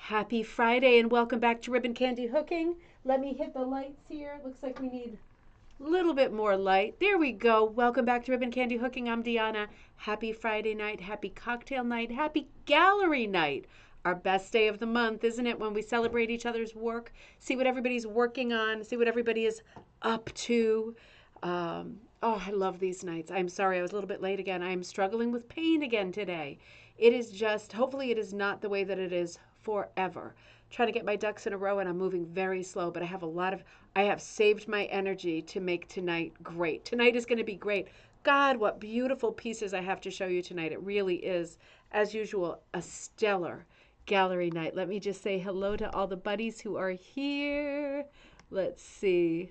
Happy Friday and welcome back to Ribbon Candy Hooking. Let me hit the lights here. Looks like we need a little bit more light. There we go. Welcome back to Ribbon Candy Hooking. I'm Deanna. Happy Friday night. Happy cocktail night. Happy gallery night. Our best day of the month, isn't it? When we celebrate each other's work, see what everybody's working on, see what everybody is up to. I love these nights. I'm sorry I was a little bit late again. I'm struggling with pain again today. It is just, hopefully it is not the way that it is forever. Trying to get my ducks in a row and I'm moving very slow, but I have saved my energy to make tonight great. Tonight is going to be great. God, what beautiful pieces I have to show you tonight. It really is, as usual, a stellar gallery night. Let me just say hello to all the buddies who are here. Let's see.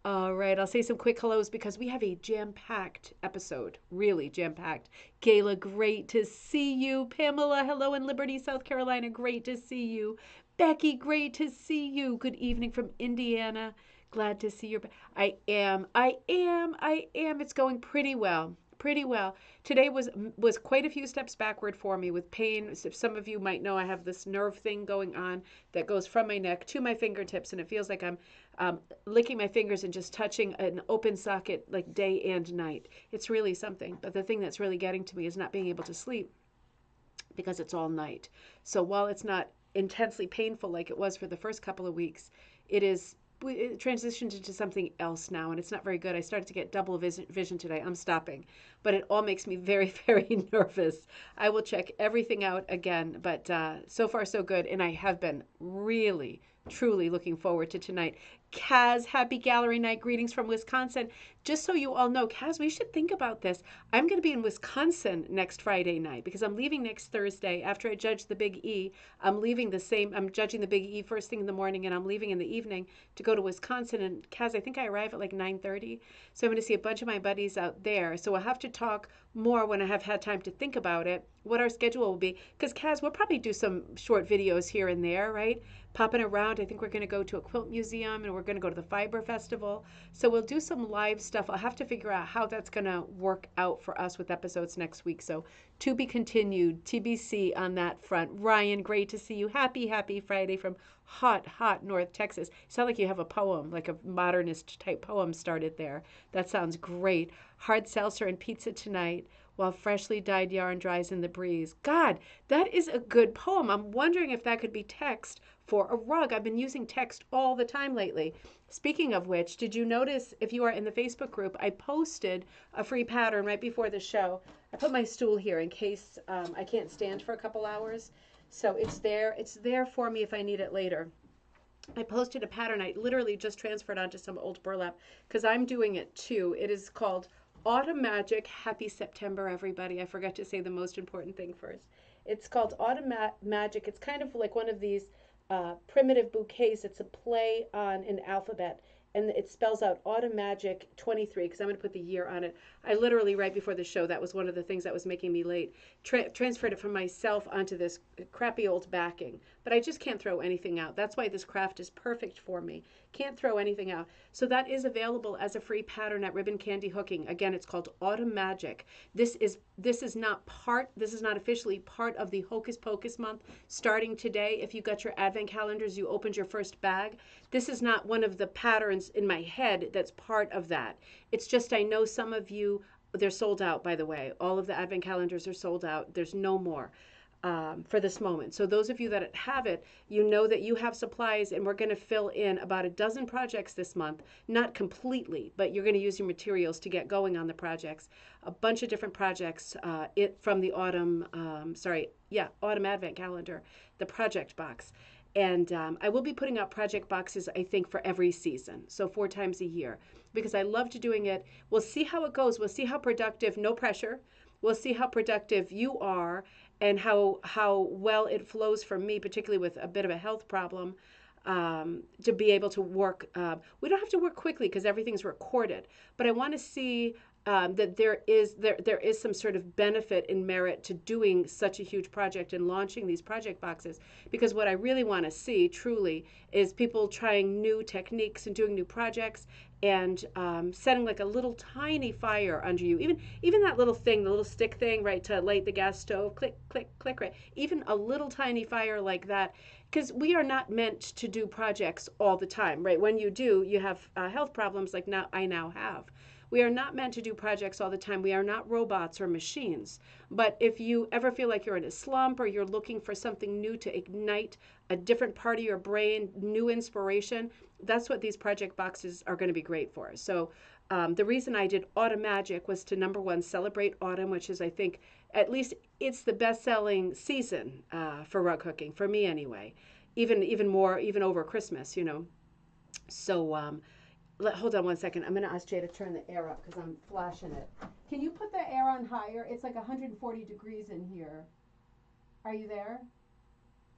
All right, I'll say some quick hellos because we have a jam-packed episode, really jam-packed. Gayla, great to see you. Pamela, hello in Liberty, South Carolina, great to see you. Becky, great to see you. Good evening from Indiana. Glad to see you. I am. It's going pretty well. Pretty well. Today was quite a few steps backward for me with pain. Some of you might know I have this nerve thing going on that goes from my neck to my fingertips, and it feels like I'm licking my fingers and just touching an open socket like day and night. It's really something. But the thing that's really getting to me is not being able to sleep because it's all night. So while it's not intensely painful like it was for the first couple of weeks, it transitioned into something else now, and it's not very good. I started to get double vision today. I'm stopping, but it all makes me very, very nervous. I will check everything out again, but so far so good, and I have been really, truly looking forward to tonight. Kaz, happy gallery night. Greetings from Wisconsin. Just so you all know, Kaz, we should think about this. I'm going to be in Wisconsin next Friday night because I'm leaving next Thursday after I judge the Big E. I'm judging the Big E first thing in the morning, and I'm leaving in the evening to go to Wisconsin. And Kaz, I think I arrive at like 9:30. So I'm going to see a bunch of my buddies out there. So we'll have to talk more when I have had time to think about it, what our schedule will be. Because Kaz, we'll probably do some short videos here and there, right? Popping around. I think we're going to go to a quilt museum and we're going to go to the Fiber Festival. So we'll do some live stuff. I'll have to figure out how that's going to work out for us with episodes next week. So to be continued, TBC on that front. Ryan, great to see you. Happy Friday from hot North Texas. Sound like you have a poem, like a modernist type poem started there. That sounds great. Hard seltzer and pizza tonight while freshly dyed yarn dries in the breeze. God, that is a good poem. I'm wondering if that could be text for a rug. I've been using text all the time lately. Speaking of which, did you notice, if you are in the Facebook group, I posted a free pattern right before the show. I put my stool here in case I can't stand for a couple hours. So it's there. It's there for me if I need it later. I posted a pattern. I literally just transferred onto some old burlap because I'm doing it too. It is called Autumn Magic. Happy September, everybody. I forgot to say the most important thing first. It's called Autumn Magic. It's kind of like one of these primitive bouquets. It's a play on an alphabet, and it spells out Autumn Magic 23 because I'm going to put the year on it. I literally, right before the show, that was one of the things that was making me late, transferred it from myself onto this crappy old backing. But I just can't throw anything out. That's why this craft is perfect for me. Can't throw anything out. So that is available as a free pattern at Ribbon Candy Hooking. Again, it's called Autumn Magic. This is not officially part of the Hocus Pocus month starting today. If you got your advent calendars, you opened your first bag. This is not one of the patterns in my head that's part of that. It's just I know some of you, they're sold out, by the way. All of the advent calendars are sold out. There's no more for this moment. So those of you that have it, you know that you have supplies, and we're going to fill in about a dozen projects this month. Not completely, but you're going to use your materials to get going on the projects. A bunch of different projects from the autumn advent calendar, the project box. And I will be putting out project boxes, I think, for every season. So 4 times a year, because I loved doing it. We'll see how it goes. We'll see how productive, no pressure. We'll see how productive you are and how well it flows for me, particularly with a bit of a health problem, to be able to work. We don't have to work quickly because everything's recorded, but I want to see that there is some sort of benefit in merit to doing such a huge project and launching these project boxes, because what I really want to see truly is people trying new techniques and doing new projects and setting like a little tiny fire under you. Even that little thing, the little stick thing, right, to light the gas stove, click, click, click, right? Even a little tiny fire like that, because we are not meant to do projects all the time, right? When you do, you have health problems like now I now have. We are not meant to do projects all the time. We are not robots or machines. But if you ever feel like you're in a slump or you're looking for something new to ignite a different part of your brain, new inspiration, that's what these project boxes are going to be great for. So the reason I did Autumn Magic was to, number one, celebrate autumn, which is, I think, at least it's the best-selling season for rug hooking, for me anyway. Even more, even over Christmas, you know. So hold on one second. I'm going to ask Jay to turn the air up because I'm flashing it. Can you put the air on higher? It's like 140 degrees in here. Are you there?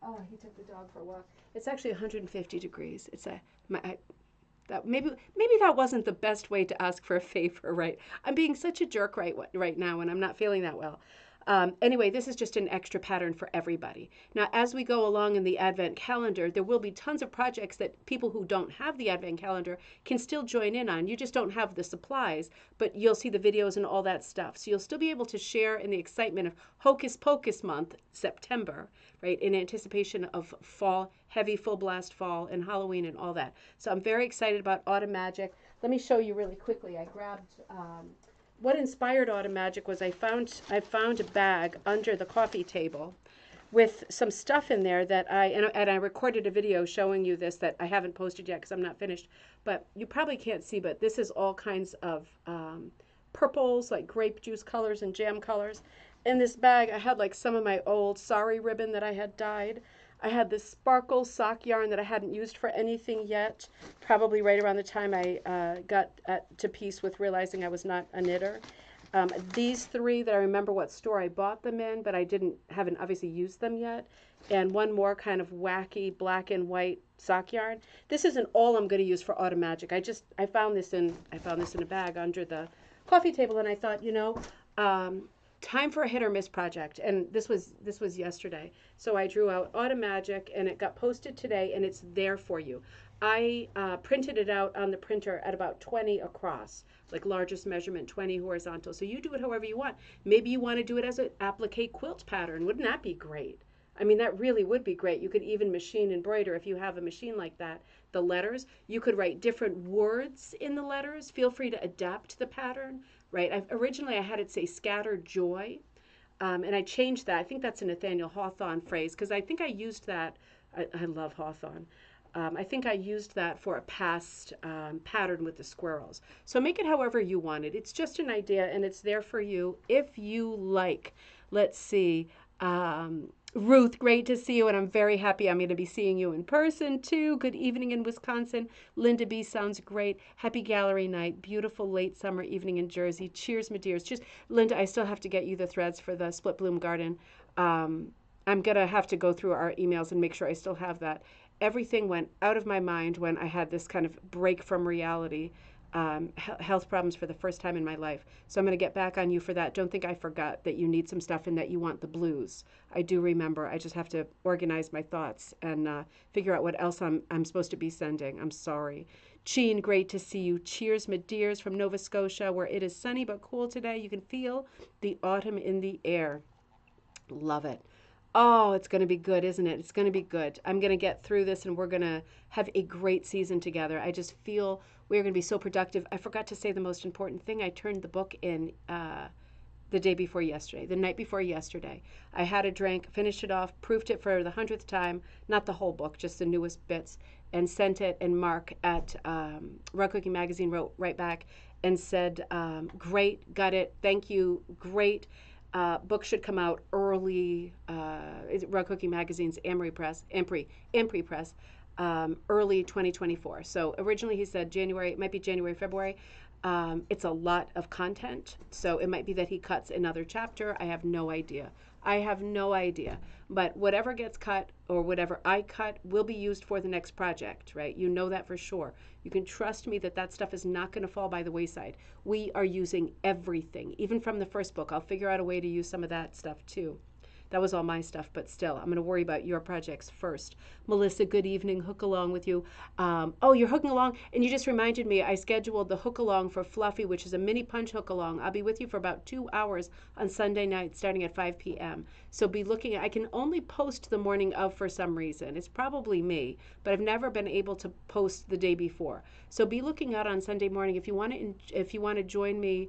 Oh, he took the dog for a walk. It's actually 150 degrees. It's that maybe that wasn't the best way to ask for a favor, right? I'm being such a jerk right now, and I'm not feeling that well. Anyway, this is just an extra pattern for everybody. Now, as we go along in the Advent calendar, there will be tons of projects that people who don't have the Advent calendar can still join in on. You just don't have the supplies, but you'll see the videos and all that stuff. So you'll still be able to share in the excitement of Hocus Pocus month, September, right, in anticipation of fall, heavy full blast fall and Halloween and all that. So I'm very excited about Autumn Magic. Let me show you really quickly. I grabbed... what inspired Autumn Magic was I found a bag under the coffee table with some stuff in there that I recorded a video showing you this that I haven't posted yet because I'm not finished, but you probably can't see, but this is all kinds of purples, like grape juice colors and jam colors. In this bag I had like some of my old sari ribbon that I had dyed. I had this sparkle sock yarn that I hadn't used for anything yet, probably right around the time I got to peace with realizing I was not a knitter. These three that I remember what store I bought them in, but I haven't obviously used them yet. And one more kind of wacky black and white sock yarn. This isn't all I'm going to use for Autumn Magic. I found this in a bag under the coffee table, and I thought, time for a hit or miss project, and this was yesterday. So I drew out Autumn Magic, and it got posted today, and it's there for you. I printed it out on the printer at about 20 across, like largest measurement, 20 horizontal. So you do it however you want. Maybe you want to do it as an applique quilt pattern. Wouldn't that be great? I mean, that really would be great. You could even machine embroider if you have a machine like that. The letters, you could write different words in the letters. Feel free to adapt the pattern, right? Originally I had it say scattered joy, and I changed that. I think that's a Nathaniel Hawthorne phrase because I think I used that. I love Hawthorne. I think I used that for a past pattern with the squirrels. So make it however you want it. It's just an idea, and it's there for you if you like. Let's see. Ruth, great to see you, and I'm very happy I'm going to be seeing you in person, too. Good evening in Wisconsin. Linda B. sounds great. Happy gallery night. Beautiful late summer evening in Jersey. Cheers, my dears. Cheers. Linda, I still have to get you the threads for the Split Bloom Garden. I'm going to have to go through our emails and make sure I still have that. Everything went out of my mind when I had this kind of break from reality, health problems for the first time in my life. So I'm going to get back on you for that. Don't think I forgot that you need some stuff and that you want the blues. I do remember. I just have to organize my thoughts and figure out what else I'm supposed to be sending. I'm sorry. Jean, great to see you. Cheers, my dears, from Nova Scotia, where it is sunny but cool today. You can feel the autumn in the air. Love it. Oh, it's going to be good, isn't it? It's going to be good. I'm going to get through this, and we're going to have a great season together. I just feel we're going to be so productive. I forgot to say the most important thing. I turned the book in the day before yesterday, the night before yesterday. I had a drink, finished it off, proofed it for the 100th time, not the whole book, just the newest bits, and sent it. And Mark at Rug Cooking Magazine wrote right back and said, great, got it, thank you, great. Book should come out early. Rug Cooking Magazine's Ampri Press, early 2024. So originally he said January. It might be January, February. It's a lot of content, so it might be that he cuts another chapter. I have no idea. But whatever gets cut or whatever I cut will be used for the next project, right? You know that for sure. You can trust me that that stuff is not going to fall by the wayside. We are using everything, even from the first book. I'll figure out a way to use some of that stuff too. That was all my stuff, but still, I'm going to worry about your projects first. Melissa, good evening. Hook along with you. Oh, you're hooking along, and you just reminded me. I scheduled the hook along for Fluffy, which is a mini punch hook along. I'll be with you for about 2 hours on Sunday night, starting at 5 p.m. So be looking. I can only post the morning of for some reason. It's probably me, but I've never been able to post the day before. So be looking out on Sunday morning if you want to. If you want to join me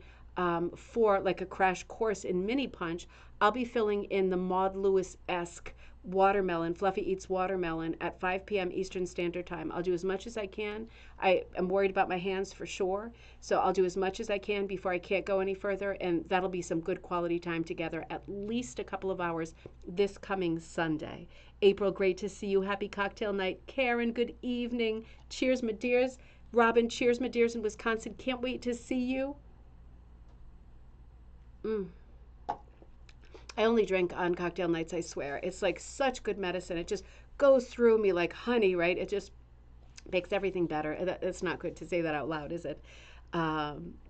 for like a crash course in mini punch, I'll be filling in the Maud Lewis-esque watermelon, Fluffy Eats Watermelon at 5 p.m. Eastern Standard Time. I'll do as much as I can. I am worried about my hands for sure, so I'll do as much as I can before I can't go any further, and that'll be some good quality time together, at least a couple of hours this coming Sunday. April, great to see you. Happy cocktail night. Karen, good evening. Cheers, my dears. Robin, cheers, my dears in Wisconsin. Can't wait to see you. I only drink on cocktail nights, I swear. It's like such good medicine. It just goes through me like honey, right? It just makes everything better. It's not good to say that out loud, is it?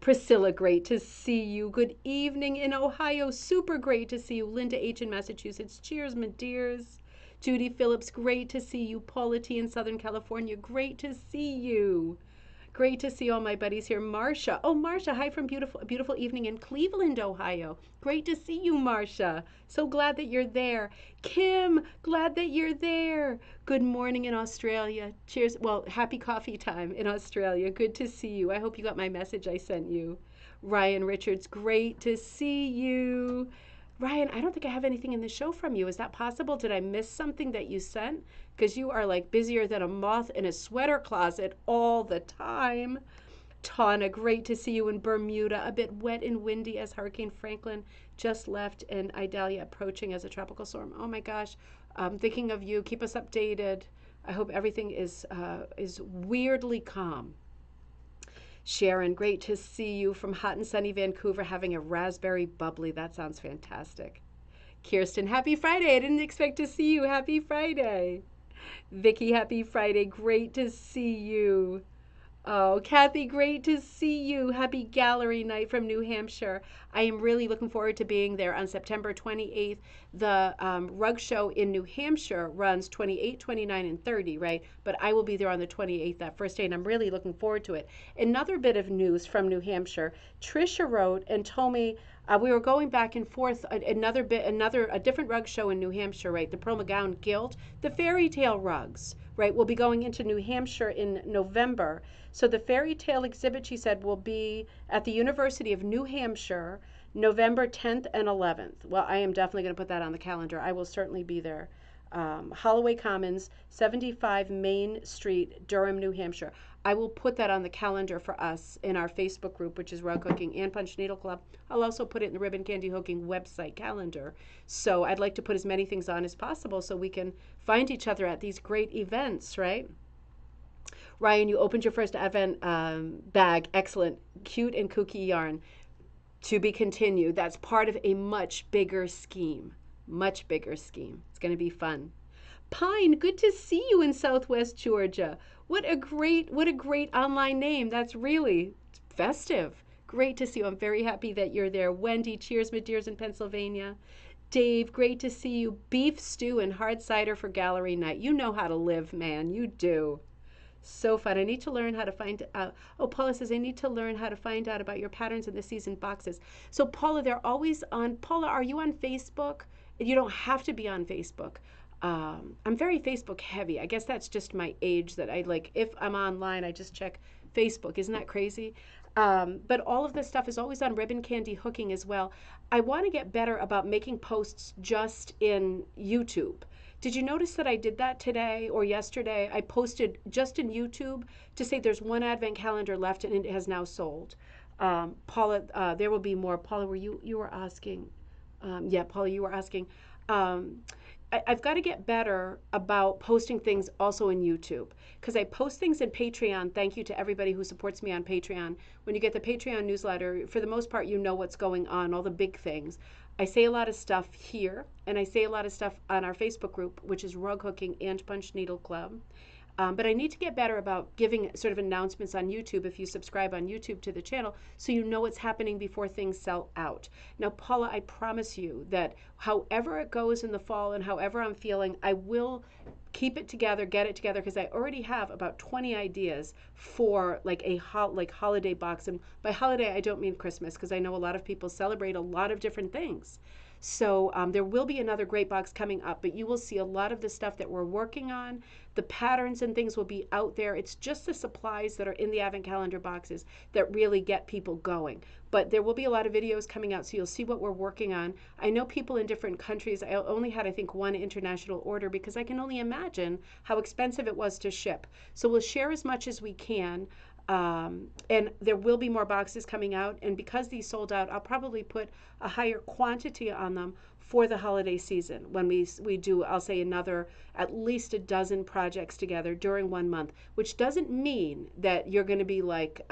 Priscilla, great to see you. Good evening in Ohio. Super great to see you. Linda H. in Massachusetts. Cheers, my dears. Judy Phillips, great to see you. Paula T. in Southern California, great to see you. Great to see all my buddies here. Marcia. Oh, Marcia, hi from beautiful evening in Cleveland, Ohio. Great to see you, Marcia. So glad that you're there. Kim, glad that you're there. Good morning in Australia. Cheers. Well, happy coffee time in Australia. Good to see you. I hope you got my message I sent you. Ryan Richards, great to see you. Ryan, I don't think I have anything in the show from you. Is that possible? Did I miss something that you sent? Because you are like busier than a moth in a sweater closet all the time. Tana, great to see you in Bermuda. A bit wet and windy as Hurricane Franklin just left and Idalia approaching as a tropical storm. Oh my gosh, I'm thinking of you. Keep us updated. I hope everything is weirdly calm. Sharon, great to see you from hot and sunny Vancouver having a raspberry bubbly. That sounds fantastic. Kirsten, happy Friday. I didn't expect to see you. Happy Friday. Vicky, happy Friday. Great to see you. Oh, Kathy, great to see you. Happy gallery night from New Hampshire. I am really looking forward to being there on September 28th. The rug show in New Hampshire runs 28, 29, and 30, right? But I will be there on the 28th, that first day, and I'm really looking forward to it. Another bit of news from New Hampshire. Trisha wrote and told me we were going back and forth. A different rug show in New Hampshire, right? The Pearl McGowan Guild, the fairy tale rugs, right? We'll be going into New Hampshire in November. So the fairy tale exhibit, she said, will be at the University of New Hampshire, November 10th and 11th. Well, I am definitely going to put that on the calendar. I will certainly be there. Holloway Commons, 75 Main Street, Durham, New Hampshire. I will put that on the calendar for us in our Facebook group, which is Rug Hooking and Punch Needle Club. I'll also put it in the Ribbon Candy Hooking website calendar. So I'd like to put as many things on as possible so we can find each other at these great events, right? Ryan, you opened your first Advent bag. Excellent. Cute and kooky yarn. To be continued. That's part of a much bigger scheme. Much bigger scheme. It's going to be fun. Pine, good to see you in Southwest Georgia. What a great online name. That's really festive. Great to see you. I'm very happy that you're there. Wendy, cheers, my dears in Pennsylvania. Dave, great to see you. Beef stew and hard cider for gallery night. You know how to live, man. You do. So fun. I need to learn how to find out. Oh, Paula says, I need to learn how to find out about your patterns in the season boxes. So Paula, they're always on. Paula, are you on Facebook? You don't have to be on Facebook. I'm very Facebook heavy. I guess that's just my age that I like. If I'm online, I just check Facebook. Isn't that crazy? But all of this stuff is always on Ribbon Candy Hooking as well. I want to get better about making posts just in YouTube. Did you notice that I did that today or yesterday? I posted just in YouTube to say there's one Advent calendar left and it has now sold. Paula, there will be more. Paula, you were asking? Yeah, Paula, you were asking. I've got to get better about posting things also in YouTube because I post things in Patreon. Thank you to everybody who supports me on Patreon. When you get the Patreon newsletter, for the most part, you know what's going on, all the big things. I say a lot of stuff here, and I say a lot of stuff on our Facebook group, which is Rug Hooking and Punch Needle Club. But I need to get better about giving sort of announcements on YouTube if you subscribe on YouTube to the channel so you know what's happening before things sell out. Now, Paula, I promise you that however it goes in the fall and however I'm feeling, I will keep it together, get it together, because I already have about 20 ideas for like a holiday box. And by holiday, I don't mean Christmas, because I know a lot of people celebrate a lot of different things. So there will be another great box coming up, but you will see a lot of the stuff that we're working on. The patterns and things will be out there. It's just the supplies that are in the Advent calendar boxes that really get people going. But there will be a lot of videos coming out, so you'll see what we're working on. I know people in different countries. I only had, I think, one international order because I can only imagine how expensive it was to ship. So we'll share as much as we can. And there will be more boxes coming out. And because these sold out, I'll probably put a higher quantity on them for the holiday season when we do, I'll say, another at least a dozen projects together during 1 month, which doesn't mean that you're going to be like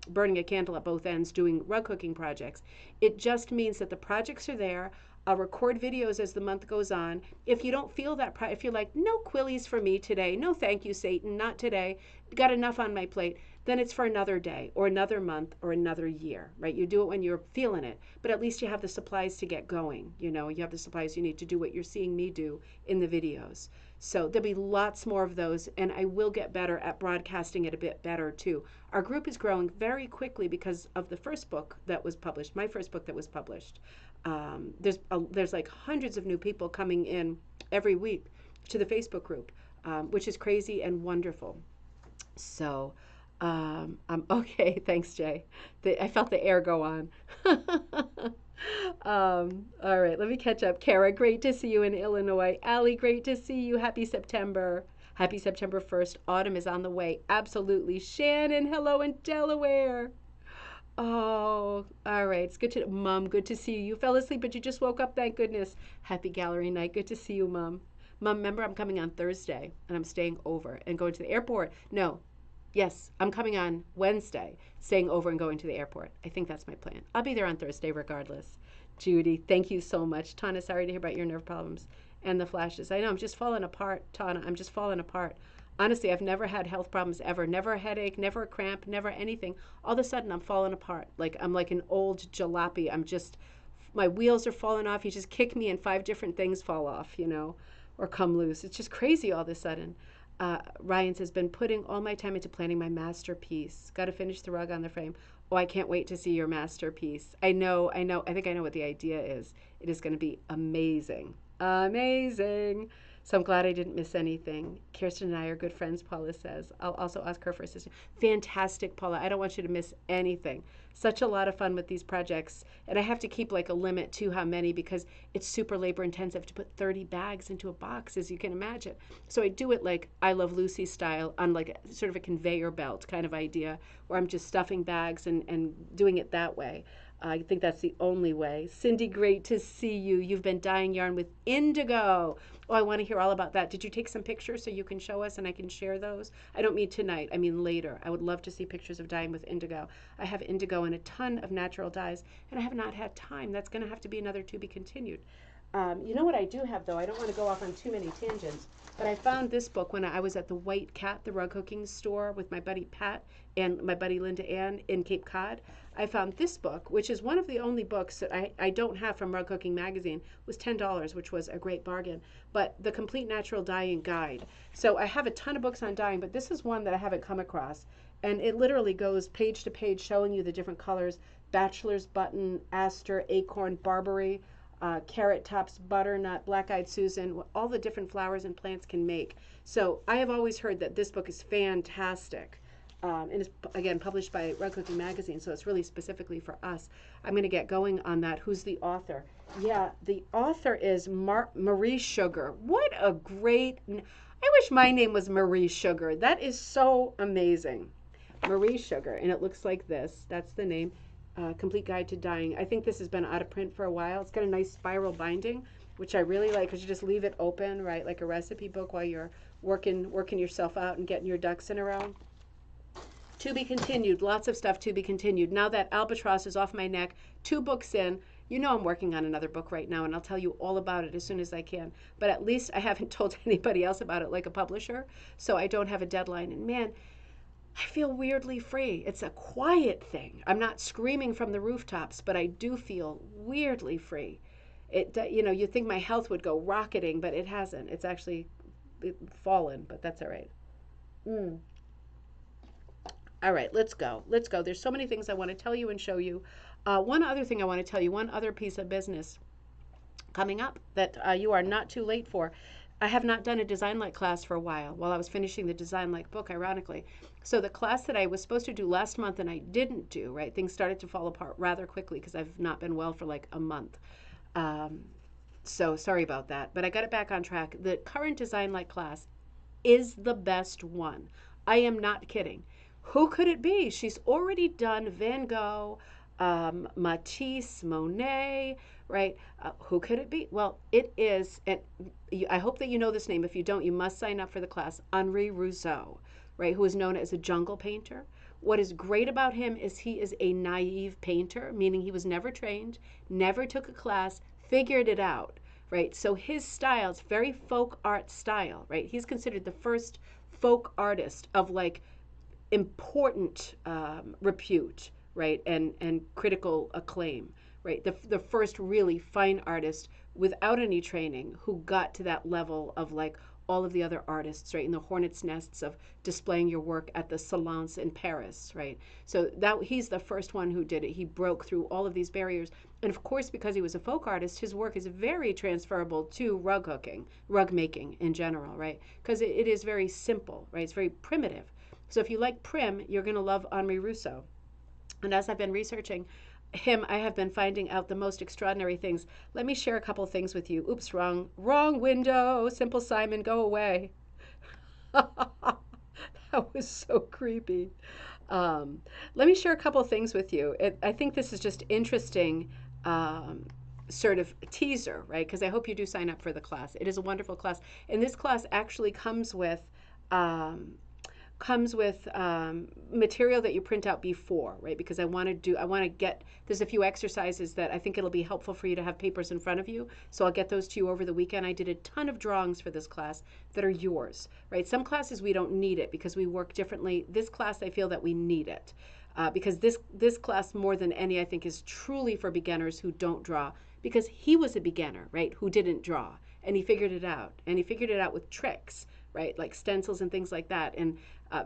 burning a candle at both ends doing rug hooking projects. It just means that the projects are there. I'll record videos as the month goes on. If you don't feel that, if you're like, no quillies for me today, no thank you, Satan, not today, got enough on my plate, then it's for another day or another month or another year, right? You do it when you're feeling it, but at least you have the supplies to get going. You know, you have the supplies you need to do what you're seeing me do in the videos. So there'll be lots more of those, and I will get better at broadcasting it a bit better too. Our group is growing very quickly because of the first book that was published, my first book that was published. There's like hundreds of new people coming in every week to the Facebook group, which is crazy and wonderful. So, okay. Thanks, Jay. I felt the air go on. All right, let me catch up. Kara, great to see you in Illinois. Allie, great to see you. Happy September. Happy September 1st. Autumn is on the way. Absolutely. Shannon, hello in Delaware. Oh, all right. It's good to, Mom, good to see you. You fell asleep, but you just woke up. Thank goodness. Happy gallery night. Good to see you, Mom. Mom, remember I'm coming on Thursday and I'm staying over and going to the airport. No, yes, I'm coming on Wednesday, staying over and going to the airport. I think that's my plan. I'll be there on Thursday regardless. Judy, thank you so much. Tana, sorry to hear about your nerve problems and the flashes. I know, I'm just falling apart, Tana. I'm just falling apart. Honestly, I've never had health problems ever. Never a headache, never a cramp, never anything. All of a sudden, I'm falling apart. Like I'm like an old jalopy. I'm just, my wheels are falling off. You just kick me and 5 different things fall off, you know, or come loose. It's just crazy all of a sudden. Ryan says, been putting all my time into planning my masterpiece. Got to finish the rug on the frame. Oh, I can't wait to see your masterpiece. I know. I think I know what the idea is. It is going to be amazing. Amazing. So I'm glad I didn't miss anything. Kirsten and I are good friends, Paula says. I'll also ask her for assistance. Fantastic, Paula. I don't want you to miss anything. Such a lot of fun with these projects. And I have to keep like a limit to how many because it's super labor intensive to put 30 bags into a box, as you can imagine. So I do it like I Love Lucy style on like sort of a conveyor belt kind of idea where I'm just stuffing bags and doing it that way. I think that's the only way. Cindy, great to see you. You've been dyeing yarn with indigo. Oh, I want to hear all about that. Did you take some pictures so you can show us and I can share those? I don't mean tonight. I mean later. I would love to see pictures of dyeing with indigo. I have indigo and a ton of natural dyes, and I have not had time. That's going to have to be another to be continued. You know what I do have, though? I don't want to go off on too many tangents, but I found this book when I was at the White Cat, the rug hooking store with my buddy Pat and my buddy Linda Ann in Cape Cod. I found this book, which is one of the only books that I don't have from Rug Hooking Magazine. It was $10, which was a great bargain, but the Complete Natural Dyeing Guide. So I have a ton of books on dyeing, but this is one that I haven't come across. And it literally goes page to page showing you the different colors: bachelor's button, aster, acorn, barberry, carrot tops, butternut, black-eyed Susan, all the different flowers and plants can make. So I have always heard that this book is fantastic. And it's, again, published by Rug Hooking Magazine, so it's really specifically for us. I'm going to get going on that. Who's the author? Yeah, the author is Marie Sugar. What a great... I wish my name was Marie Sugar. That is so amazing. Marie Sugar, and it looks like this. That's the name. Complete Guide to Dyeing. I think this has been out of print for a while. It's got a nice spiral binding, which I really like because you just leave it open, right, like a recipe book while you're working yourself out and getting your ducks in a row. To be continued. Lots of stuff to be continued. Now that albatross is off my neck, 2 books in. You know I'm working on another book right now, and I'll tell you all about it as soon as I can. But at least I haven't told anybody else about it like a publisher, so I don't have a deadline. And man, I feel weirdly free. It's a quiet thing. I'm not screaming from the rooftops, but I do feel weirdly free. You think my health would go rocketing, but it hasn't. It's actually fallen, but that's all right. Mm. All right, let's go. Let's go. There's so many things I want to tell you and show you. One other thing I want to tell you, one other piece of business coming up that you are not too late for. I have not done a Design Like class for a while I was finishing the Design Like book, ironically. So the class that I was supposed to do last month and I didn't do, right? Things started to fall apart rather quickly because I've not been well for like a month. Um, so sorry about that. But I got it back on track. The current Design Like class is the best one. I am not kidding. Who could it be? She's already done Van Gogh, Matisse, Monet, right? Who could it be? Well, it is, and I hope that you know this name. If you don't, you must sign up for the class. Henri Rousseau, right? Who is known as a jungle painter. What is great about him is he is a naive painter, meaning he was never trained, never took a class, figured it out, right? So his style is very folk art style, right? He's considered the first folk artist of like important repute, right, and critical acclaim, right? The first really fine artist without any training who got to that level of like all of the other artists, right, in the hornet's nests of displaying your work at the salons in Paris, right? So that he's the first one who did it. He broke through all of these barriers, and of course, because he was a folk artist, his work is very transferable to rug making in general, right? Because it is very simple, right? It's very primitive. So if you like prim, you're going to love Henri Rousseau. And as I've been researching him, I have been finding out the most extraordinary things. Let me share a couple things with you. Oops, wrong window. Simple Simon, go away. That was so creepy. Let me share a couple things with you. I think this is just interesting, sort of teaser, right? Because I hope you do sign up for the class. It is a wonderful class, and this class actually um, material that you print out before, right? Because I want to get, there's a few exercises that I think it'll be helpful for you to have papers in front of you. So I'll get those to you over the weekend. I did a ton of drawings for this class that are yours, right? Some classes we don't need it because we work differently. This class, I feel that we need it. Because this class more than any, I think, is truly for beginners who don't draw, because he was a beginner, right, who didn't draw, and he figured it out, and he figured it out with tricks, right, like stencils and things like that, and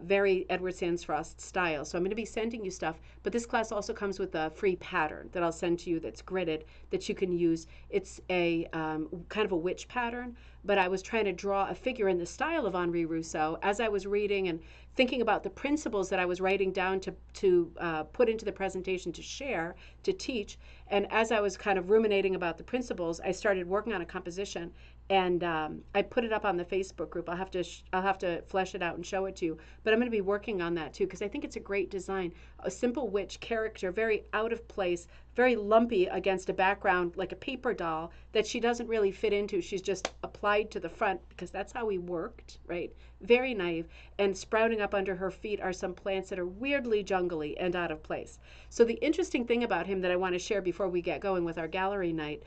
very Edward Sansfrost style. So I'm going to be sending you stuff, but this class also comes with a free pattern that I'll send to you that's gridded that you can use. It's a kind of a witch pattern, but I was trying to draw a figure in the style of Henri Rousseau as I was reading and thinking about the principles that I was writing down to put into the presentation to share, to teach. And as I was kind of ruminating about the principles, I started working on a composition, and I put it up on the Facebook group. I'll have to flesh it out and show it to you. But I'm going to be working on that too, because I think it's a great design. A simple witch character, very out of place, very lumpy against a background like a paper doll that she doesn't really fit into. She's just applied to the front because that's how he worked, right? Very naive. And sprouting up under her feet are some plants that are weirdly jungly and out of place. So the interesting thing about him that I want to share before we get going with our gallery night,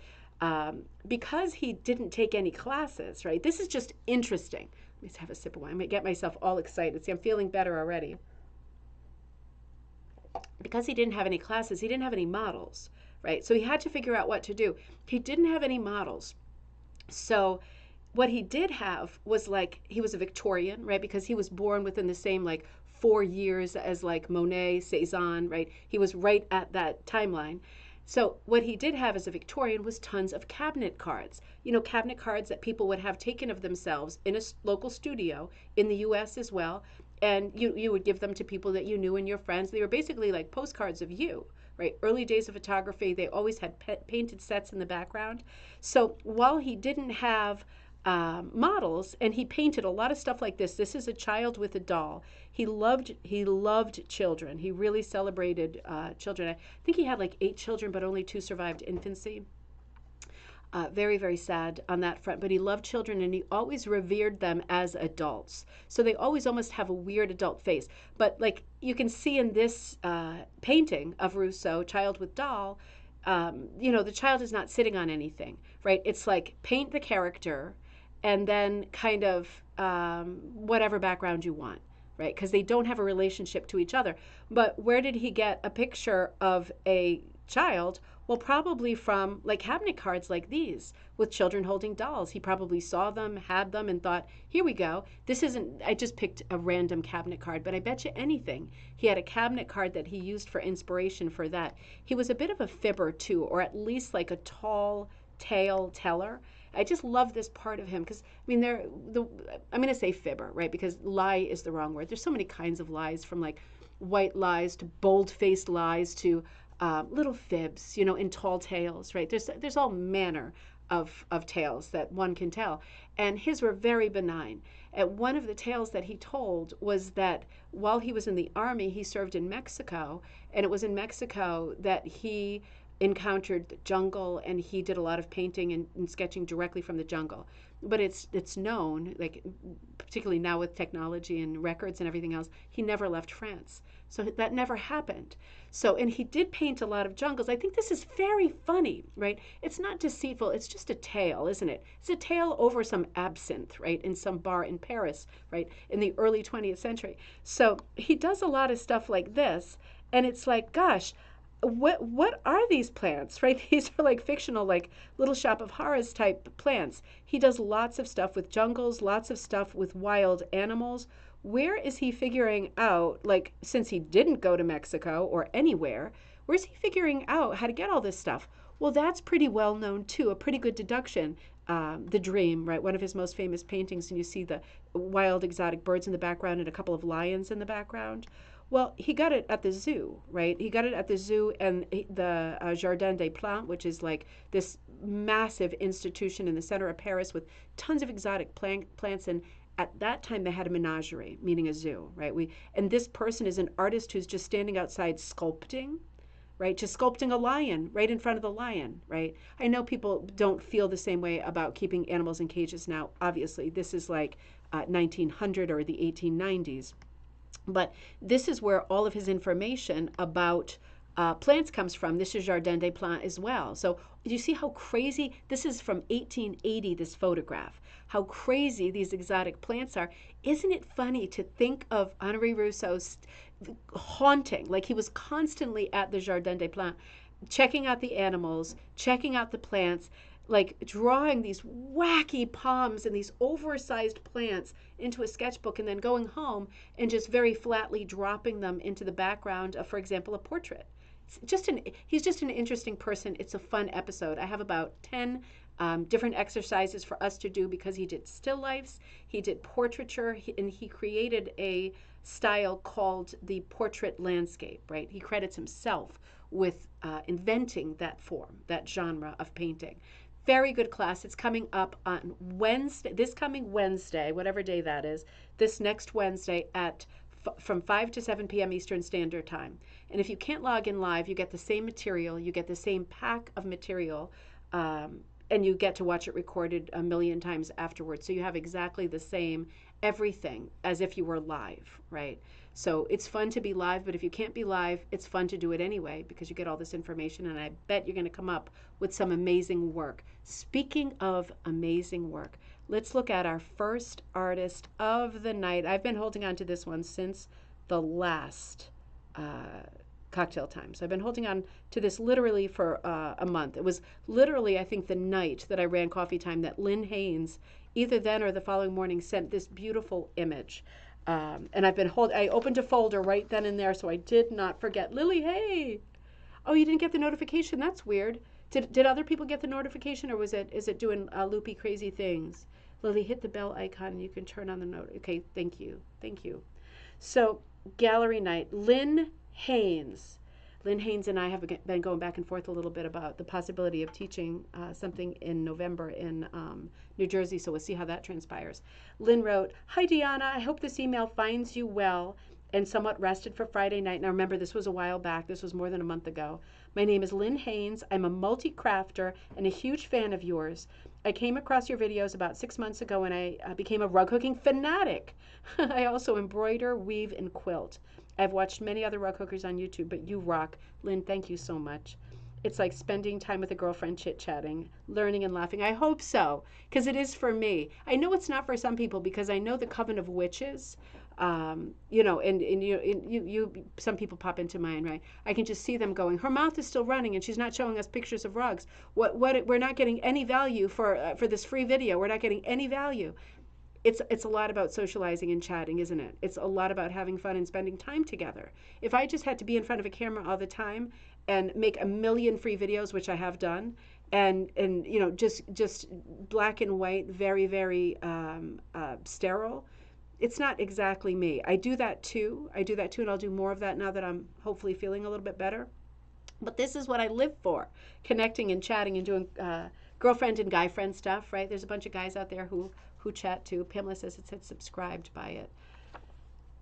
because he didn't take any classes, right? This is just interesting. Let me have a sip of wine. I'm going to get myself all excited. See, I'm feeling better already. Because he didn't have any classes, he didn't have any models, right? So he had to figure out what to do. He didn't have any models. So what he did have was, like, he was a Victorian, right? Because he was born within the same like 4 years as like Monet, Cezanne, right? He was right at that timeline. So what he did have as a Victorian was tons of cabinet cards. You know, cabinet cards that people would have taken of themselves in a local studio in the US as well. And you would give them to people that you knew and your friends. They were basically like postcards of you, right? Early days of photography, they always had painted sets in the background. So while he didn't have models, and he painted a lot of stuff like this. This is a child with a doll. He loved children. He really celebrated children. I think he had like 8 children, but only 2 survived infancy. Very, very sad on that front. But he loved children, and he always revered them as adults. So they always almost have a weird adult face. But like you can see in this painting of Rousseau, Child with Doll, the child is not sitting on anything, right? It's like paint the character and then kind of whatever background you want, right? Because they don't have a relationship to each other. But where did he get a picture of a child? Well, probably from like cabinet cards like these with children holding dolls. He probably saw them, had them, and thought, here we go. This isn't, I just picked a random cabinet card, but I bet you anything. He had a cabinet card that he used for inspiration for that. He was a bit of a fibber too, or at least like a tall tale teller. I just love this part of him because I mean, I'm going to say fibber, right? Because lie is the wrong word. There's so many kinds of lies, from like white lies to bold-faced lies to little fibs, in tall tales, right? There's all manner of tales that one can tell, and his were very benign. And one of the tales that he told was that while he was in the army, he served in Mexico, and it was in Mexico that he encountered the jungle, and he did a lot of painting and sketching directly from the jungle. But it's known, like particularly now with technology and records and everything else, he never left France. So that never happened. So, and he did paint a lot of jungles. I think this is very funny, right? It's not deceitful. It's just a tale, isn't it? It's a tale over some absinthe, right? In some bar in Paris, right? In the early 20th century. So he does a lot of stuff like this. And it's like, gosh, what are these plants, right? These are like fictional, like Little Shop of Horrors type plants. He does lots of stuff with jungles, lots of stuff with wild animals. Where is he figuring out, like, since he didn't go to Mexico or anywhere, where's he figuring out how to get all this stuff? Well, that's pretty well known too, a pretty good deduction. The Dream, right? One of his most famous paintings, and you see the wild exotic birds in the background and a couple of lions in the background. Well, he got it at the zoo, right? He got it at the zoo and the Jardin des Plantes, which is like this massive institution in the center of Paris with tons of exotic plants. And at that time, they had a menagerie, meaning a zoo, right? And this person is an artist who's just standing outside sculpting, right? Just sculpting a lion right in front of the lion, right? I know people don't feel the same way about keeping animals in cages now. Obviously, this is like 1900 or the 1890s. But this is where all of his information about plants comes from. This is Jardin des Plantes as well. So you see how crazy, this is from 1880, this photograph, how crazy these exotic plants are. Isn't it funny to think of Henri Rousseau's haunting, like he was constantly at the Jardin des Plantes, checking out the animals, checking out the plants, like drawing these wacky palms and these oversized plants into a sketchbook and then going home and just very flatly dropping them into the background of, for example, a portrait. He's just an interesting person. It's a fun episode. I have about 10 different exercises for us to do because he did still lifes, he did portraiture, and he created a style called the portrait landscape, right? He credits himself with inventing that form, that genre of painting. Very good class. It's coming up on Wednesday, this coming Wednesday, whatever day that is, this next Wednesday at from 5 to 7 p.m. Eastern Standard Time. And if you can't log in live, you get the same material, you get the same pack of material, and you get to watch it recorded a million times afterwards. So you have exactly the same everything as if you were live, right? So it's fun to be live, but if you can't be live, it's fun to do it anyway because you get all this information, and I bet you're going to come up with some amazing work. Speaking of amazing work, let's look at our first artist of the night. I've been holding on to this one since the last cocktail time. So I've been holding on to this literally for a month. It was literally, I think, the night that I ran coffee time that Lynn Haynes, either then or the following morning, sent this beautiful image. And I opened a folder right then and there, so I did not forget. Lily, hey! Oh, you didn't get the notification? That's weird. Did other people get the notification, or is it doing loopy, crazy things? Lily, hit the bell icon and you can turn on the note. Okay, thank you. Thank you. So, gallery night. Lynn Haynes. Lynn Haynes and I have been going back and forth a little bit about the possibility of teaching something in November in New Jersey, so we'll see how that transpires. Lynn wrote, "Hi, Deanna. I hope this email finds you well and somewhat rested for Friday night." Now, remember, this was a while back. This was more than a month ago. "My name is Lynn Haynes. I'm a multi-crafter and a huge fan of yours. I came across your videos about 6 months ago and I became a rug hooking fanatic. I also embroider, weave, and quilt. I've watched many other rug hookers on YouTube, but you rock. Lynn, thank you so much. It's like spending time with a girlfriend, chit-chatting, learning and laughing. I hope so, because it is for me. I know it's not for some people because I know the Coven of Witches, and some people pop into mind, right? I can just see them going, her mouth is still running and she's not showing us pictures of rugs. We're not getting any value for this free video. We're not getting any value. It's a lot about socializing and chatting, isn't it? It's a lot about having fun and spending time together. If I just had to be in front of a camera all the time and make a million free videos, which I have done, and just black and white, very very sterile, it's not exactly me. I do that too. And I'll do more of that now that I'm hopefully feeling a little bit better. But this is what I live for: connecting and chatting and doing girlfriend and guy friend stuff. Right? There's a bunch of guys out there who chat too. Pamela says it said subscribed by it.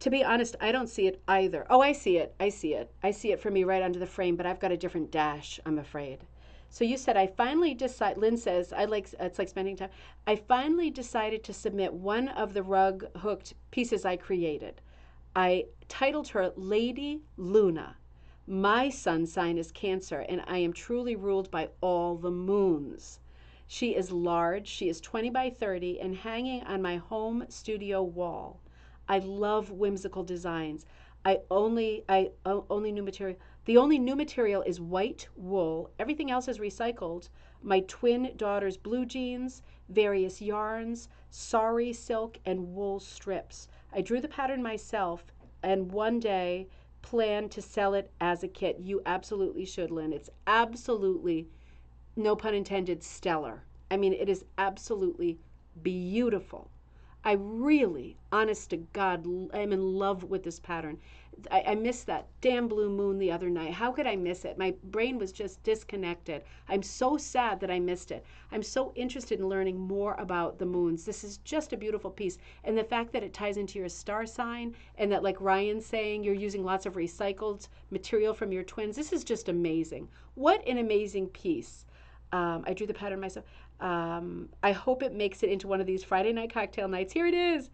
To be honest, I don't see it either. Oh, I see it. I see it. I see it for me right under the frame, but I've got a different dash, I'm afraid. So you said, I finally decided, Lynn says, it's like spending time. I finally decided to submit one of the rug hooked pieces I created. I titled her Lady Luna. My sun sign is Cancer, and I am truly ruled by all the moons. She is large. She is 20 by 30 and hanging on my home studio wall. I love whimsical designs. Only new material. The only new material is white wool. Everything else is recycled. My twin daughter's blue jeans, various yarns, sari silk, and wool strips. I drew the pattern myself and one day plan to sell it as a kit. You absolutely should, Lynn. It's absolutely, no pun intended, stellar. I mean, it is absolutely beautiful. I really, honest to God, am in love with this pattern. I missed that damn blue moon the other night. How could I miss it? My brain was just disconnected. I'm so sad that I missed it. I'm so interested in learning more about the moons. This is just a beautiful piece. And the fact that it ties into your star sign, and that, like Ryan's saying, you're using lots of recycled material from your twins. This is just amazing. What an amazing piece. I drew the pattern myself. I hope it makes it into one of these Friday night cocktail nights. Here it is,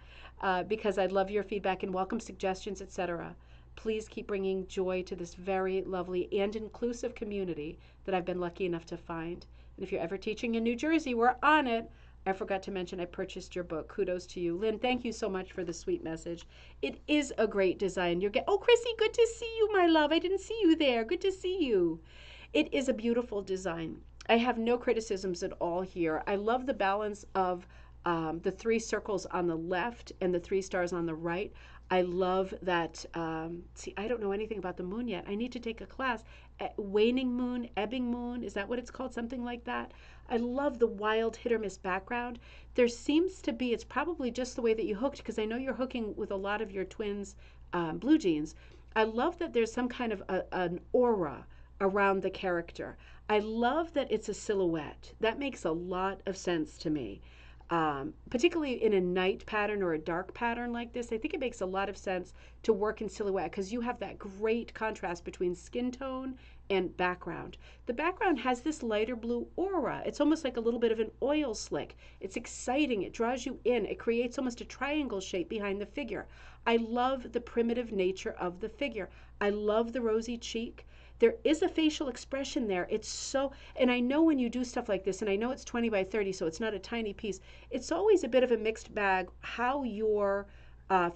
because I'd love your feedback and welcome suggestions, etc. Please keep bringing joy to this very lovely and inclusive community that I've been lucky enough to find. And if you're ever teaching in New Jersey, we're on it. I forgot to mention I purchased your book. Kudos to you. Lynn, thank you so much for the sweet message. It is a great design. Oh, Chrissy, good to see you, my love. I didn't see you there. Good to see you. It is a beautiful design. I have no criticisms at all here. I love the balance of the 3 circles on the left and the 3 stars on the right. I love that. See, I don't know anything about the moon yet. I need to take a class. Waning moon, ebbing moon, is that what it's called? Something like that. I love the wild hit or miss background. There seems to be, it's probably just the way that you hooked, because I know you're hooking with a lot of your twins' blue jeans. I love that there's some kind of an aura around the character. I love that it's a silhouette. That makes a lot of sense to me. Particularly in a night pattern or a dark pattern like this, I think it makes a lot of sense to work in silhouette because you have that great contrast between skin tone and background. The background has this lighter blue aura. It's almost like a little bit of an oil slick. It's exciting. It draws you in. It creates almost a triangle shape behind the figure. I love the primitive nature of the figure. I love the rosy cheek. There is a facial expression there. It's so, and I know when you do stuff like this, and I know it's 20 by 30, so it's not a tiny piece, it's always a bit of a mixed bag how your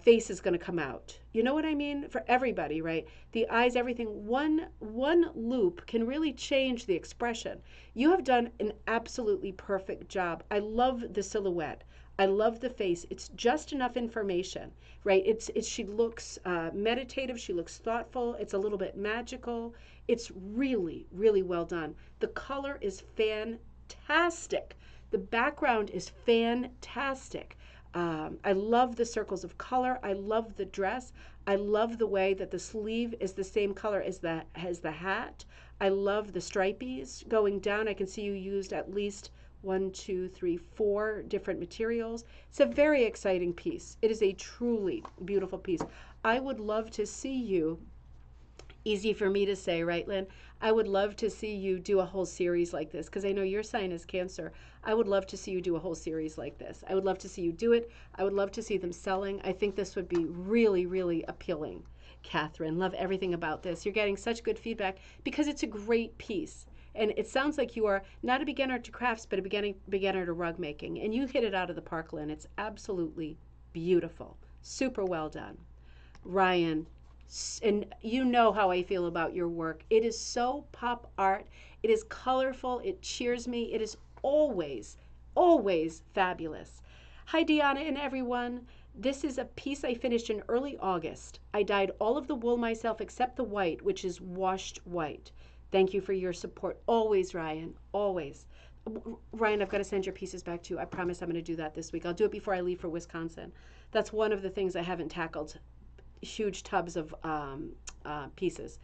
face is going to come out. You know what I mean? For everybody, right? The eyes, everything. One loop can really change the expression. You have done an absolutely perfect job. I love the silhouette. I love the face. It's just enough information, right? She looks meditative. She looks thoughtful. It's a little bit magical. It's really, really well done. The color is fantastic. The background is fantastic. I love the circles of color. I love the dress. I love the way that the sleeve is the same color as the hat. I love the stripies going down. I can see you used at least 1, 2, 3, 4 different materials. It's a very exciting piece. It is a truly beautiful piece. I would love to see you, easy for me to say, right, Lynn? I would love to see you do a whole series like this because I know your sign is Cancer. I would love to see you do a whole series like this. I would love to see you do it. I would love to see them selling. I think this would be really, really appealing. Catherine, love everything about this. You're getting such good feedback because it's a great piece. And it sounds like you are not a beginner to crafts, but a beginner to rug making. And you hit it out of the park, Lynn. It's absolutely beautiful. Super well done. Ryan, and you know how I feel about your work. It is so pop art. It is colorful. It cheers me. It is always, always fabulous. Hi, Deanna and everyone. This is a piece I finished in early August. I dyed all of the wool myself except the white, which is washed white. Thank you for your support. Always, Ryan. Always. Ryan, I've got to send your pieces back to you. I promise I'm going to do that this week. I'll do it before I leave for Wisconsin. That's one of the things I haven't tackled. Huge tubs of pieces.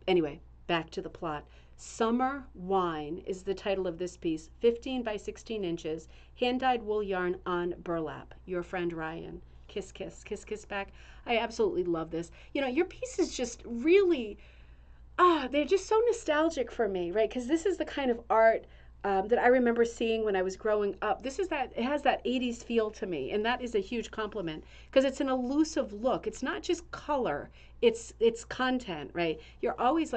Anyway, back to the plot. Summer Wine is the title of this piece, 15 by 16 inches, hand-dyed wool yarn on burlap. Your friend Ryan. Kiss, kiss, kiss, kiss back. I absolutely love this. You know, your piece is just really, they're just so nostalgic for me, right? Because this is the kind of art that I remember seeing when I was growing up. It has that 80s feel to me, and that is a huge compliment because it's an elusive look. It's not just color, it's content, right? You're always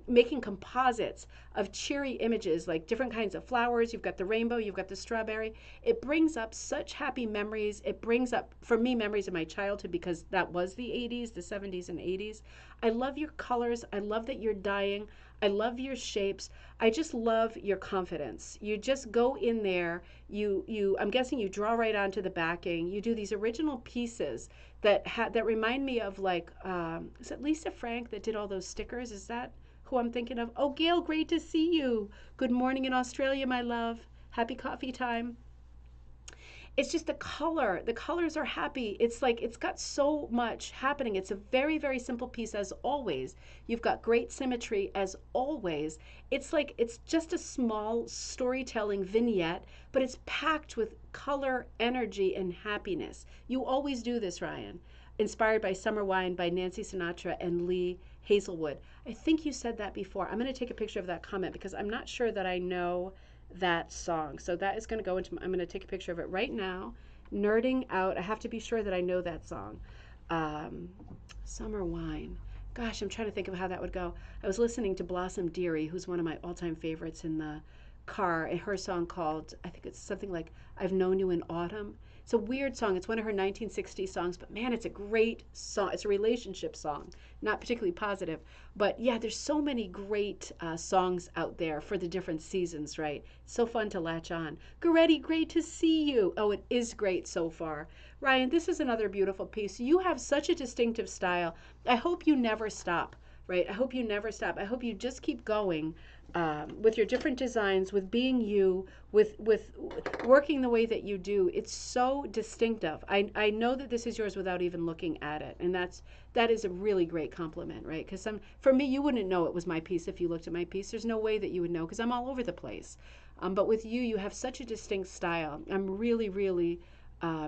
making composites of cheery images, like different kinds of flowers. You've got the rainbow, you've got the strawberry. It brings up such happy memories. It brings up, for me, memories of my childhood because that was the 80s, the 70s and 80s. I love your colors. I love that you're dyeing. I love your shapes. I just love your confidence. You just go in there. I'm guessing you draw right onto the backing. You do these original pieces that remind me of is it Lisa Frank that did all those stickers? Is that who I'm thinking of? Oh, Gail, great to see you. Good morning in Australia, my love. Happy coffee time. It's just the color. The colors are happy. It's like it's got so much happening. It's a very, very simple piece as always. You've got great symmetry as always. It's like it's just a small storytelling vignette, but it's packed with color, energy, and happiness. You always do this, Ryan. Inspired by Summer Wine by Nancy Sinatra and Lee Hazelwood. I think you said that before. I'm going to take a picture of that comment because I'm not sure that I know that song. So that is going to go into, I'm going to take a picture of it right now. Nerding out. I have to be sure that I know that song. Summer Wine. Gosh, I'm trying to think of how that would go. I was listening to Blossom Dearie, who's one of my all-time favorites, in the car, and her song called, I think it's something like I've Known You in Autumn. It's a weird song. It's one of her 1960s songs, but man, it's a great song. It's a relationship song, not particularly positive. But yeah, there's so many great songs out there for the different seasons, right? It's so fun to latch on. Goretti, great to see you. Oh, it is great so far. Ryan, this is another beautiful piece. You have such a distinctive style. I hope you never stop, right? I hope you never stop. I hope you just keep going with your different designs, with being you, with working the way that you do. It's so distinctive. I know that this is yours without even looking at it, and that is a really great compliment, right? Because for me, you wouldn't know it was my piece if you looked at my piece. There's no way that you would know because I'm all over the place. But with you, you have such a distinct style. I'm really, really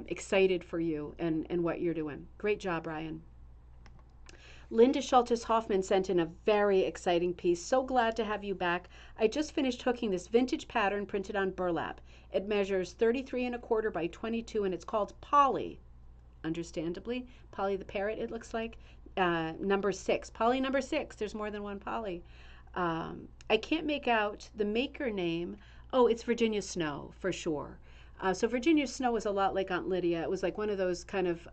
excited for you and what you're doing. Great job, Ryan. Linda Schultes Hoffman sent in a very exciting piece. So glad to have you back. I just finished hooking this vintage pattern printed on burlap. It measures 33¼ by 22, and it's called Polly. Understandably, Polly the parrot, it looks like. Number 6. Polly number 6. There's more than one Polly. I can't make out the maker name. Oh, it's Virginia Snow, for sure. So Virginia Snow was a lot like Aunt Lydia. It was like one of those kind of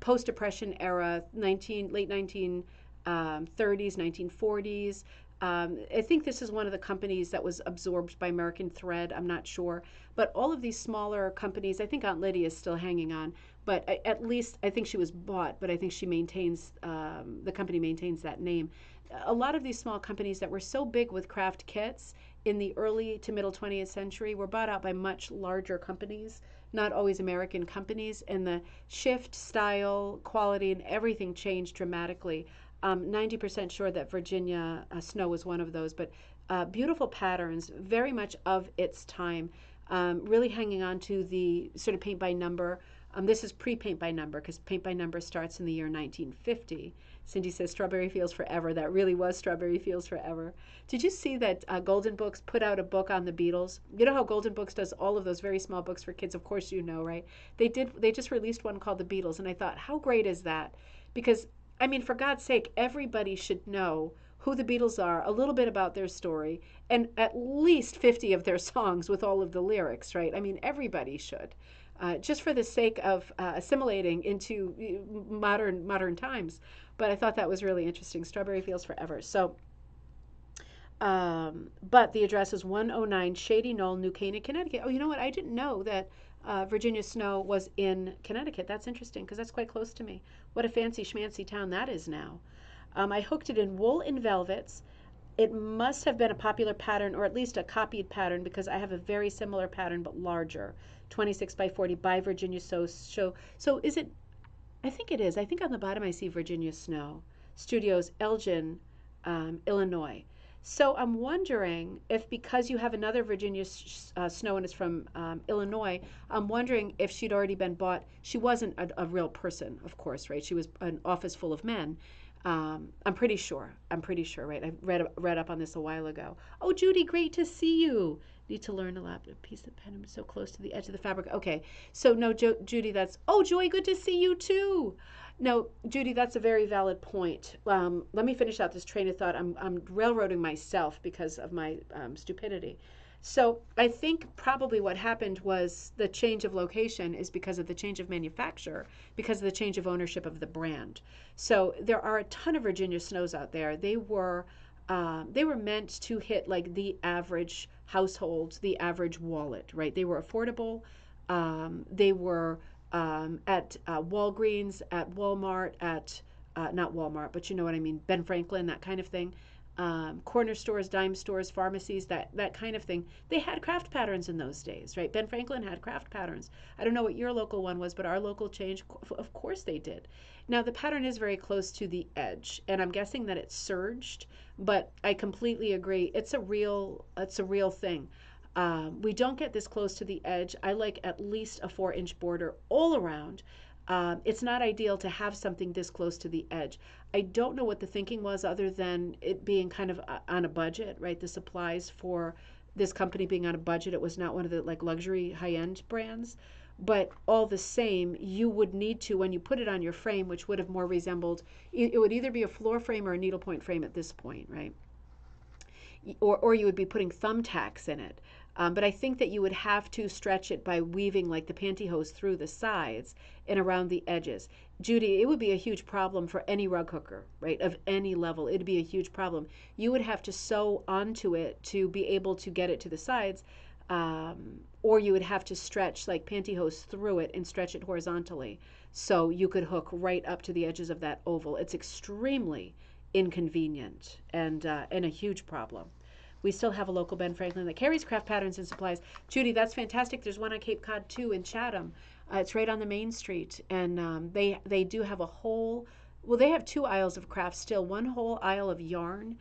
post-Depression era, late 1930s, 1940s. I think this is one of the companies that was absorbed by American Thread. I'm not sure. But all of these smaller companies, I think Aunt Lydia is still hanging on. But at least I think she was bought, but I think she maintains, the company maintains that name. A lot of these small companies that were so big with craft kits in the early to middle 20th century were bought out by much larger companies, not always American companies, and the shift, style, quality, and everything changed dramatically. 90% sure that Virginia Snow was one of those, but beautiful patterns, very much of its time, really hanging on to the sort of paint by number. This is pre-paint by number because paint by number starts in the year 1950. Cindy says Strawberry Fields Forever. That really was Strawberry Fields Forever. Did you see that Golden Books put out a book on the Beatles? You know how Golden Books does all of those very small books for kids? Of course you know, right? They just released one called The Beatles, and I thought, how great is that? Because, I mean, for God's sake, everybody should know who the Beatles are, a little bit about their story, and at least 50 of their songs with all of the lyrics, right? I mean, everybody should. Just for the sake of assimilating into modern times. But I thought that was really interesting. Strawberry Fields Forever. So, but the address is 109 Shady Knoll, New Canaan, Connecticut. Oh, you know what? I didn't know that Virginia Snow was in Connecticut. That's interesting because that's quite close to me. What a fancy schmancy town that is now. I hooked it in wool and velvets. It must have been a popular pattern or at least a copied pattern because I have a very similar pattern but larger. 26 by 40 by Virginia Snow. So is it? I think it is. I think on the bottom I see Virginia Snow Studios, Elgin, Illinois. So I'm wondering if because you have another Virginia Snow and it's from Illinois, I'm wondering if she'd already been bought. She wasn't a real person, of course, right? She was an office full of men. I'm pretty sure. Right? I read up on this a while ago. Oh, Judy, great to see you. Need to learn a lot. A piece of pen so close to the edge of the fabric. Okay, so no, Judy, that's. Oh, Joy, good to see you too. No, Judy, that's a very valid point. Let me finish out this train of thought. I'm railroading myself because of my stupidity. So I think probably what happened was the change of location is because of the change of manufacturer, because of the change of ownership of the brand. So there are a ton of Virginia Snows out there. They were meant to hit like the average household, the average wallet, right? They were affordable. They were at Walgreens, at Walmart, at not Walmart, but you know what I mean, Ben Franklin, that kind of thing. Corner stores, dime stores, pharmacies, that kind of thing. They had craft patterns in those days, right? Ben Franklin had craft patterns. I don't know what your local one was, but our local change, of course they did. Now the pattern is very close to the edge, and I'm guessing that it surged, but I completely agree. It's a real thing. We don't get this close to the edge. I like at least a 4-inch border all around. It's not ideal to have something this close to the edge. I don't know what the thinking was other than it being kind of on a budget, right? The supplies for this company being on a budget. It was not one of the like luxury high-end brands. But all the same, you would need to, when you put it on your frame, which would have more resembled, it would either be a floor frame or a needlepoint frame at this point, right? Or you would be putting thumbtacks in it. But I think that you would have to stretch it by weaving like the pantyhose through the sides and around the edges. Judy, it would be a huge problem for any rug hooker, right, of any level. It'd be a huge problem. You would have to sew onto it to be able to get it to the sides, or you would have to stretch like pantyhose through it and stretch it horizontally so you could hook right up to the edges of that oval. It's extremely inconvenient and a huge problem. We still have a local Ben Franklin that carries craft patterns and supplies. Judy, that's fantastic. There's one on Cape Cod too in Chatham. It's right on the main street, and they do have a whole. Well, they have 2 aisles of crafts still. One whole aisle of yarn,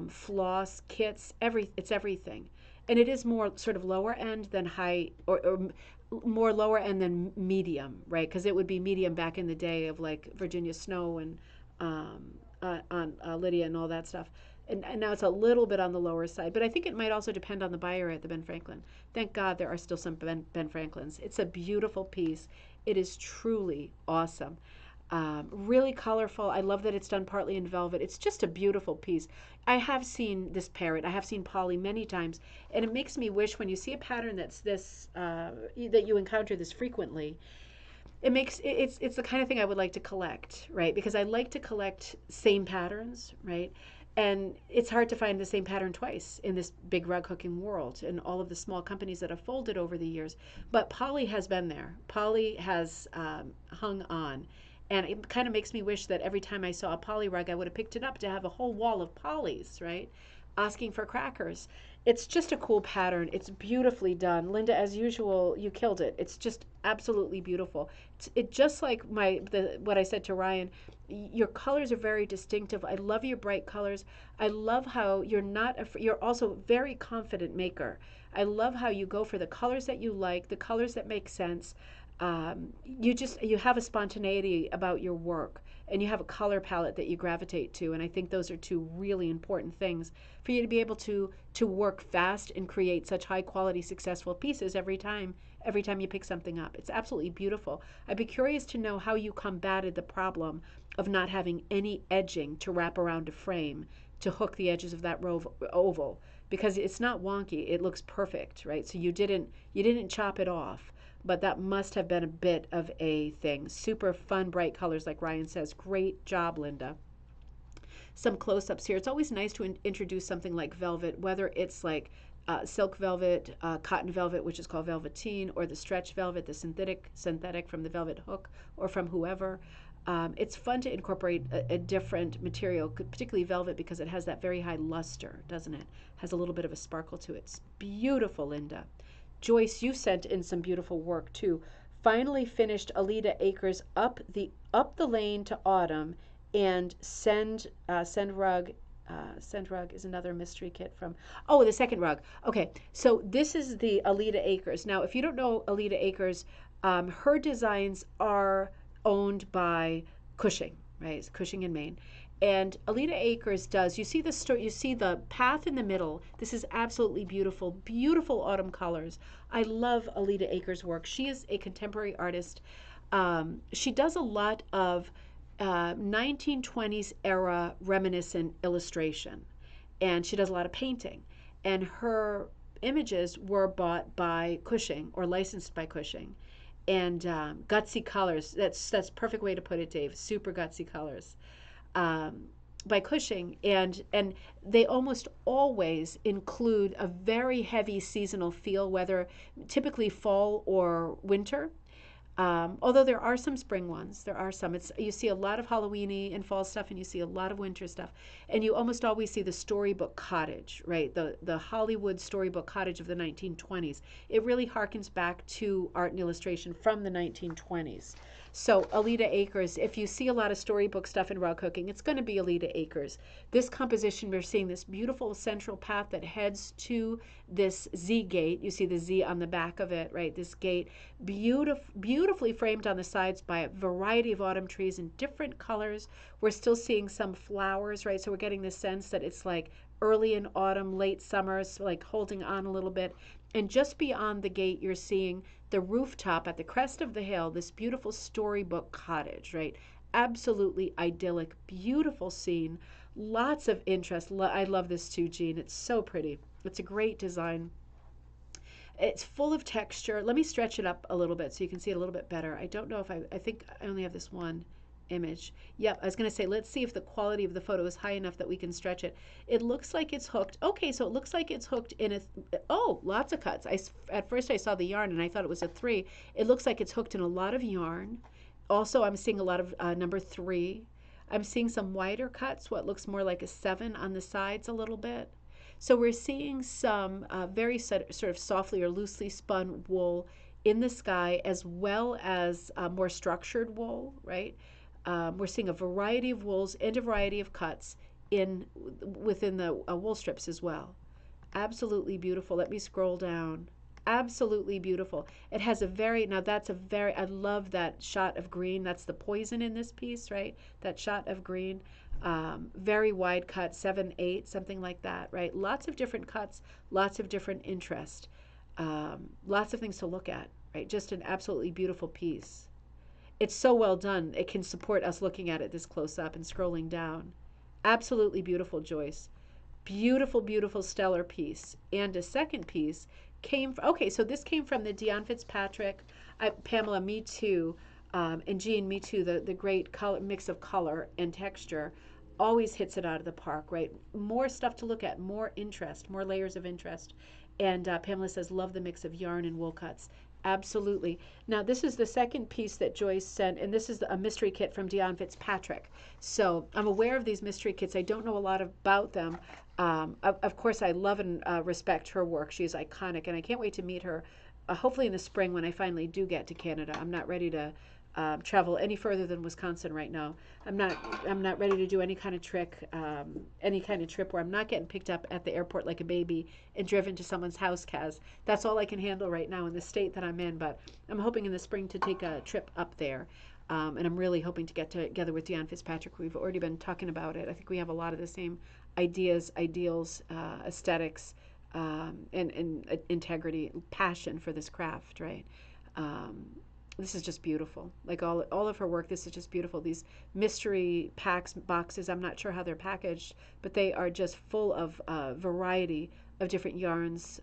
floss, kits. It's everything, and it is more sort of lower end than high, or more lower end than medium, right? Because it would be medium back in the day of like Virginia Snow and on Lydia and all that stuff. And now it's a little bit on the lower side, but I think it might also depend on the buyer at the Ben Franklin. Thank God there are still some Ben Franklins. It's a beautiful piece. It is truly awesome. Really colorful. I love that it's done partly in velvet. It's just a beautiful piece. I have seen this parrot. I have seen Polly many times, and it makes me wish when you see a pattern that's this, that you encounter this frequently, it's the kind of thing I would like to collect, right? Because I like to collect same patterns, right? And it's hard to find the same pattern twice in this big rug hooking world and all of the small companies that have folded over the years. But Polly has been there. Polly has hung on. And it kind of makes me wish that every time I saw a Polly rug, I would have picked it up to have a whole wall of Pollys, right? Asking for crackers. It's just a cool pattern. It's beautifully done. Linda, as usual, you killed it. It's just absolutely beautiful. It just like what I said to Ryan, your colors are very distinctive. I love your bright colors. I love how you're also a very confident maker. I love how you go for the colors that you like, the colors that make sense. You have a spontaneity about your work, and you have a color palette that you gravitate to, and I think those are 2 really important things for you to be able to work fast and create such high quality successful pieces every time you pick something up. It's absolutely beautiful. I'd be curious to know how you combated the problem of not having any edging to wrap around a frame to hook the edges of that oval, because it's not wonky. It looks perfect, right? So you didn't chop it off, but that must have been a bit of a thing. Super fun, bright colors, like Ryan says. Great job, Linda. Some close-ups here. It's always nice to introduce something like velvet, whether it's like silk velvet, cotton velvet, which is called velveteen, or the stretch velvet, the synthetic from the velvet hook or from whoever. It's fun to incorporate a different material, particularly velvet, because it has that very high luster, doesn't it? Has a little bit of a sparkle to it. It's beautiful, Linda. Joyce, you sent in some beautiful work too. Finally finished Alita Acres up the lane to autumn, and send rug. Send rug is another mystery kit from, oh, the second rug. Okay, so this is the Alita Acres. Now, if you don't know Alita Acres, her designs are owned by Cushing, right? It's Cushing in Maine. And Alita Acres does, you see the you see the path in the middle. This is absolutely beautiful, beautiful autumn colors. I love Alita Acres' work. She is a contemporary artist. She does a lot of 1920s era reminiscent illustration, and she does a lot of painting. And her images were bought by Cushing or licensed by Cushing, and gutsy colors. That's perfect way to put it, Dave. Super gutsy colors. By Cushing, and they almost always include a very heavy seasonal feel, whether typically fall or winter. Although there are some spring ones, there are some. You see a lot of Halloweeny and fall stuff, and you see a lot of winter stuff, and you almost always see the storybook cottage, right? The Hollywood storybook cottage of the 1920s. It really harkens back to art and illustration from the 1920s. So Alita Acres, if you see a lot of storybook stuff in rug cooking, it's going to be Alita Acres. This composition, we're seeing this beautiful central path that heads to this Z gate. You see the Z on the back of it, right? This gate, beautifully framed on the sides by a variety of autumn trees in different colors. We're still seeing some flowers, right? So we're getting the sense that it's like early in autumn, late summer, so like holding on a little bit. And just beyond the gate, you're seeing the rooftop at the crest of the hill, this beautiful storybook cottage, right? Absolutely idyllic, beautiful scene. Lots of interest. I love this too, Jean. It's so pretty. It's a great design. It's full of texture. Let me stretch it up a little bit so you can see it a little bit better. I don't know if I think I only have this one image. Yep, I was going to say, let's see if the quality of the photo is high enough that we can stretch it. It looks like it's hooked. Okay, so it looks like it's hooked in a, oh, lots of cuts. At first I saw the yarn and I thought it was a 3. It looks like it's hooked in a lot of yarn. Also, I'm seeing a lot of number 3. I'm seeing some wider cuts, what looks more like a 7 on the sides a little bit. So we're seeing some very sort of softly or loosely spun wool in the sky, as well as more structured wool, right? We're seeing a variety of wools and a variety of cuts within the wool strips as well. Absolutely beautiful. Let me scroll down. Absolutely beautiful. It has I love that shot of green. That's the poison in this piece, right? That shot of green. Very wide cut, 7/8, something like that, right? Lots of different cuts, lots of different interest, lots of things to look at, right? Just an absolutely beautiful piece. It's so well done. It can support us looking at it this close up and scrolling down. Absolutely beautiful, Joyce. Beautiful, beautiful, stellar piece. And a second piece came from, okay, so this came from the Dion Fitzpatrick, Pamela, me too, and Jean, me too, the great color, mix of color and texture always hits it out of the park, right? More stuff to look at, more interest, more layers of interest. And Pamela says, love the mix of yarn and wool cuts. Absolutely. Now, this is the second piece that Joyce sent, and this is a mystery kit from Dion Fitzpatrick. So I'm aware of these mystery kits. I don't know a lot about them. Of course, I love and respect her work. She is iconic, and I can't wait to meet her, hopefully in the spring when I finally do get to Canada. I'm not ready to travel any further than Wisconsin right now. I'm not ready to do any kind of trip where I'm not getting picked up at the airport like a baby and driven to someone's house, Kaz. That's all I can handle right now in the state that I'm in, but I'm hoping in the spring to take a trip up there. And I'm really hoping to get together with Dion Fitzpatrick. We've already been talking about it. I think we have a lot of the same ideas, ideals, aesthetics, and integrity, passion for this craft, right? This is just beautiful. Like all of her work, this is just beautiful. These mystery packs boxes, I'm not sure how they're packaged, but they are just full of variety of different yarns.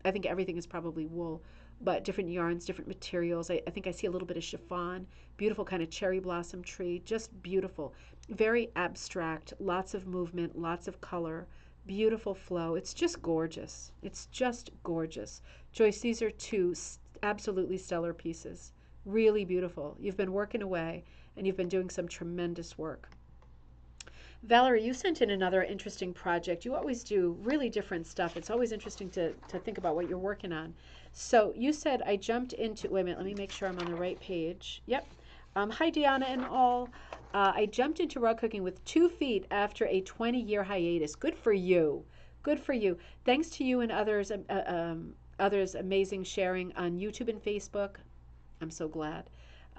I think everything is probably wool, but different yarns, different materials. I think I see a little bit of chiffon, beautiful kind of cherry blossom tree, just beautiful. Very abstract, lots of movement, lots of color, beautiful flow. It's just gorgeous. It's just gorgeous. Joyce, these are two absolutely stellar pieces. Really beautiful. You've been working away and you've been doing some tremendous work. Valerie, you sent in another interesting project. You always do really different stuff. It's always interesting to think about what you're working on. So you said, I jumped into, wait a minute, let me make sure I'm on the right page. Yep. Hi, Deanna and all. I jumped into rug cooking with 2 feet after a 20-year hiatus. Good for you. Good for you. Thanks to you and others amazing sharing on YouTube and Facebook. I'm so glad.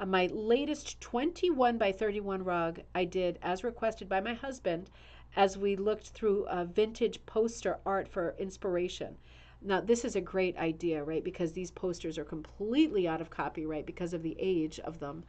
My latest 21 by 31 rug I did as requested by my husband as we looked through vintage poster art for inspiration. Now, this is a great idea, right? Because these posters are completely out of copyright because of the age of them.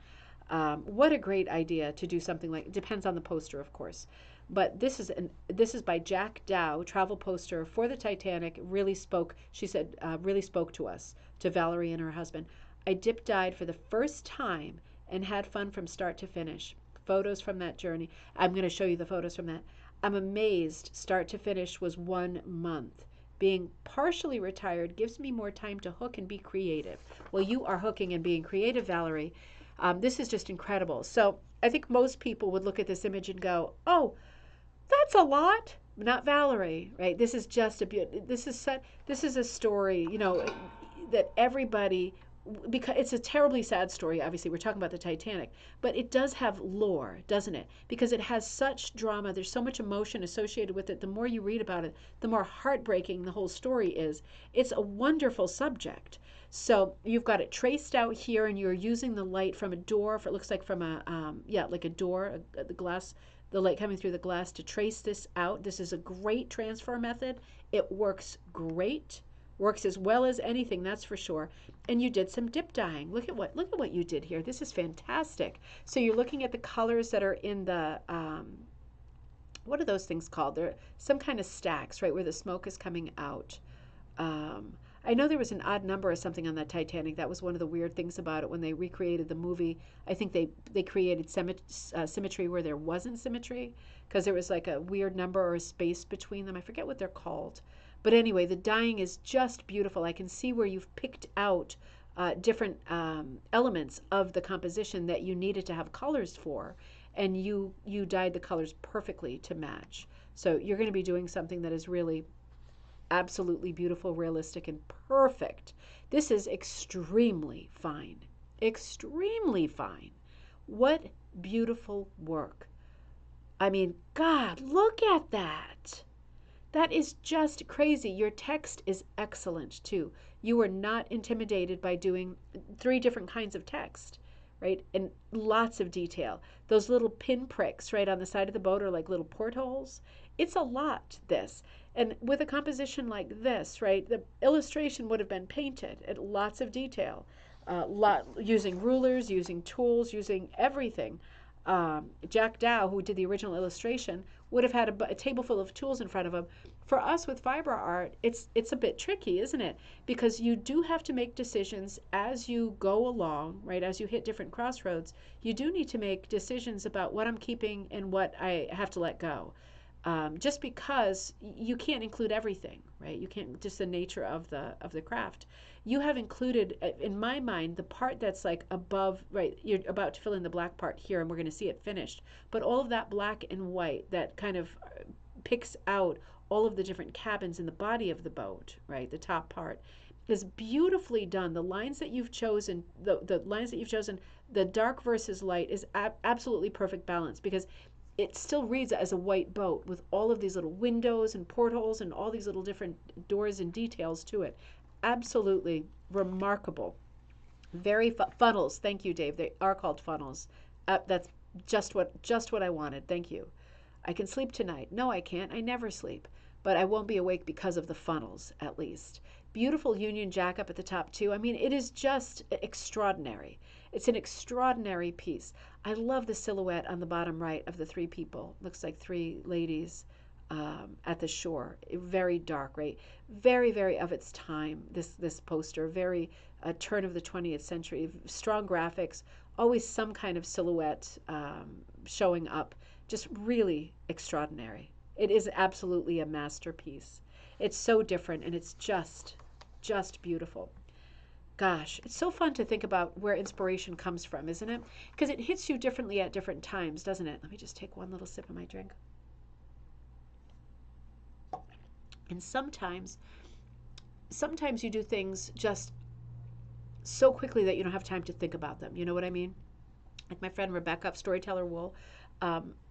What a great idea to do something like, it depends on the poster, of course. But this is by Jack Dow, travel poster for the Titanic. Really spoke, she said, really spoke to us, to Valerie and her husband. I dip dyed for the first time and had fun from start to finish. Photos from that journey. I'm going to show you the photos from that. I'm amazed start to finish was 1 month. Being partially retired gives me more time to hook and be creative. Well, you are hooking and being creative, Valerie. This is just incredible. So I think most people would look at this image and go, oh, that's a lot. Not Valerie, right? This is just this is a story, that everybody, because it's a terribly sad story. Obviously, we're talking about the Titanic, but it does have lore, doesn't it? Because it has such drama. There's so much emotion associated with it. The more you read about it, the more heartbreaking the whole story is. It's a wonderful subject. So you've got it traced out here, and you're using the light from a door. If it looks like from like a door, the glass, the light coming through the glass to trace this out. This is a great transfer method. It works great. Works as well as anything, that's for sure. And you did some dip dyeing. Look at what you did here. This is fantastic. So you're looking at the colors that are in the what are those things called? They're some kind of stacks, right, where the smoke is coming out. I know there was an odd number or something on that Titanic. That was one of the weird things about it when they recreated the movie. I think they created symmetry where there wasn't symmetry because there was like a weird number or a space between them. I forget what they're called. But anyway, the dyeing is just beautiful. I can see where you've picked out different elements of the composition that you needed to have colors for, and you dyed the colors perfectly to match. So you're going to be doing something that is really absolutely beautiful, realistic, and perfect. This is extremely fine. Extremely fine. What beautiful work. I mean, God, look at that. That is just crazy. Your text is excellent too. You were not intimidated by doing 3 different kinds of text, right? And lots of detail. Those little pin pricks right on the side of the boat are like little portholes. It's a lot, this. And with a composition like this, right, the illustration would have been painted at lots of detail, using rulers, using tools, using everything. Jack Dow, who did the original illustration, would have had a table full of tools in front of him. For us with fiber art, it's a bit tricky, isn't it? Because you do have to make decisions as you go along, right? As you hit different crossroads, you do need to make decisions about what I'm keeping and what I have to let go. Just because you can't include everything, right? You can't, just the nature of the craft. You have included, in my mind, the part that's like above, right? You're about to fill in the black part here, and we're going to see it finished. But all of that black and white that kind of picks out all of the different cabins in the body of the boat, right? The top part is beautifully done. The lines that you've chosen, the lines that you've chosen, the dark versus light is absolutely perfect balance, because it still reads as a white boat with all of these little windows and portholes and all these little different doors and details to it. Absolutely remarkable. Very funnels. Thank you, Dave. They are called funnels. That's just what I wanted. Thank you. I can sleep tonight. No, I can't. I never sleep. But I won't be awake because of the funnels, at least. Beautiful Union Jack up at the top too. I mean, it is just extraordinary. It's an extraordinary piece. I love the silhouette on the bottom right of the three people. Looks like three ladies at the shore. Very dark, right? Very, very of its time. This poster, very turn of the 20th century. Strong graphics, always some kind of silhouette showing up. Just really extraordinary. It is absolutely a masterpiece. It's so different, and it's just beautiful. Gosh, it's so fun to think about where inspiration comes from, isn't it? Because it hits you differently at different times, doesn't it? Let me just take one little sip of my drink. And sometimes you do things just so quickly that you don't have time to think about them. You know what I mean? Like my friend Rebecca of Storyteller Wool.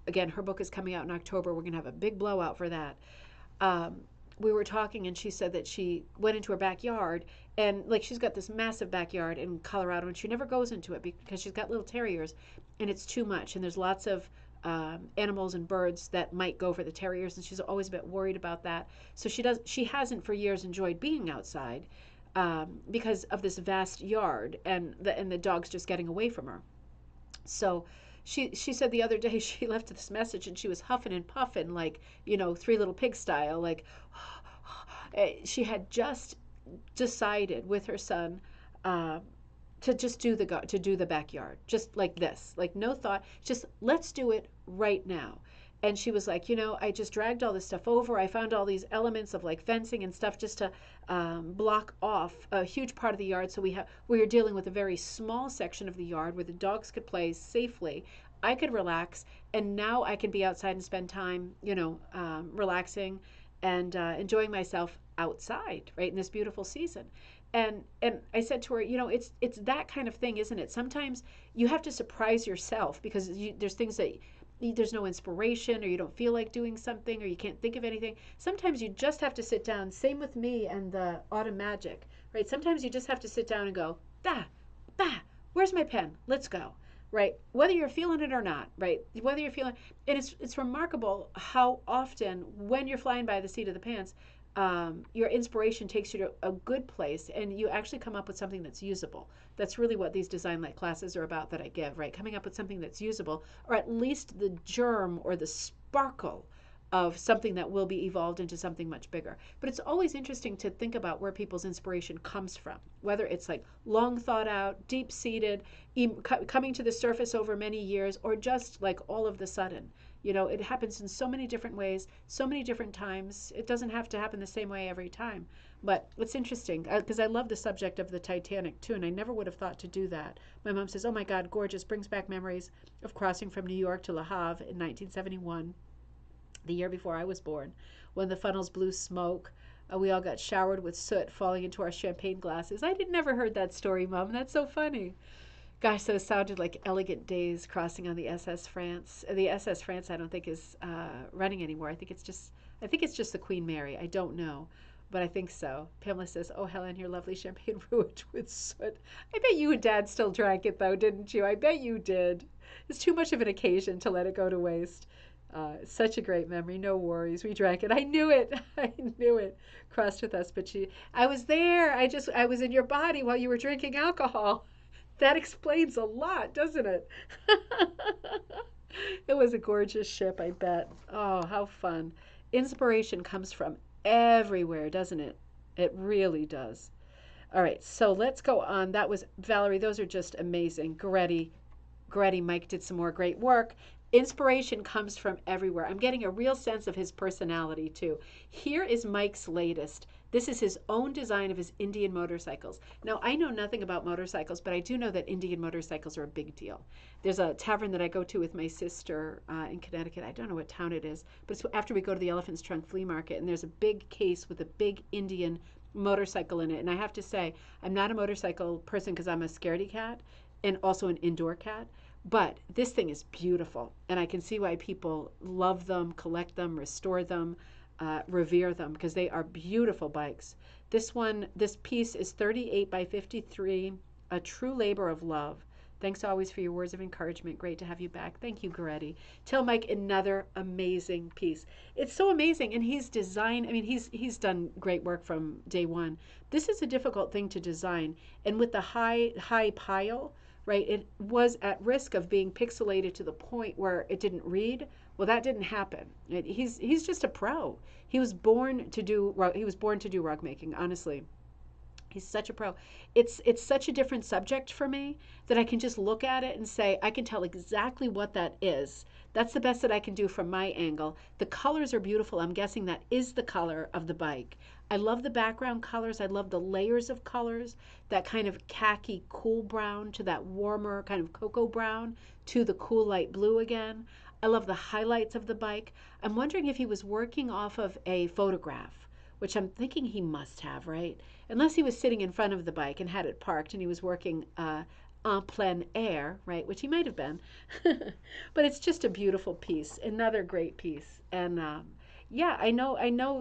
Again, her book is coming out in October. We're going to have a big blowout for that. We were talking, and she said that she went into her backyard, and like she's got this massive backyard in Colorado, and she never goes into it because she's got little terriers, and it's too much, and there's lots of animals and birds that might go for the terriers, and she's always a bit worried about that. So she hasn't for years enjoyed being outside because of this vast yard and the dogs just getting away from her. So she said the other day she left this message and she was huffing and puffing like, Three Little Pigs style. Like she had just decided with her son to just do the backyard, just like this, like no thought, just let's do it right now. And she was like, I just dragged all this stuff over. I found all these elements of like fencing and stuff just to block off a huge part of the yard. So we were dealing with a very small section of the yard where the dogs could play safely. I could relax, and now I can be outside and spend time, relaxing and enjoying myself outside, right, in this beautiful season. And I said to her, it's that kind of thing, isn't it? Sometimes you have to surprise yourself because there's things that there's no inspiration, or you don't feel like doing something, or you can't think of anything. Sometimes you just have to sit down. Same with me and the autumn magic, right? Sometimes you just have to sit down and go, where's my pen? Let's go, right? Whether you're feeling it or not, right? Whether you're feeling, and it's remarkable how often when you're flying by the seat of the pants, your inspiration takes you to a good place, and you actually come up with something that's usable. That's really what these design light classes are about that I give, right? Coming up with something that's usable, or at least the germ or the sparkle of something that will be evolved into something much bigger. But it's always interesting to think about where people's inspiration comes from, whether it's like long thought out, deep seated, coming to the surface over many years, or just like all of the sudden. It happens in so many different ways, so many different times. It doesn't have to happen the same way every time. But it's interesting because I love the subject of the Titanic too, and I never would have thought to do that. My mom says, oh my God, gorgeous, brings back memories of crossing from New York to Le Havre in 1971, the year before I was born, when the funnels blew smoke. We all got showered with soot falling into our champagne glasses. I never heard that story, Mom. That's so funny. Gosh, those sounded like elegant days crossing on the SS France. The SS France, I don't think is running anymore. I think it's just the Queen Mary. I don't know, but I think so. Pamela says, "Oh, Helen, your lovely champagne ruined with soot." I bet you and Dad still drank it though, didn't you? I bet you did. It's too much of an occasion to let it go to waste. Such a great memory. No worries. We drank it. I knew it. I knew it. Crossed with us, but I was there. I was in your body while you were drinking alcohol. That explains a lot, doesn't it? It was a gorgeous ship, I bet. Oh, how fun. Inspiration comes from everywhere, doesn't it? It really does. All right, so let's go on. That was Valerie. Those are just amazing. Goretti, Mike did some more great work. Inspiration comes from everywhere. I'm getting a real sense of his personality, too. Here is Mike's latest. This is his own design of his Indian motorcycles. Now, I know nothing about motorcycles, but I do know that Indian motorcycles are a big deal. There's a tavern that I go to with my sister in Connecticut. I don't know what town it is, but it's after we go to the Elephant's Trunk Flea Market, and there's a big case with a big Indian motorcycle in it. And I have to say, I'm not a motorcycle person because I'm a scaredy cat and also an indoor cat. But this thing is beautiful, and I can see why people love them, collect them, restore them, revere them, because they are beautiful bikes. This piece is 38 by 53, a true labor of love. Thanks always for your words of encouragement. Great to have you back. Thank you, Goretti. Tell Mike another amazing piece. It's so amazing, and he's designed. I mean, he's done great work from day one. This is a difficult thing to design, and with the high pile, right? It was at risk of being pixelated to the point where it didn't read. Well, that didn't happen. He's just a pro. He was born to do rug making. Honestly, he's such a pro. It's such a different subject for me that I can just look at it and say I can tell exactly what that is. That's the best that I can do from my angle. The colors are beautiful. I'm guessing that is the color of the bike. I love the background colors. I love the layers of colors. That kind of khaki cool brown to that warmer kind of cocoa brown to the cool light blue again. I love the highlights of the bike. I'm wondering if he was working off of a photograph, which I'm thinking he must have, right? Unless he was sitting in front of the bike and had it parked and he was working en plein air, right? Which he might have been. But it's just a beautiful piece, another great piece. And yeah, I know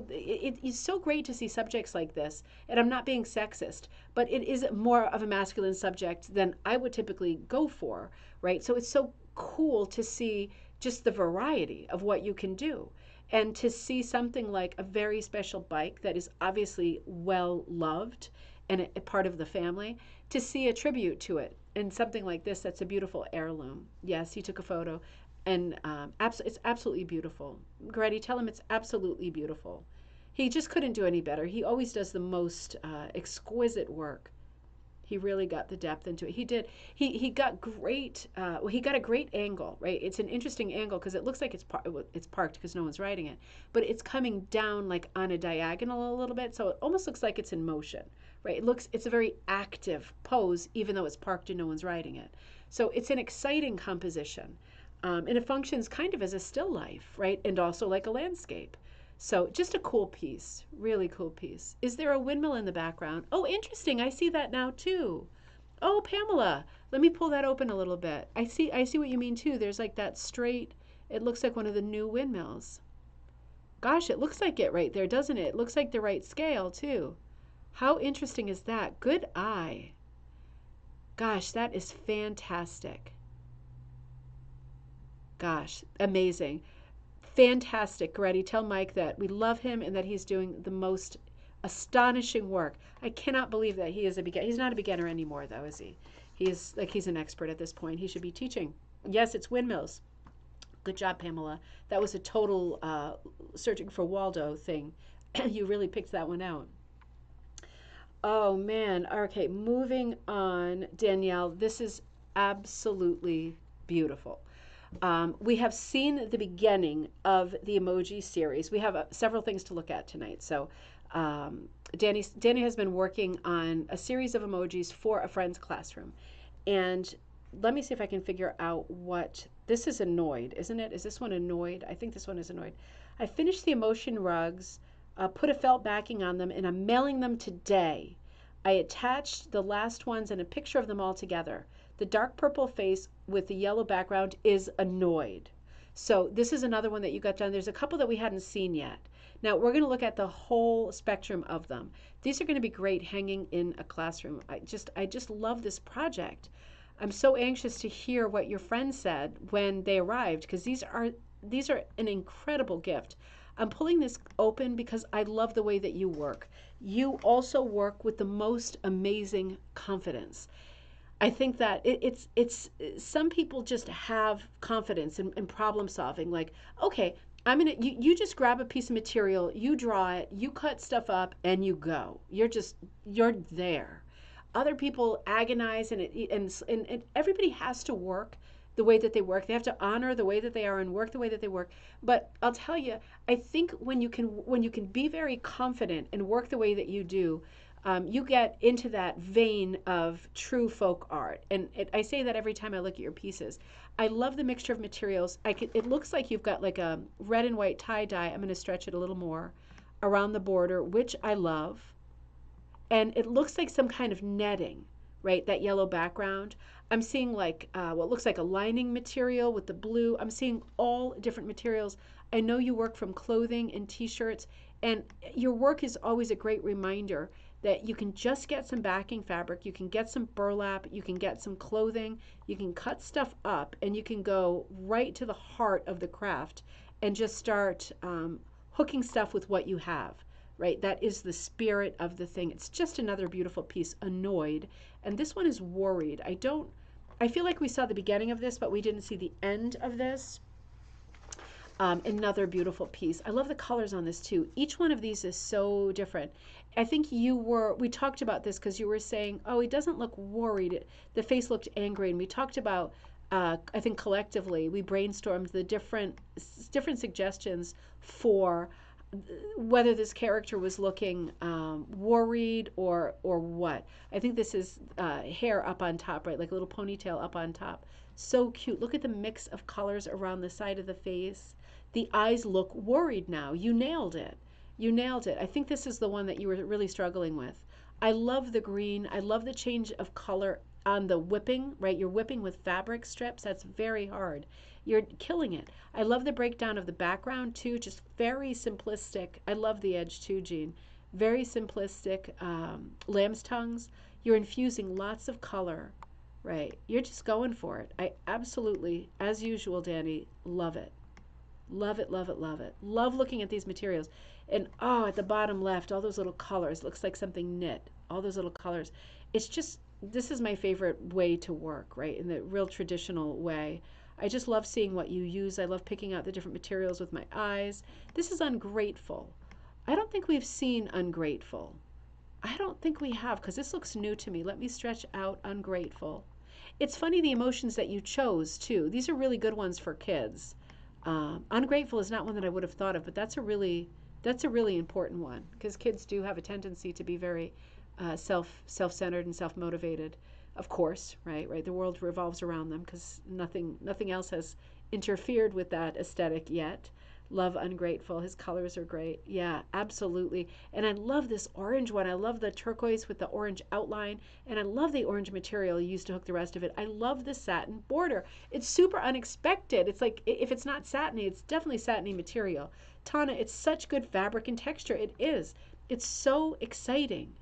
it's so great to see subjects like this. And I'm not being sexist, but it is more of a masculine subject than I would typically go for, right? So it's so cool to see just the variety of what you can do. And to see something like a very special bike that is obviously well loved and a part of the family, to see a tribute to it and something like this that's a beautiful heirloom. Yes, he took a photo, and it's absolutely beautiful. Grady, tell him it's absolutely beautiful. He just couldn't do any better. He always does the most exquisite work. He really got the depth into it. He did. He got great. Well, he got a great angle, right? It's an interesting angle because it looks like it's parked because no one's riding it, but it's coming down like on a diagonal a little bit, so it almost looks like it's in motion, right? It's a very active pose, even though it's parked and no one's riding it. So it's an exciting composition, and it functions kind of as a still life, right? And also like a landscape. So just a cool piece, really cool piece. Is there a windmill in the background? Oh, interesting. I see that now too. Oh, Pamela, let me pull that open a little bit. I see what you mean too. There's like that straight, it looks like one of the new windmills. Gosh, it looks like it right there, doesn't it? It looks like the right scale too. How interesting is that? Good eye. Gosh, that is fantastic. Gosh, amazing. Fantastic, Goretti. Tell Mike that we love him and that he's doing the most astonishing work. I cannot believe that he is a beginner. He's not a beginner anymore, though, is he? He's an expert at this point. He should be teaching. Yes, it's windmills. Good job, Pamela. That was a total searching for Waldo thing. You really picked that one out. Oh, man. Okay, moving on. Danielle, this is absolutely beautiful. We have seen the beginning of the emoji series. We have several things to look at tonight. So Danny has been working on a series of emojis for a friend's classroom. And let me see if I can figure out what, this is annoyed, isn't it? Is this one annoyed? I think this one is annoyed. I finished the emotion rugs, put a felt backing on them, and I'm mailing them today. I attached the last ones and a picture of them all together. The dark purple face with the yellow background is annoyed. So this is another one that you got done. There's a couple that we hadn't seen yet. Now we're going to look at the whole spectrum of them. These are going to be great hanging in a classroom. I just love this project. I'm so anxious to hear what your friends said when they arrived, because these are an incredible gift. I'm pulling this open because I love the way that you work. You also work with the most amazing confidence. I think that it's some people just have confidence in problem solving. Like, okay, you just grab a piece of material, you draw it, you cut stuff up, and you go. You're there. Other people agonize, and everybody has to work the way that they work. They have to honor the way that they are and work the way that they work. But I'll tell you, I think when you can be very confident and work the way that you do, you get into that vein of true folk art. And I say that every time I look at your pieces. I love the mixture of materials. It looks like you've got like a red and white tie-dye. I'm going to stretch it a little more around the border, which I love. And it looks like some kind of netting, right? That yellow background. I'm seeing like what looks like a lining material with the blue. I'm seeing all different materials. I know you work from clothing and t-shirts, and your work is always a great reminder that you can just get some backing fabric, you can get some burlap, you can get some clothing, you can cut stuff up, and you can go right to the heart of the craft and just start hooking stuff with what you have, right? That is the spirit of the thing. It's just another beautiful piece, Annoyed. And this one is Worried. I feel like we saw the beginning of this, but we didn't see the end of this. Another beautiful piece. I love the colors on this too. Each one of these is so different. I think we talked about this because you were saying, oh, he doesn't look worried. The face looked angry. And we talked about, I think collectively, we brainstormed the different suggestions for whether this character was looking worried or what. I think this is hair up on top, right? Like a little ponytail up on top. So cute. Look at the mix of colors around the side of the face. The eyes look worried now. You nailed it. You nailed it. I think this is the one that you were really struggling with. I love the green. I love the change of color on the whipping, right? You're whipping with fabric strips. That's very hard. You're killing it. I love the breakdown of the background too, just very simplistic. I love the edge too, Jean. Very simplistic lamb's tongues. You're infusing lots of color, right? You're just going for it. I absolutely, as usual, Danny, love it. Love it, love it, love it. Love looking at these materials. And oh, at the bottom left, all those little colors. Looks like something knit. All those little colors. It's just, this is my favorite way to work, right? In the real traditional way. I just love seeing what you use. I love picking out the different materials with my eyes. This is Ungrateful. I don't think we've seen Ungrateful. I don't think we have, because this looks new to me. Let me stretch out Ungrateful. It's funny the emotions that you chose, too. These are really good ones for kids. Ungrateful is not one that I would have thought of, but that's a really important one, because kids do have a tendency to be very self-centered and self-motivated. Of course, right? The world revolves around them because nothing else has interfered with that aesthetic yet. Love Ungrateful. His colors are great. Yeah, absolutely. And I love this orange one. I love the turquoise with the orange outline. And I love the orange material used to hook the rest of it. I love the satin border. It's super unexpected. It's like, if it's not satiny, it's definitely satiny material. Tana, it's such good fabric and texture. It is. It's so exciting.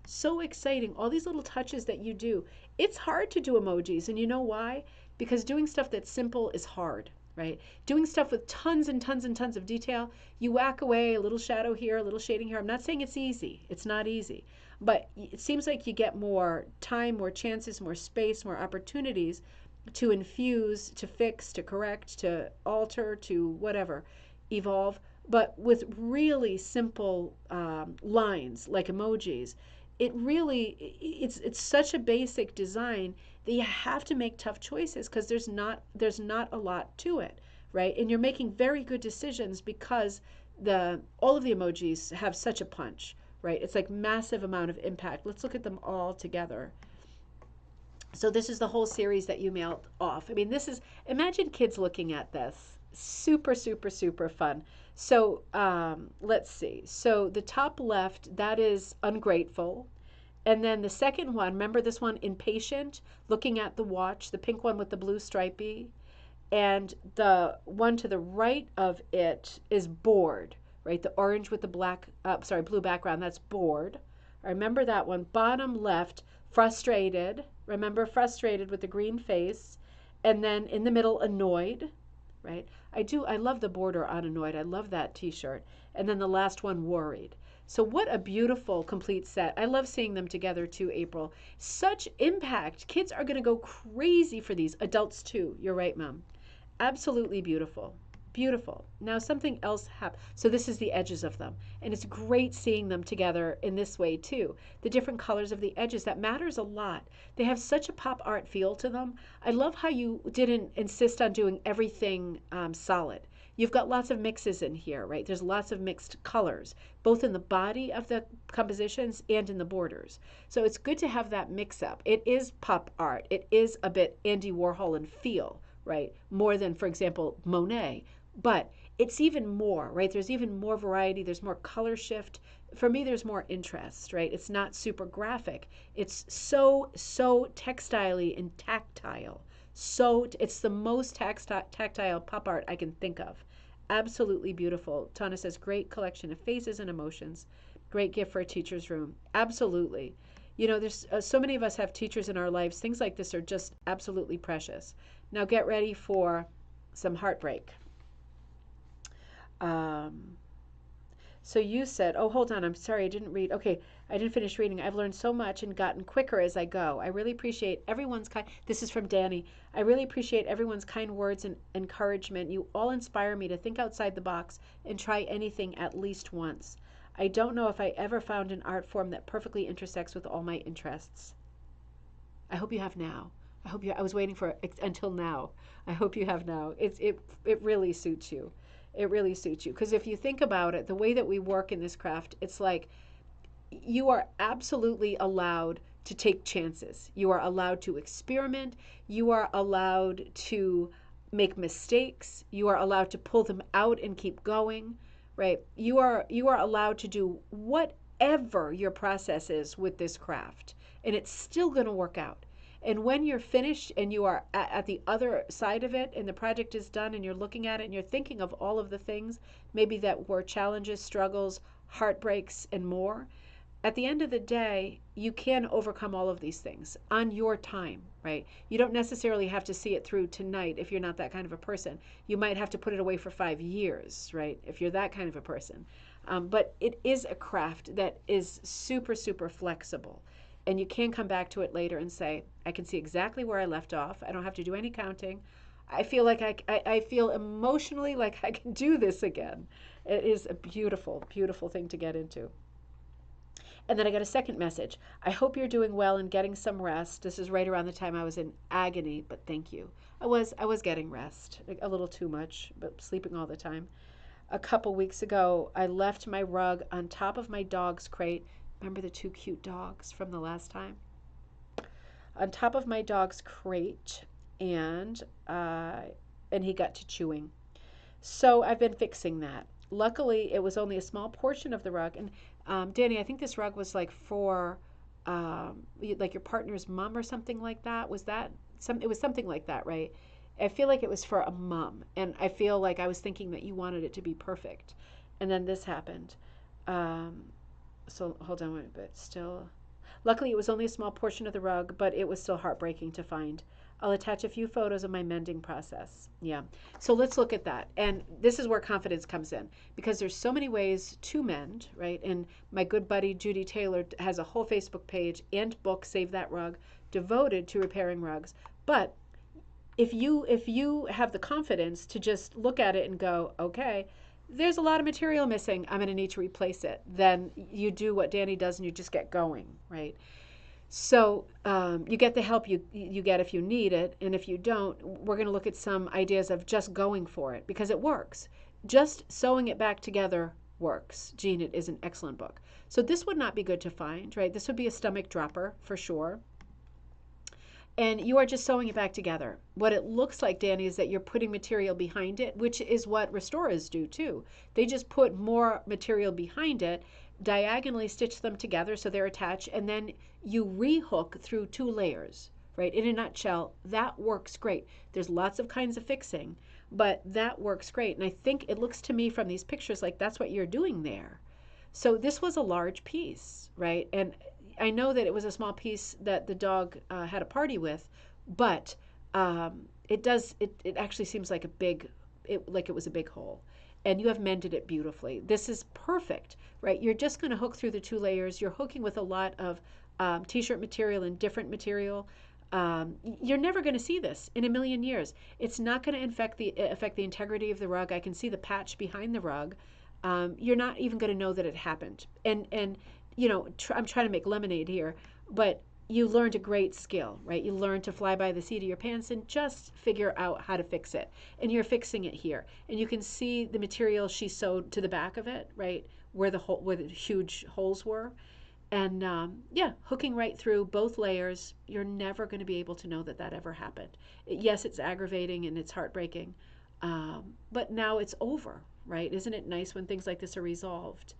So exciting. All these little touches that you do. It's hard to do emojis. And you know why? Because doing stuff that's simple is hard. Right? Doing stuff with tons and tons and tons of detail, you whack away a little shadow here, a little shading here. I'm not saying it's easy. It's not easy. But it seems like you get more time, more chances, more space, more opportunities to infuse, to fix, to correct, to alter, to whatever, evolve. But with really simple lines like emojis, it's such a basic design that you have to make tough choices because there's not a lot to it, right? And you're making very good decisions because all of the emojis have such a punch, right? It's like massive amount of impact. Let's look at them all together. So this is the whole series that you mailed off. I mean, imagine kids looking at this. Super, super, super fun. So let's see. So the top left, that is Ungrateful. And then the second one, remember this one, Impatient, looking at the watch, the pink one with the blue stripey. And the one to the right of it is Bored, right? The orange with the blue background, that's Bored. Remember that one. Bottom left, Frustrated. Remember Frustrated with the green face. And then in the middle, Annoyed, right? I love the border on Annoyed. I love that t-shirt. And then the last one, Worried. So what a beautiful complete set. I love seeing them together too, April. Such impact. Kids are going to go crazy for these. Adults too. You're right, Mom. Absolutely beautiful. Beautiful. Now something else happened. So this is the edges of them. And it's great seeing them together in this way too. The different colors of the edges, that matters a lot. They have such a pop art feel to them. I love how you didn't insist on doing everything solid. You've got lots of mixes in here, right? There's lots of mixed colors, both in the body of the compositions and in the borders. So it's good to have that mix up. It is pop art. It is a bit Andy Warhol in feel, right? More than, for example, Monet. But it's even more, right? There's even more variety. There's more color shift. For me, there's more interest, right? It's not super graphic. It's so textile-y and tactile. So it's the most tactile pop art I can think of. Absolutely beautiful. Tana says, great collection of faces and emotions. Great gift for a teacher's room. Absolutely. You know, there's so many of us have teachers in our lives. Things like this are just absolutely precious. Now get ready for some heartbreak. Um, so you said, oh, hold on. I'm sorry. I didn't read. Okay. I didn't finish reading. I've learned so much and gotten quicker as I go. I really appreciate everyone's kind. This is from Danny. I really appreciate everyone's kind words and encouragement. You all inspire me to think outside the box and try anything at least once. I don't know if I ever found an art form that perfectly intersects with all my interests. I hope you have now. I hope you. I was waiting for it until now. I hope you have now. It really suits you. It really suits you because if you think about it, the way that we work in this craft, it's like you are absolutely allowed to take chances. You are allowed to experiment. You are allowed to make mistakes. You are allowed to pull them out and keep going, right? You are allowed to do whatever your process is with this craft, and it's still going to work out. And when you're finished and you are at the other side of it and the project is done and you're looking at it and you're thinking of all of the things maybe that were challenges, struggles, heartbreaks, and more, at the end of the day, you can overcome all of these things on your time, right? You don't necessarily have to see it through tonight if you're not that kind of a person. You might have to put it away for 5 years, right? If you're that kind of a person. But it is a craft that is super, super flexible. And you can come back to it later and say, I can see exactly where I left off. I don't have to do any counting. I feel like I feel emotionally like I can do this again. It is a beautiful, beautiful thing to get into. And then I got a second message. I hope you're doing well and getting some rest. This is right around the time I was in agony, but thank you. I was getting rest, like a little too much, but sleeping all the time. A couple weeks ago, I left my rug on top of my dog's crate. Remember the two cute dogs from the last time? On top of my dog's crate, and he got to chewing. So I've been fixing that. Luckily, it was only a small portion of the rug. And Danny, I think this rug was like for like your partner's mom or something like that. Was that some? It was something like that, right? I feel like it was for a mom, and I feel like I was thinking that you wanted it to be perfect, and then this happened. Um, so hold on a bit. Still, luckily, it was only a small portion of the rug, but it was still heartbreaking to find. I'll attach a few photos of my mending process. Yeah. So let's look at that. And this is where confidence comes in because there's so many ways to mend, right? And my good buddy Judy Taylor has a whole Facebook page and book, Save That Rug, devoted to repairing rugs. But if you have the confidence to just look at it and go, okay, there's a lot of material missing, I'm going to need to replace it, then you do what Danny does and you just get going, right? So you get the help you get if you need it, and if you don't, we're going to look at some ideas of just going for it because it works. Just sewing it back together works. Jean, it is an excellent book. So this would not be good to find, right? This would be a stomach dropper for sure. And you are just sewing it back together. What it looks like, Danny, is that you're putting material behind it, which is what restorers do too. They just put more material behind it, diagonally stitch them together so they're attached, and then you rehook through 2 layers, right? In a nutshell, that works great. There's lots of kinds of fixing, but that works great. And I think it looks to me from these pictures like that's what you're doing there. So this was a large piece, right? And I know that it was a small piece that the dog had a party with, but it actually seems like like it was a big hole. And you have mended it beautifully. This is perfect, right? You're just going to hook through the 2 layers. You're hooking with a lot of t-shirt material and different material. You're never going to see this in a million years. It's not going to affect the integrity of the rug. I can see the patch behind the rug. You're not even going to know that it happened. And you know, I'm trying to make lemonade here, but you learned a great skill, right? You learned to fly by the seat of your pants and just figure out how to fix it. And you're fixing it here. And you can see the material she sewed to the back of it, right? Where the huge holes were. And yeah, hooking right through both layers. You're never going to be able to know that that ever happened. Yes, it's aggravating and it's heartbreaking. But now it's over, right? Isn't it nice when things like this are resolved?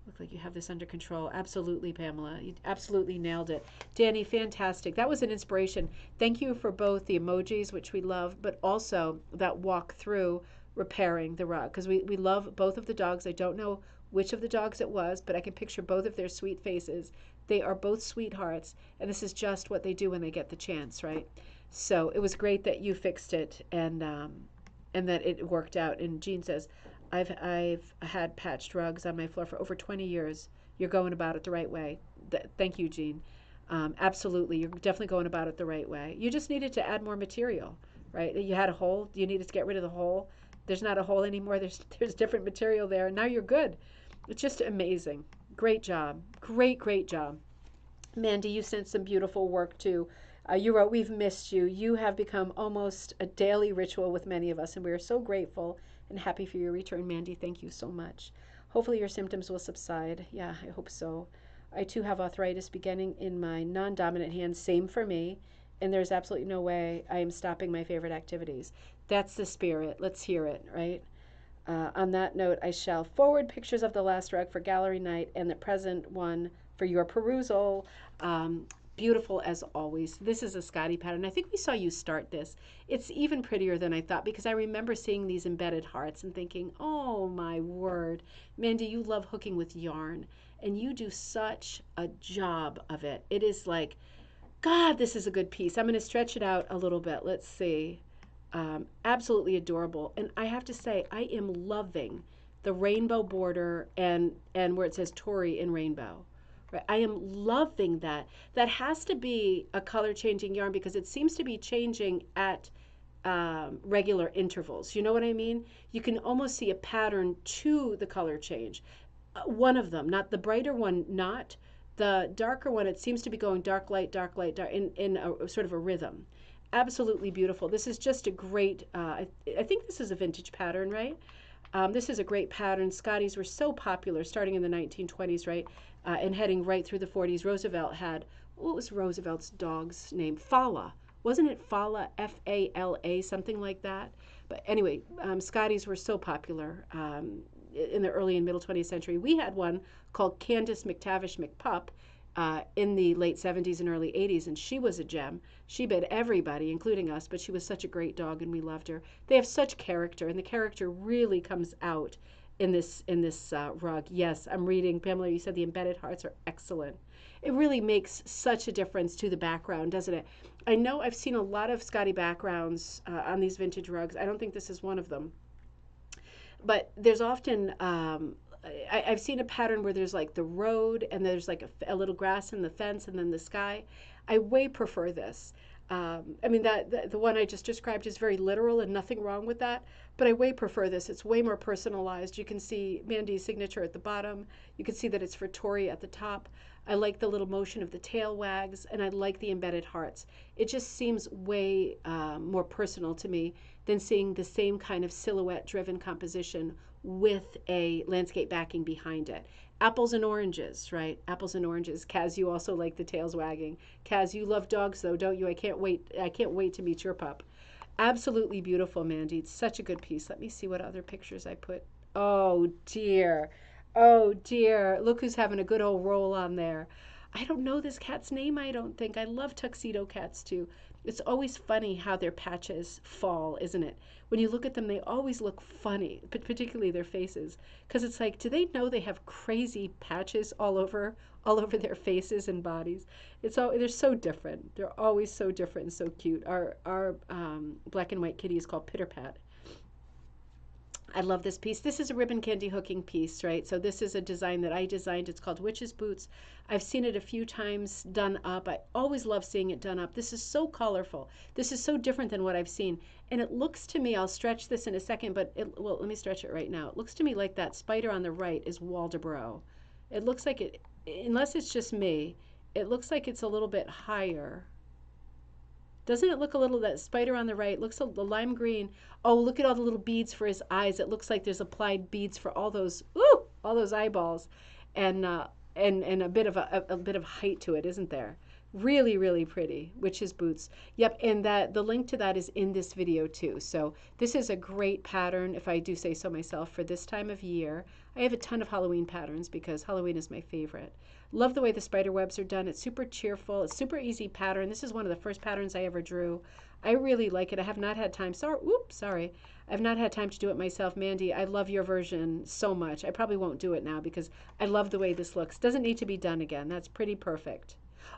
Look like you have this under control. Absolutely, Pamela. You absolutely nailed it. Danny, fantastic. That was an inspiration. Thank you for both the emojis, which we love, but also that walk through repairing the rug, because we love both of the dogs. I don't know which of the dogs it was, but I can picture both of their sweet faces. They are both sweethearts, and this is just what they do when they get the chance, right? So it was great that you fixed it, and that it worked out. And Jean says, I've had patched rugs on my floor for over 20 years. You're going about it the right way. Thank you, Jean. Absolutely, you're definitely going about it the right way. You just needed to add more material, right? You had a hole. You needed to get rid of the hole. There's not a hole anymore. There's different material there, and now you're good. It's just amazing. Great job. Great job. Mandy, you sent some beautiful work too. You wrote, "We've missed you. You have become almost a daily ritual with many of us, and we are so grateful and happy for your return." Mandy, thank you so much. Hopefully your symptoms will subside. Yeah, I hope so. I too have arthritis beginning in my non-dominant hand. Same for me. And there's absolutely no way I am stopping my favorite activities. That's the spirit. Let's hear it, right? On that note, I shall forward pictures of the last rug for gallery night and the present one for your perusal. Beautiful as always. This is a Scotty pattern. I think we saw you start this. It's even prettier than I thought because I remember seeing these embedded hearts and thinking, oh my word. Mandy, you love hooking with yarn and you do such a job of it. It is like, God, this is a good piece. I'm going to stretch it out a little bit. Let's see. Absolutely adorable. And I have to say, I am loving the rainbow border and where it says Tori in rainbow. Right? I am loving that. That has to be a color changing yarn because it seems to be changing at regular intervals. You know what I mean? You can almost see a pattern to the color change. One of them, not the brighter one, not the darker one. It seems to be going dark, light, dark, in a sort of a rhythm. Absolutely beautiful. This is just a great, I think this is a vintage pattern, right? This is a great pattern. Scotties were so popular starting in the 1920s, right? And heading right through the 40s. Roosevelt had, what was Roosevelt's dog's name? Fala. Wasn't it Fala? F-A-L-A, something like that? But anyway, Scotties were so popular in the early and middle 20th century. We had one called Candace McTavish McPup in the late 70s and early 80s, and she was a gem. She bit everybody, including us, but she was such a great dog, and we loved her. They have such character, and the character really comes out in this rug. Yes, I'm reading. Pamela, you said the embedded hearts are excellent. It really makes such a difference to the background, doesn't it? I know I've seen a lot of Scotty backgrounds on these vintage rugs. I don't think this is one of them. But there's often, I've seen a pattern where there's like the road and there's like a little grass in the fence and then the sky. I way prefer this. I mean, the one I just described is very literal and nothing wrong with that, but I way prefer this. It's way more personalized. You can see Mandy's signature at the bottom. You can see that it's for Tori at the top. I like the little motion of the tail wags, and I like the embedded hearts. It just seems way more personal to me than seeing the same kind of silhouette-driven composition with a landscape backing behind it. Apples and oranges, right? Apples and oranges. Kaz, you also like the tails wagging. Kaz, you love dogs though, don't you? I can't wait to meet your pup. Absolutely beautiful, Mandy. It's such a good piece. Let me see what other pictures I put. Oh dear. Oh dear. Look who's having a good old roll on there. I don't know this cat's name, I don't think. I love tuxedo cats too. It's always funny how their patches fall, isn't it? When you look at them, they always look funny, but particularly their faces. Because it's like, do they know they have crazy patches all over their faces and bodies? They're so different. They're always so different and so cute. Our black and white kitty is called Pitter Pat. I love this piece. This is a ribbon candy hooking piece, right? So this is a design that I designed. It's called Witches Boots. I've seen it a few times done up. I always love seeing it done up. This is so colorful. This is so different than what I've seen. And it looks to me, I'll stretch this in a second, but well, let me stretch it right now. It looks to me like that spider on the right is Waldeboro. It looks like it, unless it's just me, it looks like it's a little bit higher. Doesn't it look a little, that spider on the right, looks the lime green. Oh, look at all the little beads for his eyes. It looks like there's applied beads for all those eyeballs. And a bit of height to it, isn't there? Really, really pretty. Witches Boots. Yep, and the link to that is in this video too. So this is a great pattern, if I do say so myself, for this time of year. I have a ton of Halloween patterns because Halloween is my favorite. Love the way the spider webs are done. It's super cheerful. It's super easy pattern. This is one of the first patterns I ever drew. I really like it. I have not had time. Sorry. I've not had time to do it myself. Mandy, I love your version so much. I probably won't do it now because I love the way this looks. Doesn't need to be done again. That's pretty perfect.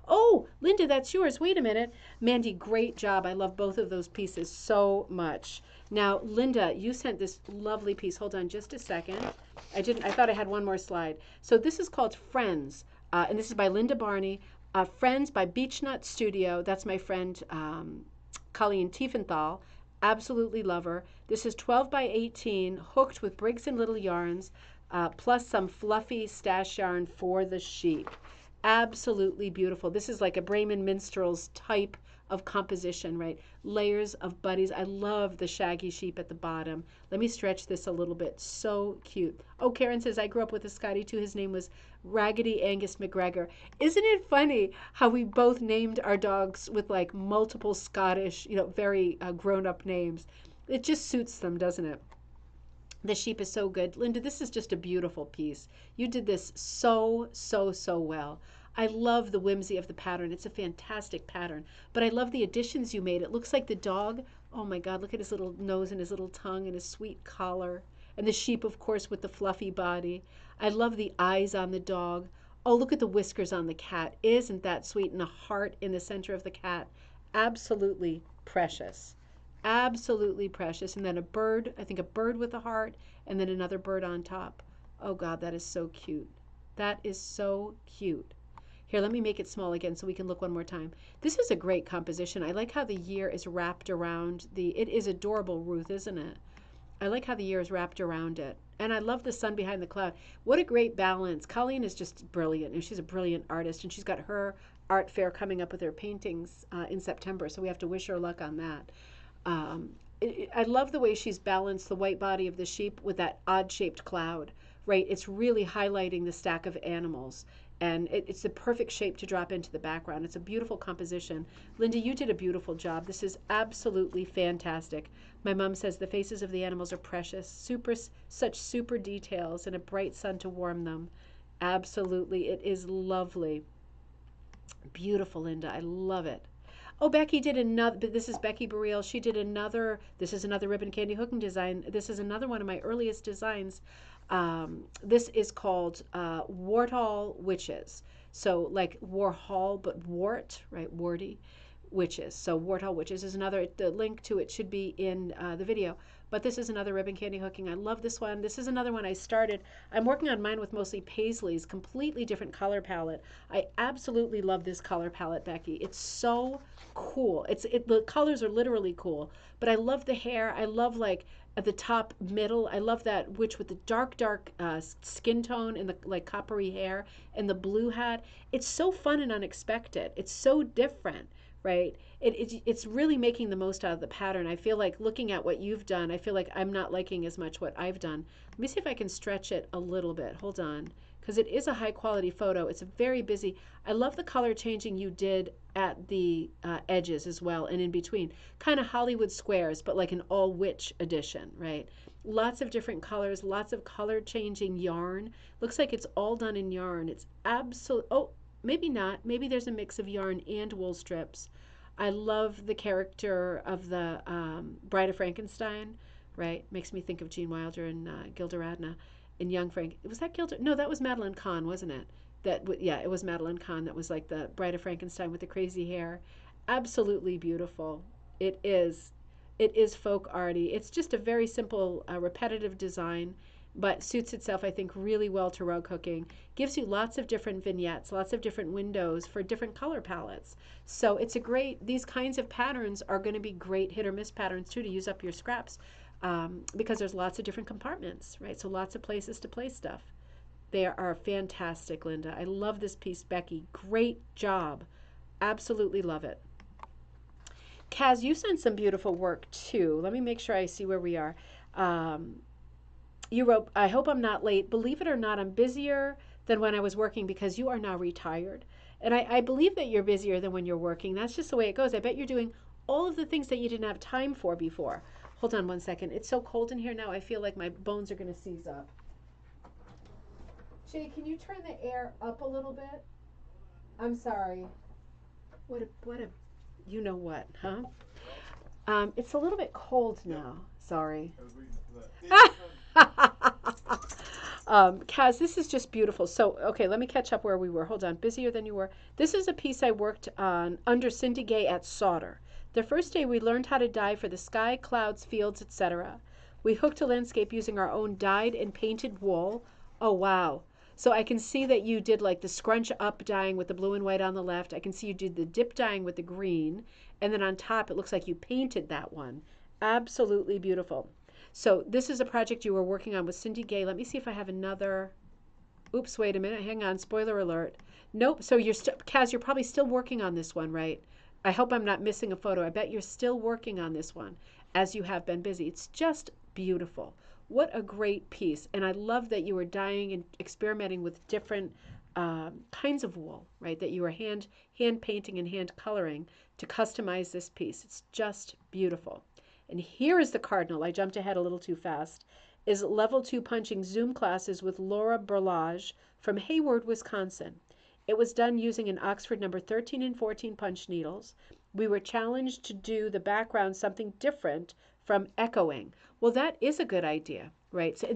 Oh, Linda, that's yours. Wait a minute. Mandy, great job. I love both of those pieces so much. Now, Linda, you sent this lovely piece. Hold on just a second. I thought I had one more slide. So this is called Friends, and this is by Linda Barney. Friends by Beechnut Studio. That's my friend Colleen Tiefenthal. Absolutely love her. This is 12 by 18, hooked with Briggs and Little yarns, plus some fluffy stash yarn for the sheep. Absolutely beautiful. This is like a Bremen Minstrel's type of composition, right? Layers of buddies. I love the shaggy sheep at the bottom. Let me stretch this a little bit. So cute. Oh, Karen says, I grew up with a Scotty too. His name was Raggedy Angus McGregor. Isn't it funny how we both named our dogs with like multiple Scottish, very grown-up names? It just suits them, doesn't it? The sheep is so good. Linda, this is just a beautiful piece. You did this so, so, so well. I love the whimsy of the pattern. It's a fantastic pattern. But I love the additions you made. It looks like the dog. Oh my God, look at his little nose and his little tongue and his sweet collar. And the sheep, of course, with the fluffy body. I love the eyes on the dog. Oh, look at the whiskers on the cat. Isn't that sweet? And a heart in the center of the cat. Absolutely precious. Absolutely precious. And then a bird, I think a bird with a heart, and then another bird on top. Oh God, that is so cute. That is so cute. Here, let me make it small again so we can look one more time. This is a great composition. I like how the year is wrapped around it is adorable, Ruth, isn't it? I like how the year is wrapped around it. And I love the sun behind the cloud. What a great balance. Colleen is just brilliant, and she's a brilliant artist, and she's got her art fair coming up with her paintings in September, so we have to wish her luck on that. I love the way she's balanced the white body of the sheep with that odd-shaped cloud, right? It's really highlighting the stack of animals, and it's the perfect shape to drop into the background. It's a beautiful composition. Linda, you did a beautiful job. This is absolutely fantastic. My mom says the faces of the animals are precious, such super details, and a bright sun to warm them. Absolutely, it is lovely. Beautiful, Linda. I love it. Oh, Becky did another, this is Becky Barile. She did another, this is another ribbon candy hooking design. This is another one of my earliest designs. This is called Warthol Witches. So like Warhol, but Wart, right? Warty Witches. So Warthol Witches is another, the link to it should be in the video. But this is another ribbon candy hooking. I love this one. This is another one I started. I'm working on mine with mostly paisleys, completely different color palette. I absolutely love this color palette, Becky. It's so cool. The colors are literally cool. But I love the hair. I love like at the top middle. I love that witch with the dark skin tone and the like coppery hair and the blue hat. It's so fun and unexpected. It's so different. Right? It's really making the most out of the pattern. I feel like looking at what you've done, I feel like I'm not liking as much what I've done. Let me see if I can stretch it a little bit. Hold on. Because it is a high quality photo. It's very busy. I love the color changing you did at the edges as well and in between. Kind of Hollywood squares, but like an all witch edition, right? Lots of different colors, lots of color changing yarn. Looks like it's all done in yarn. It's oh, maybe not. Maybe there's a mix of yarn and wool strips. I love the character of the Bride of Frankenstein, right? Makes me think of Gene Wilder and Gilda Radner in Young Frank. Was that Gilda? No, that was Madeline Kahn, wasn't it? Yeah, it was Madeline Kahn that was like the Bride of Frankenstein with the crazy hair. Absolutely beautiful. It is. It is folk arty. It's just a very simple, repetitive design, but suits itself, I think, really well to rug hooking. Gives you lots of different vignettes, lots of different windows for different color palettes. So it's these kinds of patterns are going to be great hit or miss patterns too to use up your scraps because there's lots of different compartments, right? So lots of places to place stuff. They are fantastic, Linda. I love this piece, Becky. Great job. Absolutely love it. Kaz, you sent some beautiful work too. Let me make sure I see where we are. You wrote, I hope I'm not late. Believe it or not, I'm busier than when I was working because you are now retired. And I believe that you're busier than when you're working. That's just the way it goes. I bet you're doing all of the things that you didn't have time for before. Hold on one second. It's so cold in here now. I feel like my bones are going to seize up. Jay, can you turn the air up a little bit? I'm sorry. What a, you know what, huh? It's a little bit cold now. Sorry. Kaz, this is just beautiful. So, okay, let me catch up where we were. Hold on. Busier than you were. This is a piece I worked on under Cindy Gay at Solder. The first day we learned how to dye for the sky, clouds, fields, etc. We hooked a landscape using our own dyed and painted wool. Oh, wow. So I can see that you did like the scrunch up dyeing with the blue and white on the left. I can see you did the dip dyeing with the green. And then on top, it looks like you painted that one. Absolutely beautiful. So this is a project you were working on with Cindy Gay. Let me see if I have another. Oops, wait a minute. Hang on. Spoiler alert. Nope. So you're Kaz, you're probably still working on this one, right? I hope I'm not missing a photo. I bet you're still working on this one as you have been busy. It's just beautiful. What a great piece. And I love that you were dyeing and experimenting with different kinds of wool, right? That you were hand painting and hand coloring to customize this piece. It's just beautiful. And here is the cardinal. I jumped ahead a little too fast. Is level 2 punching Zoom classes with Laura Berlage from Hayward, Wisconsin. It was done using an Oxford number 13 and 14 punch needles. We were challenged to do the background something different from echoing. Well, that is a good idea, right? So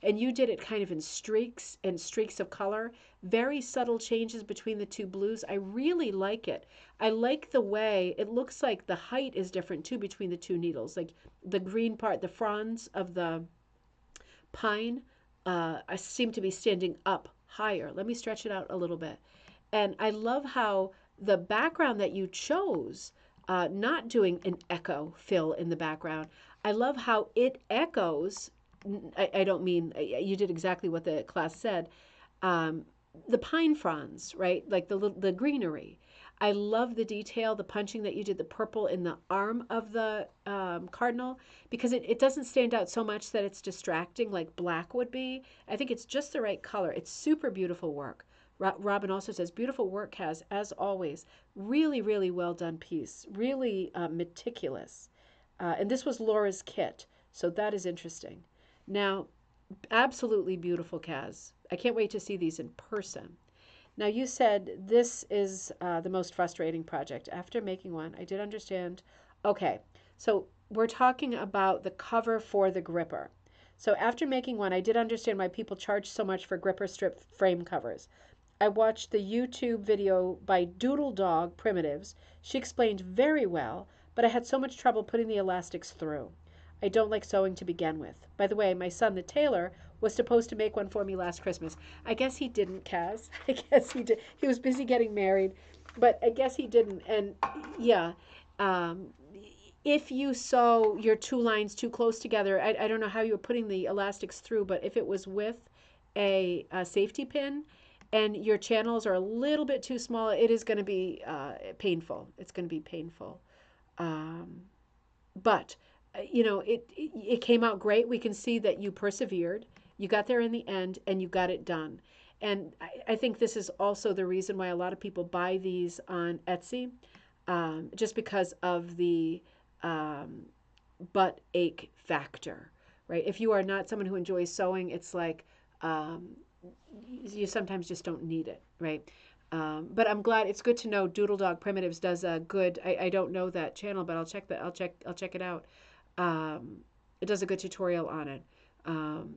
and you did it kind of in streaks and streaks of color, very subtle changes between the two blues. I really like it. I like the way it looks like the height is different too between the two needles. Like the green part, the fronds of the pine seem to be standing up higher. Let me stretch it out a little bit. And I love how the background that you chose, not doing an echo fill in the background, I love how it echoes. I don't mean you did exactly what the class said. The pine fronds, right? Like the greenery. I love the detail, the punching that you did, the purple in the arm of the cardinal, because it doesn't stand out so much that it's distracting like black would be. I think it's just the right color. It's super beautiful work. Robin also says, beautiful work, Kaz, as always. Really, really well done piece. Really meticulous. And this was Laura's kit, so that is interesting. Now, absolutely beautiful, Kaz. I can't wait to see these in person. Now, you said this is the most frustrating project. After making one, I did understand. Okay, so we're talking about the cover for the gripper. So after making one, I did understand why people charge so much for gripper strip frame covers. I watched the YouTube video by Doodle Dog Primitives. She explained very well, but I had so much trouble putting the elastics through. I don't like sewing to begin with. By the way, my son, the tailor, was supposed to make one for me last Christmas. I guess he didn't, Kaz. I guess he did. He was busy getting married, but I guess he didn't. And yeah, if you sew your two lines too close together, I don't know how you were putting the elastics through, but if it was with a safety pin and your channels are a little bit too small, it is going to be painful. It's going to be painful. But you know, it came out great. We can see that you persevered. You got there in the end, and you got it done. And I think this is also the reason why a lot of people buy these on Etsy, just because of the butt ache factor, right? If you are not someone who enjoys sewing, it's like you sometimes just don't need it, right? But I'm glad. It's good to know Doodle Dog Primitives does a good. I don't know that channel, but I'll check that. I'll check it out. It does a good tutorial on it.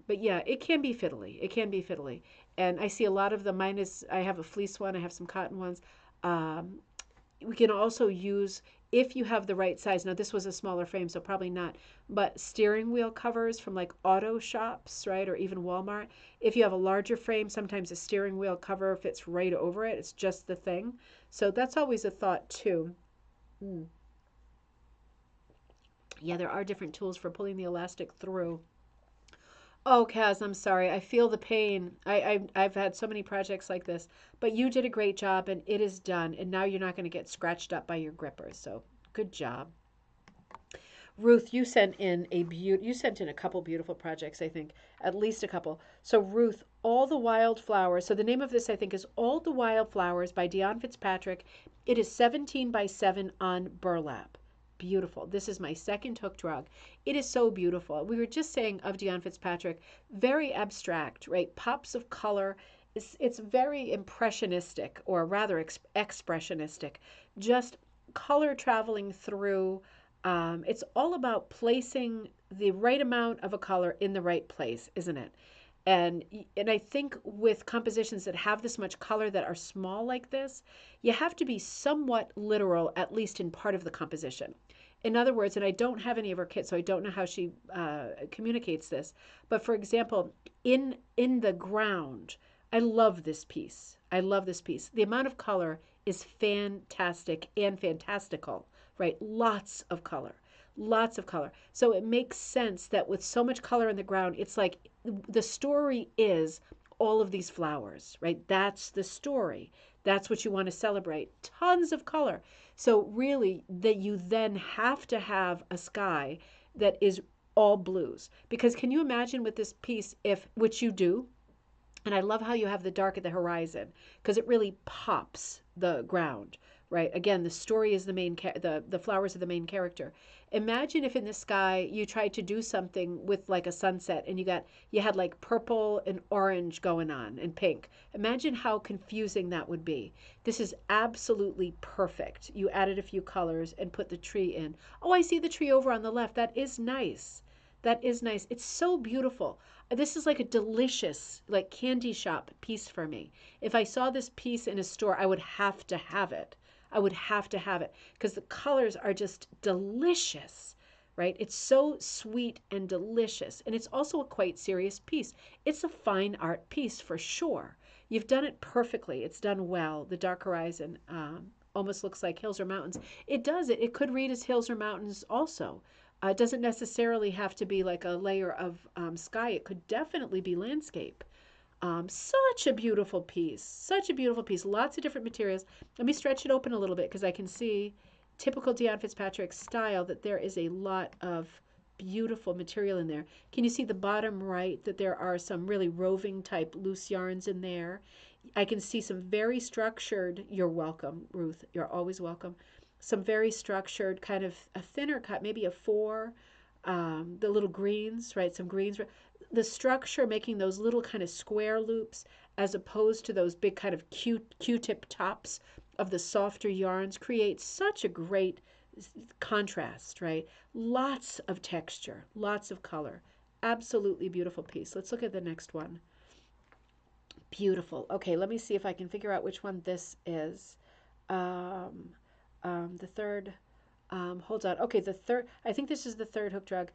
But yeah, it can be fiddly. It can be fiddly. And I see a lot of them. I have a fleece one. I have some cotton ones. We can also use, if you have the right size. Now, this was a smaller frame, so probably not. But steering wheel covers from like auto shops, right? Or even Walmart. If you have a larger frame, sometimes a steering wheel cover fits right over it. It's just the thing. So that's always a thought too. Yeah, there are different tools for pulling the elastic through. Oh, Kaz, I'm sorry. I feel the pain. I've had so many projects like this, but you did a great job and it is done. And now you're not going to get scratched up by your grippers. So good job. Ruth, you sent in a couple beautiful projects, I think, at least a couple. So Ruth, All the Wildflowers. So the name of this, I think, is All the Wildflowers by Dion Fitzpatrick. It is 17 by 7 on burlap. Beautiful. This is my second hook rug. It is so beautiful. We were just saying of Dion Fitzpatrick, very abstract, right? Pops of color. it's very impressionistic, or rather expressionistic, just color traveling through. It's all about placing the right amount of a color in the right place, isn't it? And I think with compositions that have this much color that are small like this, you have to be somewhat literal, at least in part of the composition. In other words, and I don't have any of her kits, so I don't know how she communicates this. But for example, in the ground, I love this piece. I love this piece. The amount of color is fantastic and fantastical, right? Lots of color. Lots of color. So it makes sense that with so much color in the ground, it's like the story is all of these flowers, right? That's the story. That's what you want to celebrate. Tons of color. So really, that you then have to have a sky that is all blues. Because can you imagine with this piece, if, which you do, and I love how you have the dark at the horizon because it really pops the ground, right? Again, the story is the main, the flowers are the main character. Imagine if in the sky you tried to do something with like a sunset and you had like purple and orange going on and pink. Imagine how confusing that would be. This is absolutely perfect. You added a few colors and put the tree in. Oh, I see the tree over on the left. That is nice. That is nice. It's so beautiful. This is like a delicious, like candy shop piece for me. If I saw this piece in a store, I would have to have it. I would have to have it because the colors are just delicious, right? It's so sweet and delicious. And it's also a quite serious piece. It's a fine art piece for sure. You've done it perfectly. It's done well. The dark horizon almost looks like hills or mountains. It does it. It could read as hills or mountains also. It doesn't necessarily have to be like a layer of sky. It could definitely be landscape. Such a beautiful piece. Such a beautiful piece. Lots of different materials. Let me stretch it open a little bit because I can see typical Dion Fitzpatrick style that there is a lot of beautiful material in there. Can you see the bottom right that there are some really roving type loose yarns in there? I can see some very structured, you're welcome, Ruth, you're always welcome. Some very structured, kind of a thinner cut, maybe a four, the little greens, right? Some greens. The structure making those little kind of square loops as opposed to those big kind of Q-tip tops of the softer yarns creates such a great contrast, right? Lots of texture, lots of color. Absolutely beautiful piece. Let's look at the next one. Beautiful. Okay, let me see if I can figure out which one this is. Um, the third, hold on. Okay, the third, I think this is the third hook drug.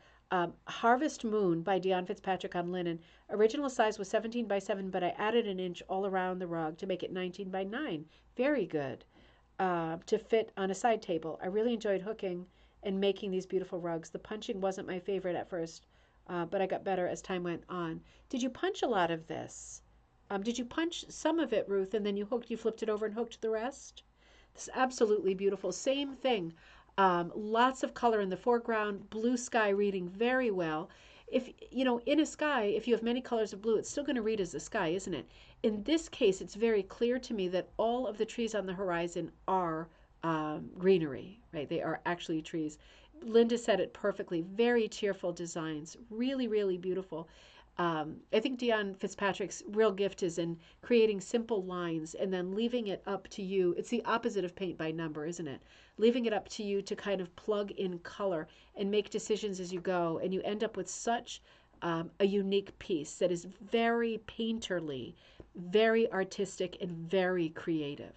Harvest Moon by Dion Fitzpatrick on linen. Original size was 17 by 7, but I added an inch all around the rug to make it 19 by 9. Very good. To fit on a side table. I really enjoyed hooking and making these beautiful rugs. The punching wasn't my favorite at first, but I got better as time went on. Did you punch a lot of this? Did you punch some of it, Ruth, and then you flipped it over and hooked the rest? This is absolutely beautiful. Same thing. Lots of color in the foreground, blue sky reading very well. If, in a sky, if you have many colors of blue, it's still going to read as the sky, isn't it? In this case, it's very clear to me that all of the trees on the horizon are greenery, right? They are actually trees. Linda said it perfectly. Very cheerful designs. Really, really beautiful. I think Dion Fitzpatrick's real gift is in creating simple lines and then leaving it up to you. It's the opposite of paint by number, isn't it? Leaving it up to you to kind of plug in color and make decisions as you go. And you end up with such a unique piece that is very painterly, very artistic, and very creative.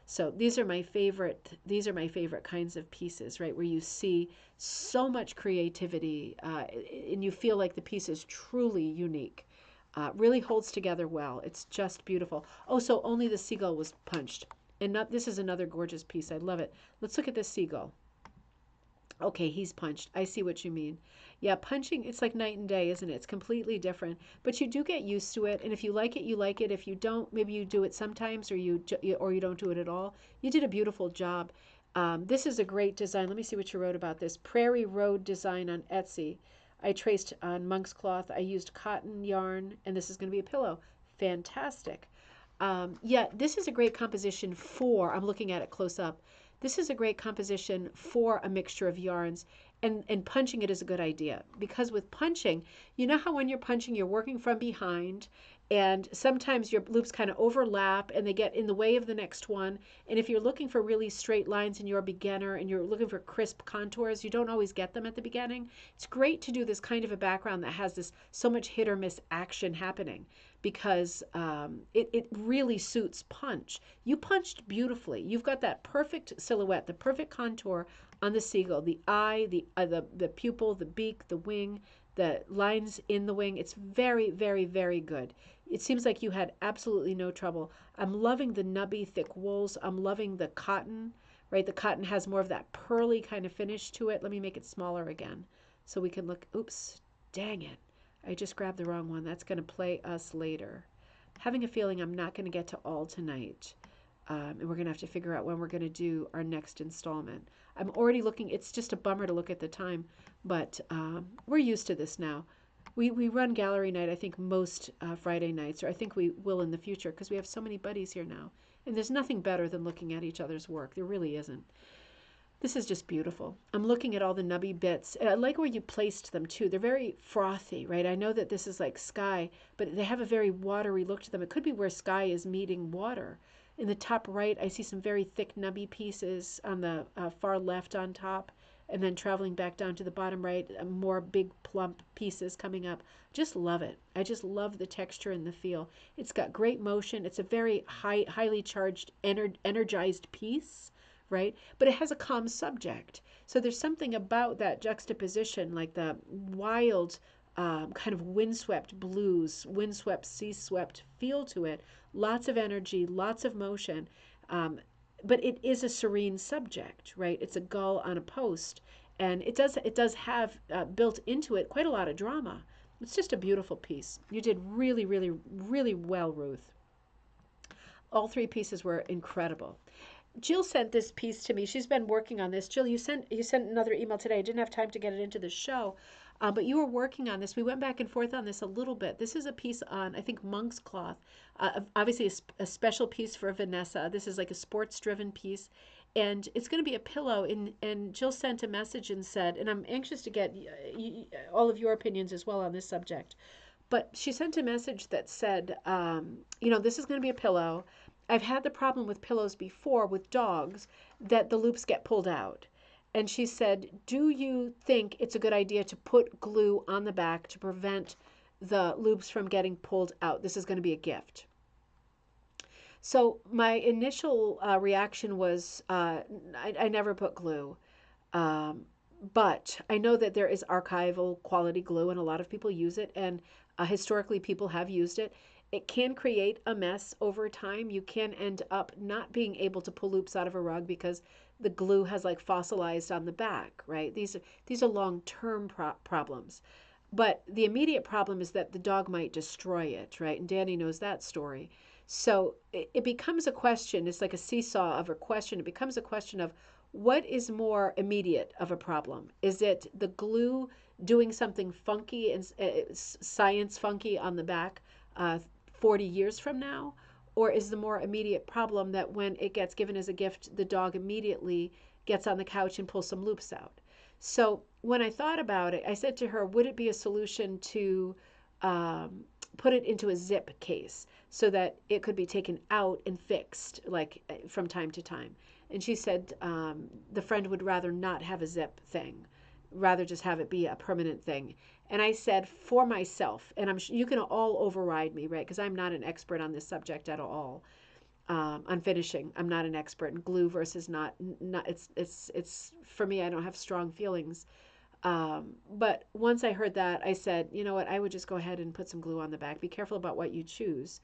So these are my favorite. These are my favorite kinds of pieces, right? Where you see so much creativity, and you feel like the piece is truly unique. Really holds together well. It's just beautiful. Oh, so only the seagull was punched, and not. This is another gorgeous piece. I love it. Let's look at this seagull. Okay, he's punched. I see what you mean. Yeah, punching, it's like night and day, isn't it? It's completely different. But you do get used to it, and if you like it, you like it. If you don't, maybe you do it sometimes or you don't do it at all. You did a beautiful job. This is a great design. Let me see what you wrote about this. Prairie Road design on Etsy. I traced on monk's cloth. I used cotton yarn, and this is going to be a pillow. Fantastic. Yeah, this is a great composition for, I'm looking at it close up. This is a great composition for a mixture of yarns, and punching it is a good idea because with punching, you know how when you're punching, you're working from behind And sometimes your loops kind of overlap and they get in the way of the next one. And if you're looking for really straight lines and you're a beginner and you're looking for crisp contours, you don't always get them at the beginning. It's great to do this kind of a background that has this so much hit or miss action happening, because it really suits punch. You punched beautifully. You've got that perfect silhouette, the perfect contour on the seagull, the eye, the pupil, the beak, the wing, the lines in the wing. It's very, very, very good. It seems like you had absolutely no trouble. I'm loving the nubby, thick wools. I'm loving the cotton, right? The cotton has more of that pearly kind of finish to it. Let me make it smaller again so we can look. Oops, dang it. I just grabbed the wrong one. That's going to play us later. Having a feeling I'm not going to get to all tonight. And we're going to have to figure out when we're going to do our next installment. I'm already looking. It's just a bummer to look at the time, but we're used to this now. We run gallery night, I think, most Friday nights, or I think we will in the future, because we have so many buddies here now. And there's nothing better than looking at each other's work. There really isn't. This is just beautiful. I'm looking at all the nubby bits. And I like where you placed them too. They're very frothy, right? I know that this is like sky, but they have a very watery look to them. It could be where sky is meeting water. In the top right, I see some very thick nubby pieces on the far left on top, and then traveling back down to the bottom right, more big plump pieces coming up. Just love it. I just love the texture and the feel. It's got great motion. It's a very highly charged, energized piece, right? But it has a calm subject. So there's something about that juxtaposition, like the wild kind of windswept blues, windswept, sea-swept feel to it. Lots of energy, lots of motion. But it is a serene subject, right? It's a gull on a post. And it does have built into it quite a lot of drama. It's just a beautiful piece. You did really, really, really well, Ruth. All three pieces were incredible. Jill sent this piece to me. She's been working on this. Jill, you sent another email today. I didn't have time to get it into the show, but you were working on this. We went back and forth on this a little bit. This is a piece on, I think, monk's cloth. Obviously, a special piece for Vanessa. This is like a sports-driven piece, and it's going to be a pillow. And Jill sent a message and said, and I'm anxious to get all of your opinions as well on this subject. But she sent a message that said, this is going to be a pillow. I've had the problem with pillows before with dogs that the loops get pulled out. And she said, do you think it's a good idea to put glue on the back to prevent the loops from getting pulled out? This is going to be a gift. So my initial reaction was I never put glue. But I know that there is archival quality glue and a lot of people use it. And historically, people have used it. It can create a mess over time. You can end up not being able to pull loops out of a rug because the glue has like fossilized on the back, right? These are long-term problems. But the immediate problem is that the dog might destroy it, right? And Danny knows that story. So it becomes a question. It's like a seesaw of a question. It becomes a question of what is more immediate of a problem? Is it the glue doing something funky and science funky on the back 40 years from now? Or is the more immediate problem that when it gets given as a gift, the dog immediately gets on the couch and pulls some loops out? So when I thought about it, I said to her, would it be a solution to put it into a zip case so that it could be taken out and fixed like from time to time? And she said the friend would rather not have a zip thing, rather just have it be a permanent thing. And I said, for myself, and you can all override me, right? Because I'm not an expert on this subject at all. On finishing, I'm not an expert in glue versus not. It's for me. I don't have strong feelings. But once I heard that, I said, you know what? I would just go ahead and put some glue on the back. Be careful about what you choose.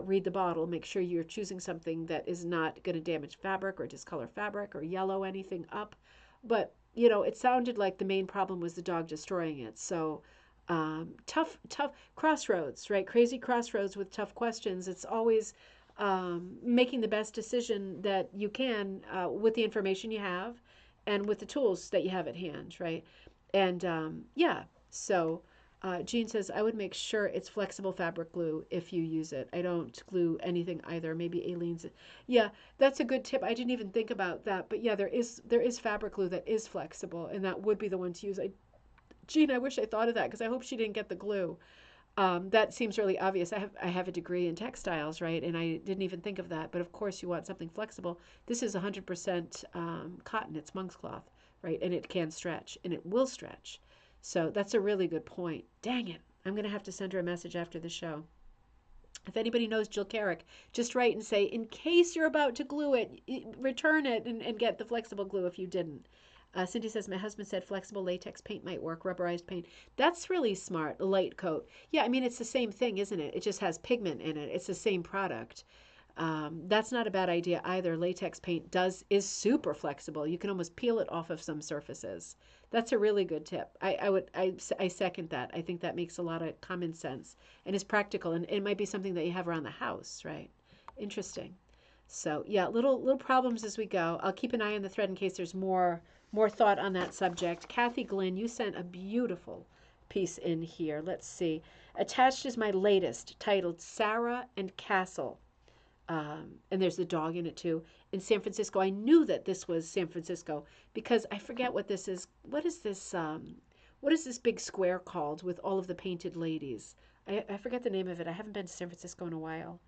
Read the bottle. Make sure you're choosing something that is not going to damage fabric or discolor fabric or yellow anything up. But it sounded like the main problem was the dog destroying it. So tough crossroads, right? Crazy crossroads with tough questions. It's always making the best decision that you can with the information you have and with the tools that you have at hand, right? And so Jean says, I would make sure it's flexible fabric glue if you use it. I don't glue anything either. Maybe Aileen's. Yeah, that's a good tip. I didn't even think about that. But yeah, there is fabric glue that is flexible, and that would be the one to use. Jean, I wish I thought of that because I hope she didn't get the glue. That seems really obvious. I have a degree in textiles, right? And I didn't even think of that. But of course, you want something flexible. This is 100% cotton. It's monk's cloth, right? And it can stretch, and it will stretch. So that's a really good point. Dang it. I'm going to have to send her a message after the show. If anybody knows Jill Carrick, just write and say, in case you're about to glue it, return it and get the flexible glue if you didn't. Cindy says, my husband said flexible latex paint might work, rubberized paint. That's really smart, a light coat. Yeah, I mean, it's the same thing, isn't it? It just has pigment in it. It's the same product. That's not a bad idea either. Latex paint is super flexible. You can almost peel it off of some surfaces. That's a really good tip. I second that. I think that makes a lot of common sense and is practical, and it might be something that you have around the house, right? Interesting. So yeah, little problems as we go. I'll keep an eye on the thread in case there's more thought on that subject. Kathy Glynn, you sent a beautiful piece in here. Let's see. Attached is my latest, titled Sarah and Castle. And there's the dog in it too. In San Francisco, I knew that this was San Francisco because I forget what this is. What is this? What is this big square called with all of the painted ladies? I forget the name of it. I haven't been to San Francisco in a while.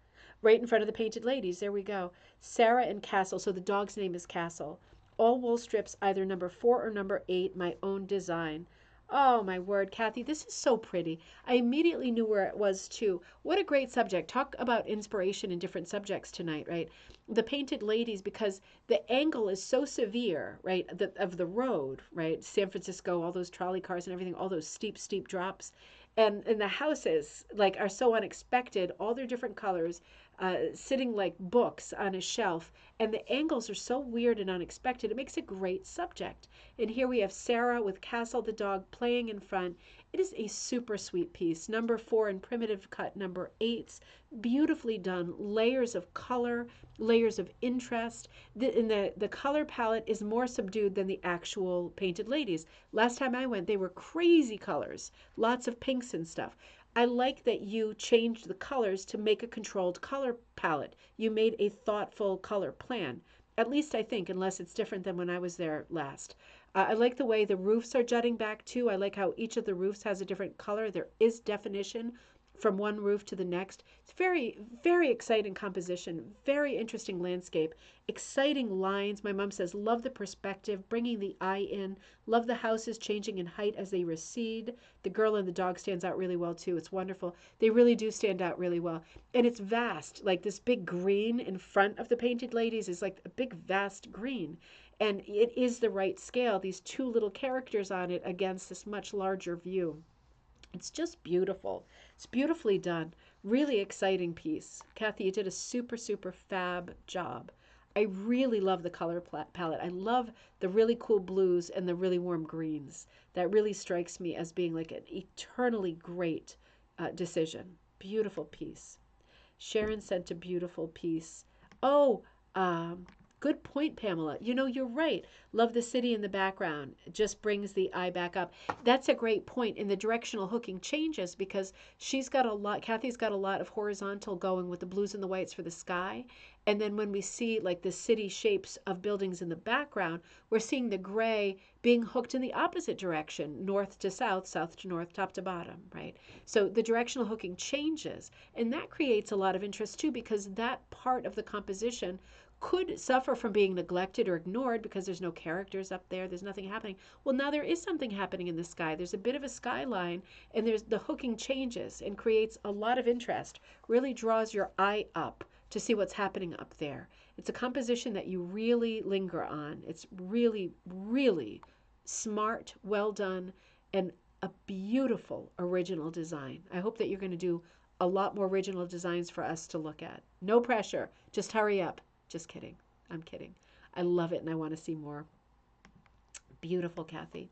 Right in front of the painted ladies. There we go. Sarah and Castle. So the dog's name is Castle. All wool strips, either number 4 or number 8. My own design. Oh, my word, Kathy, this is so pretty. I immediately knew where it was, too. What a great subject. Talk about inspiration in different subjects tonight, right? The painted ladies, because the angle is so severe, right, of the road, right? San Francisco, all those trolley cars and everything, all those steep drops. And the houses, like, are so unexpected, all their different colors, sitting like books on a shelf. And the angles are so weird and unexpected. It makes a great subject. And here we have Sarah with Castle the dog playing in front. It is a super sweet piece. Number 4 in primitive cut, number 8's beautifully done. Layers of color, layers of interest. The color palette is more subdued than the actual painted ladies. Last time I went, they were crazy colors, lots of pinks and stuff. I like that you changed the colors to make a controlled color palette. You made a thoughtful color plan. At least I think, unless it's different than when I was there last. I like the way the roofs are jutting back too. I like how each of the roofs has a different color. There is definition from one roof to the next. It's very, very exciting composition, very interesting landscape, exciting lines. My mom says, love the perspective, bringing the eye in, love the houses changing in height as they recede. The girl and the dog stands out really well too. It's wonderful. They really do stand out really well. And it's vast, like this big green in front of the painted ladies is like a big vast green. And it is the right scale, these two little characters on it against this much larger view. It's just beautiful. It's beautifully done. Really exciting piece. Kathy, you did a super fab job. I really love the color palette. I love the really cool blues and the really warm greens. That really strikes me as being like an eternally great decision. Beautiful piece. Sharon sent a beautiful piece. Oh, good point, Pamela. You know, you're right. Love the city in the background. It just brings the eye back up. That's a great point. And the directional hooking changes because Kathy's got a lot of horizontal going with the blues and the whites for the sky. And then when we see like the city shapes of buildings in the background, we're seeing the gray being hooked in the opposite direction, north to south, south to north, top to bottom, right? So the directional hooking changes. And that creates a lot of interest too because that part of the composition could suffer from being neglected or ignored because there's no characters up there, there's nothing happening. Well, now there is something happening in the sky. There's a bit of a skyline, and there's the hooking changes and creates a lot of interest, really draws your eye up to see what's happening up there. It's a composition that you really linger on. It's really smart, well done, and a beautiful original design. I hope that you're going to do a lot more original designs for us to look at. No pressure, just hurry up. Just kidding. I'm kidding. I love it and I want to see more. Beautiful, Kathy.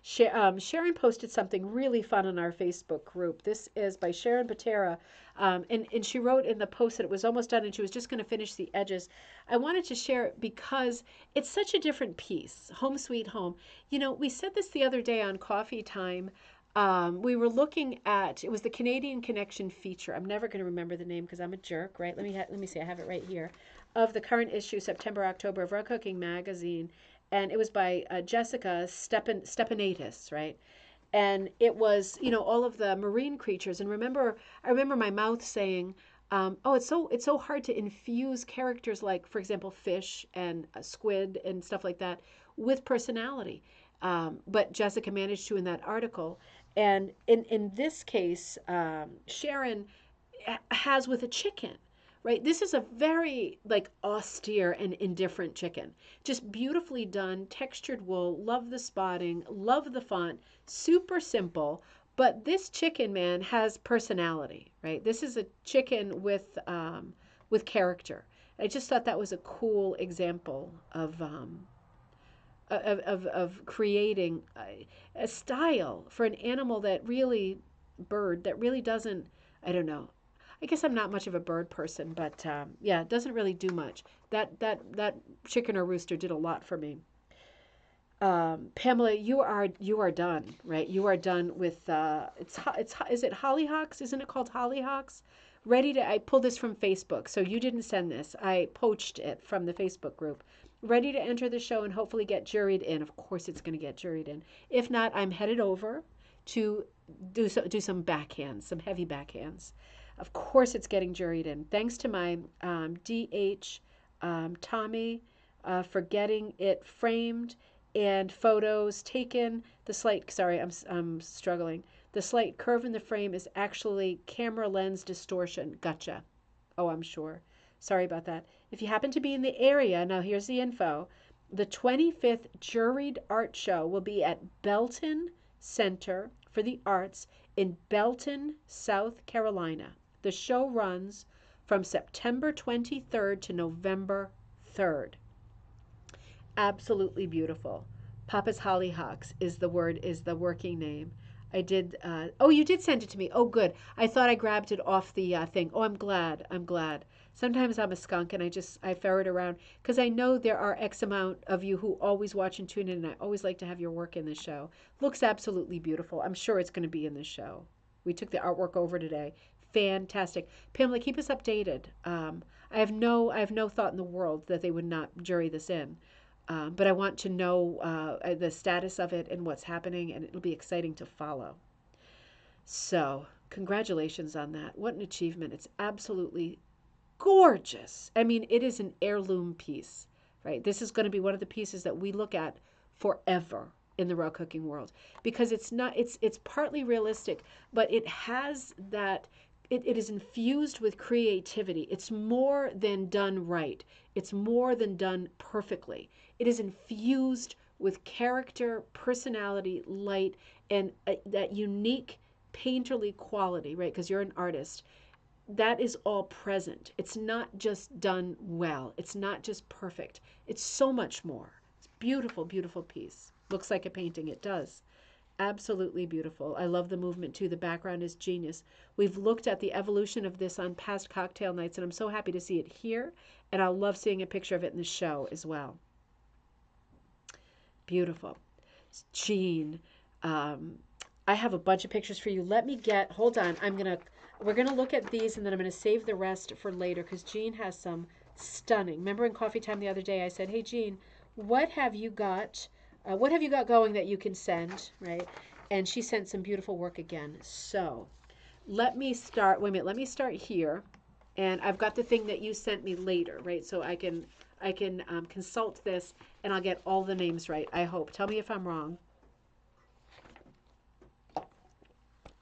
Sharon posted something really fun in our Facebook group. This is by Sharon Patera. And she wrote in the post that it was almost done and she was just going to finish the edges. I wanted to share it because it's such a different piece. Home Sweet Home. You know, we said this the other day on Coffee Time. We were looking at, it was the Canadian Connection feature. I'm never going to remember the name because I'm a jerk, right? Let me see. I have it right here. Of the current issue, September, October of Rug Cooking Magazine. And it was by Jessica Stepanaitis, right? and it was, all of the marine creatures. And I remember my mouth saying, "Oh, it's so hard to infuse characters like, for example, fish and squid and stuff like that with personality." But Jessica managed to in that article. And in this case, Sharon has with a chicken, right? This is a very like austere and indifferent chicken. Just beautifully done, textured wool. Love the spotting, love the font. Super simple, but this chicken, man, has personality, right? This is a chicken with character. I just thought that was a cool example of creating a style for an animal that really bird that really doesn't. I don't know. I guess I'm not much of a bird person, but yeah, it doesn't really do much. That chicken or rooster did a lot for me. Pamela, you are done, right? You are done with it's is it hollyhocks? Isn't it called hollyhocks? Ready to I pulled this from Facebook, so you didn't send this. I poached it from the Facebook group. Ready to enter the show and hopefully get juried in. Of course, it's going to get juried in. If not, I'm headed over to do some backhands, some heavy backhands. Of course, it's getting juried in. Thanks to my DH Tommy for getting it framed and photos taken. The slight, sorry, I'm struggling. The slight curve in the frame is actually camera lens distortion. Gotcha. Oh, I'm sure. Sorry about that. If you happen to be in the area, now here's the info. The 25th Juried Art Show will be at Belton Center for the Arts in Belton, South Carolina. The show runs from September 23rd to November 3rd. Absolutely beautiful. Papa's Hollyhocks is the working name. I did. Oh, you did send it to me. Oh, good. I thought I grabbed it off the thing. Oh, I'm glad. I'm glad. Sometimes I'm a skunk and I ferret around because I know there are X amount of you who always watch and tune in, and I always like to have your work in the show. Looks absolutely beautiful. I'm sure it's going to be in the show. We took the artwork over today. Fantastic. Pamela, keep us updated. I have no thought in the world that they would not jury this in. But I want to know the status of it and what's happening, and it'll be exciting to follow. So, congratulations on that. What an achievement. It's absolutely gorgeous. I mean, it is an heirloom piece, right? This is going to be one of the pieces that we look at forever in the raw cooking world because it's partly realistic, but it has that it is infused with creativity. It's more than done right. It's more than done perfectly. It is infused with character, personality, light, and that unique painterly quality, right? Because you're an artist. That is all present. It's not just done well. It's not just perfect. It's so much more. It's beautiful, beautiful piece. Looks like a painting. It does. Absolutely beautiful. I love the movement too. The background is genius. We've looked at the evolution of this on past cocktail nights, and I'm so happy to see it here. And I'll love seeing a picture of it in the show as well. Beautiful. Jean, I have a bunch of pictures for you. Hold on. We're gonna look at these, and then I'm gonna save the rest for later because Jean has some stunning. Remember in coffee time the other day, I said, "Hey, Jean, what have you got? What have you got going that you can send?" Right? And she sent some beautiful work again. So let me start. Wait a minute. Let me start here, and I've got the thing that you sent me later, right? So I can consult this, and I'll get all the names right. I hope. Tell me if I'm wrong.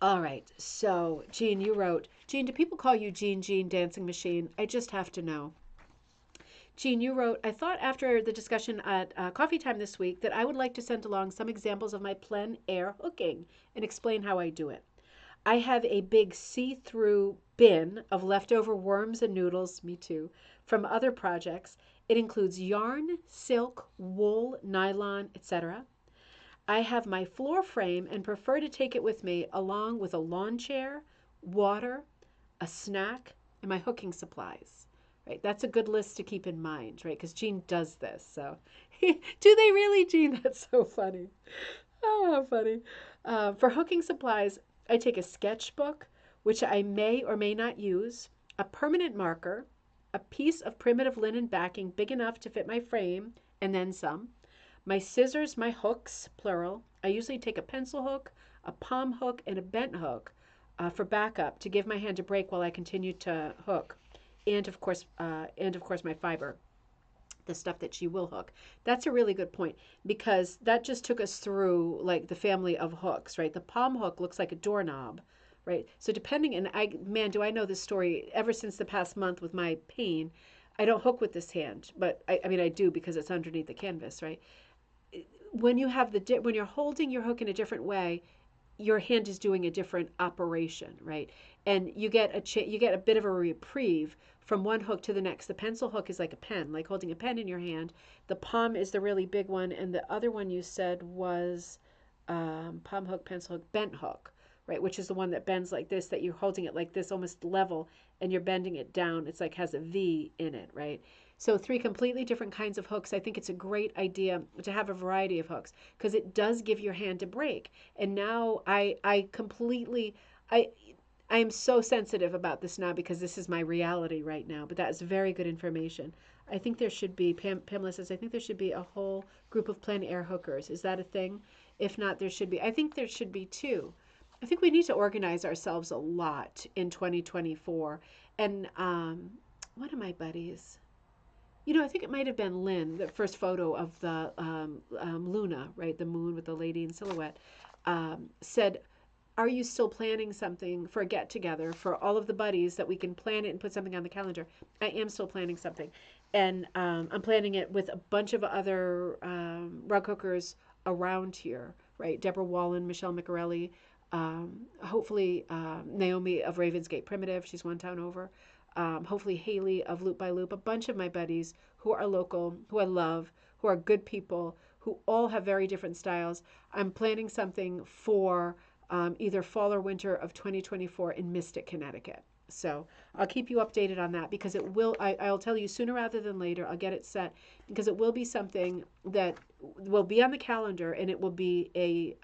All right. So, Jean, you wrote, Jean, do people call you Jean Dancing Machine? I just have to know. Jean, you wrote, I thought after the discussion at coffee time this week that I would like to send along some examples of my plein air hooking and explain how I do it. I have a big see-through bin of leftover worms and noodles, me too, from other projects. It includes yarn, silk, wool, nylon, etc. I have my floor frame and prefer to take it with me along with a lawn chair, water, a snack, and my hooking supplies. Right? That's a good list to keep in mind, right? Because Jean does this. So, do they really, Jean? That's so funny. Oh, how funny. For hooking supplies, I take a sketchbook, which I may or may not use, a permanent marker, a piece of primitive linen backing big enough to fit my frame, and then some. My scissors, my hooks, plural. I usually take a pencil hook, a palm hook and a bent hook for backup to give my hand a break while I continue to hook, and of course my fiber, the stuff that she will hook. That's a really good point because that just took us through like the family of hooks, right? The palm hook looks like a doorknob, right? So depending, and I, man, do I know this story ever since the past month with my pain. I don't hook with this hand, but I mean, I do because it's underneath the canvas, right? When you have when you're holding your hook in a different way, your hand is doing a different operation, right? And you get you get a bit of a reprieve from one hook to the next. The pencil hook is like a pen, like holding a pen in your hand. The palm is the really big one, and the other one you said was palm hook, pencil hook, bent hook, right? Which is the one that bends like this, that you're holding it like this, almost level, and you're bending it down. It's like has a V in it, right? So three completely different kinds of hooks. I think it's a great idea to have a variety of hooks because it does give your hand a break. And now I completely, I, I am so sensitive about this now because this is my reality right now. But that is very good information. I think there should be, Pamela says, I think there should be a whole group of plein air hookers. Is that a thing? If not, there should be. I think there should be too. I think we need to organize ourselves a lot in 2024. And one of my buddies, I think it might have been Lynn, the first photo of the Luna, right, the moon with the lady in silhouette, said, are you still planning something for a get together for all of the buddies that we can plan it and put something on the calendar? I am still planning something. And I'm planning it with a bunch of other rug hookers around here, right? Deborah Wallen, Michelle McArelli, hopefully Naomi of Ravensgate Primitive, she's one town over. Hopefully Haley of Loop by Loop, a bunch of my buddies who are local, who I love, who are good people, who all have very different styles. I'm planning something for either fall or winter of 2024 in Mystic, Connecticut. So I'll keep you updated on that because it will, I'll tell you sooner rather than later, I'll get it set because it will be something that will be on the calendar and it will be a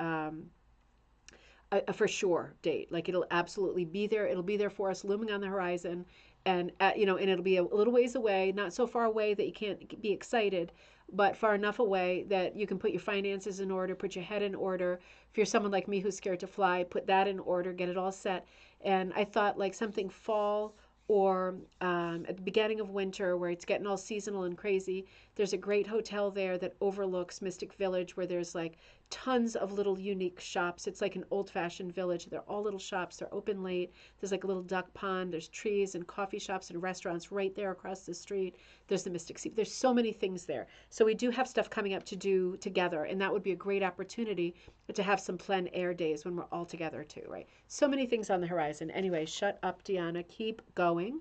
for sure date. Like it'll absolutely be there. It'll be there for us, looming on the horizon, and and it'll be a little ways away, not so far away that you can't be excited, but far enough away that you can put your finances in order, put your head in order. If you're someone like me who's scared to fly, put that in order, get it all set. And I thought like something fall or at the beginning of winter where it's getting all seasonal and crazy. There's a great hotel there that overlooks Mystic Village where there's like tons of little unique shops. It's like an old-fashioned village. They're all little shops. They're open late. There's like a little duck pond. There's trees and coffee shops and restaurants right there across the street. There's the Mystic Sea. There's so many things there. So we do have stuff coming up to do together, and that would be a great opportunity to have some plein air days when we're all together too, right? So many things on the horizon. Anyway, shut up, Deanna. Keep going.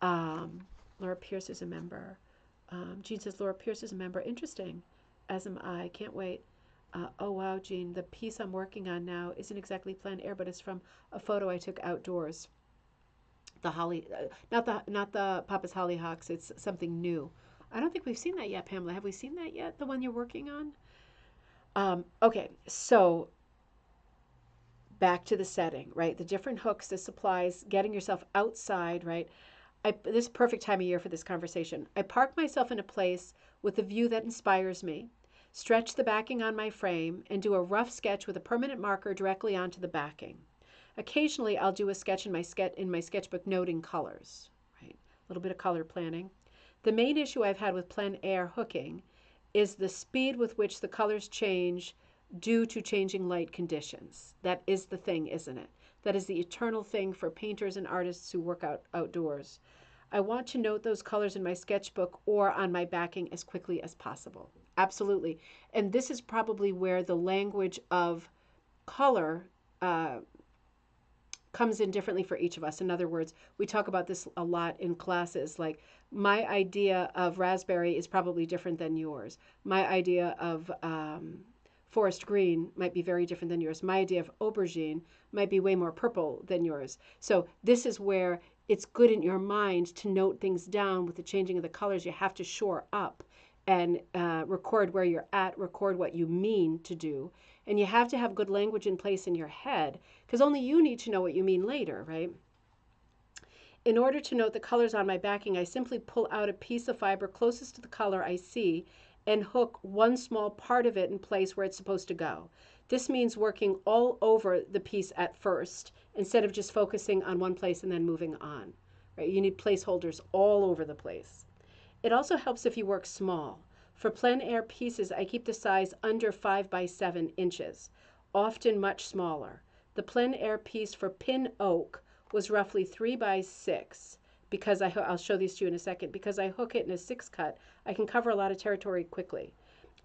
Laura Pierce is a member. Jean says Laura Pierce is a member. Interesting. As am I. Can't wait. Oh wow, Jean, the piece I'm working on now isn't exactly plein air, but it's from a photo I took outdoors. The holly, not the Papa's hollyhocks. It's something new. I don't think we've seen that yet, Pamela. Have we seen that yet? The one you're working on? Okay, so back to the setting, right? The different hooks, the supplies, getting yourself outside, right? This is perfect time of year for this conversation. I park myself in a place with a view that inspires me, stretch the backing on my frame, and do a rough sketch with a permanent marker directly onto the backing. Occasionally, I'll do a sketch in my sketchbook noting colors, right? A little bit of color planning. The main issue I've had with plein air hooking is the speed with which the colors change due to changing light conditions. That is the thing, isn't it? That is the eternal thing for painters and artists who work outdoors. I want to note those colors in my sketchbook or on my backing as quickly as possible. Absolutely. And this is probably where the language of color comes in differently for each of us. In other words, we talk about this a lot in classes. Like my idea of raspberry is probably different than yours. My idea of forest green might be very different than yours. My idea of aubergine might be way more purple than yours. So this is where it's good in your mind to note things down with the changing of the colors. You have to shore up and record where you're at, record what you mean to do. And you have to have good language in place in your head because only you need to know what you mean later, right? In order to note the colors on my backing, I simply pull out a piece of fiber closest to the color I see and hook one small part of it in place where it's supposed to go. This means working all over the piece at first instead of just focusing on one place and then moving on. Right? You need placeholders all over the place. It also helps if you work small. For plein air pieces, I keep the size under 5 by 7 inches, often much smaller. The plein air piece for pin oak was roughly 3 by 6 because I'll show these to you in a second. Because I hook it in a 6 cut, I can cover a lot of territory quickly.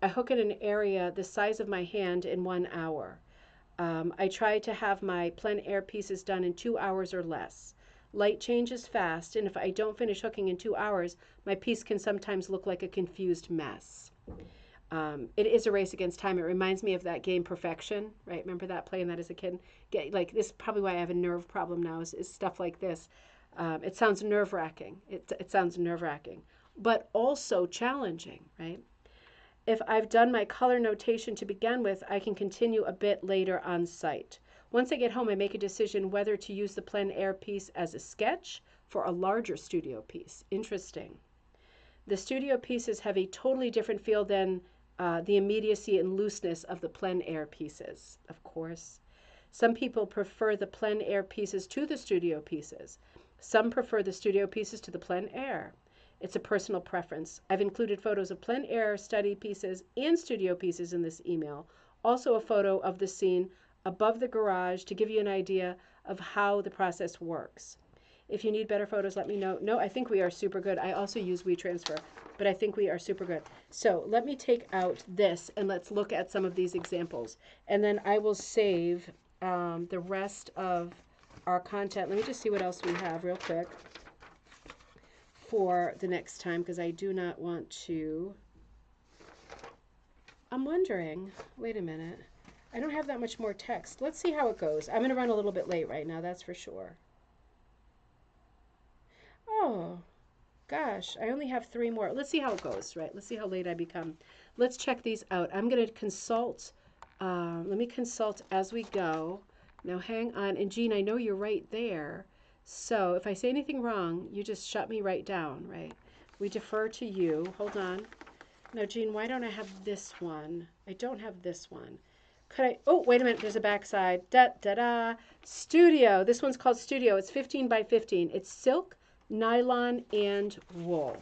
I hook it in an area the size of my hand in 1 hour. I try to have my plein air pieces done in 2 hours or less. Light changes fast, and if I don't finish hooking in 2 hours, my piece can sometimes look like a confused mess. It is a race against time. It reminds me of that game Perfection, right? Remember that, playing that as a kid? Like, this is probably why I have a nerve problem now, is stuff like this. It sounds nerve-wracking. It sounds nerve-wracking, but also challenging, right? If I've done my color notation to begin with, I can continue a bit later on site. Once I get home, I make a decision whether to use the plein air piece as a sketch for a larger studio piece. Interesting. The studio pieces have a totally different feel than the immediacy and looseness of the plein air pieces, of course. Some people prefer the plein air pieces to the studio pieces. Some prefer the studio pieces to the plein air. It's a personal preference. I've included photos of plein air study pieces and studio pieces in this email. Also a photo of the scene above the garage to give you an idea of how the process works. If you need better photos, let me know. No, I think we are super good. I also use WeTransfer, but I think we are super good. So let me take out this and let's look at some of these examples. And then I will save the rest of our content. Let me just see what else we have real quick for the next time, because I do not want to. I'm wondering, wait a minute. I don't have that much more text. Let's see how it goes. I'm going to run a little bit late right now, that's for sure. Oh, gosh, I only have 3 more. Let's see how it goes, right? Let's see how late I become. Let's check these out. I'm going to consult. Let me consult as we go. Now, hang on. And, Jean, I know you're right there. So if I say anything wrong, you just shut me right down, right? We defer to you. Hold on. No, Jean, why don't I have this one? I don't have this one. Could I? Oh, wait a minute. There's a backside. Da-da-da. Studio. This one's called Studio. It's 15 by 15. It's silk, nylon, and wool.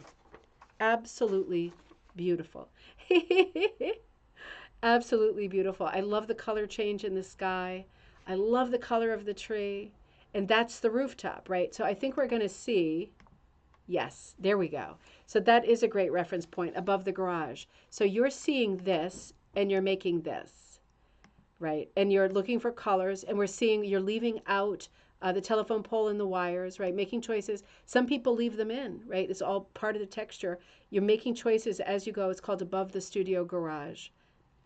Absolutely beautiful. Absolutely beautiful. I love the color change in the sky. I love the color of the tree. And that's the rooftop, right? So I think we're going to see, yes, there we go. So that is a great reference point, above the garage. So you're seeing this and you're making this, right? And you're looking for colors, and we're seeing you're leaving out the telephone pole and the wires, right? Making choices. Some people leave them in, right? It's all part of the texture. You're making choices as you go. It's called above the studio garage.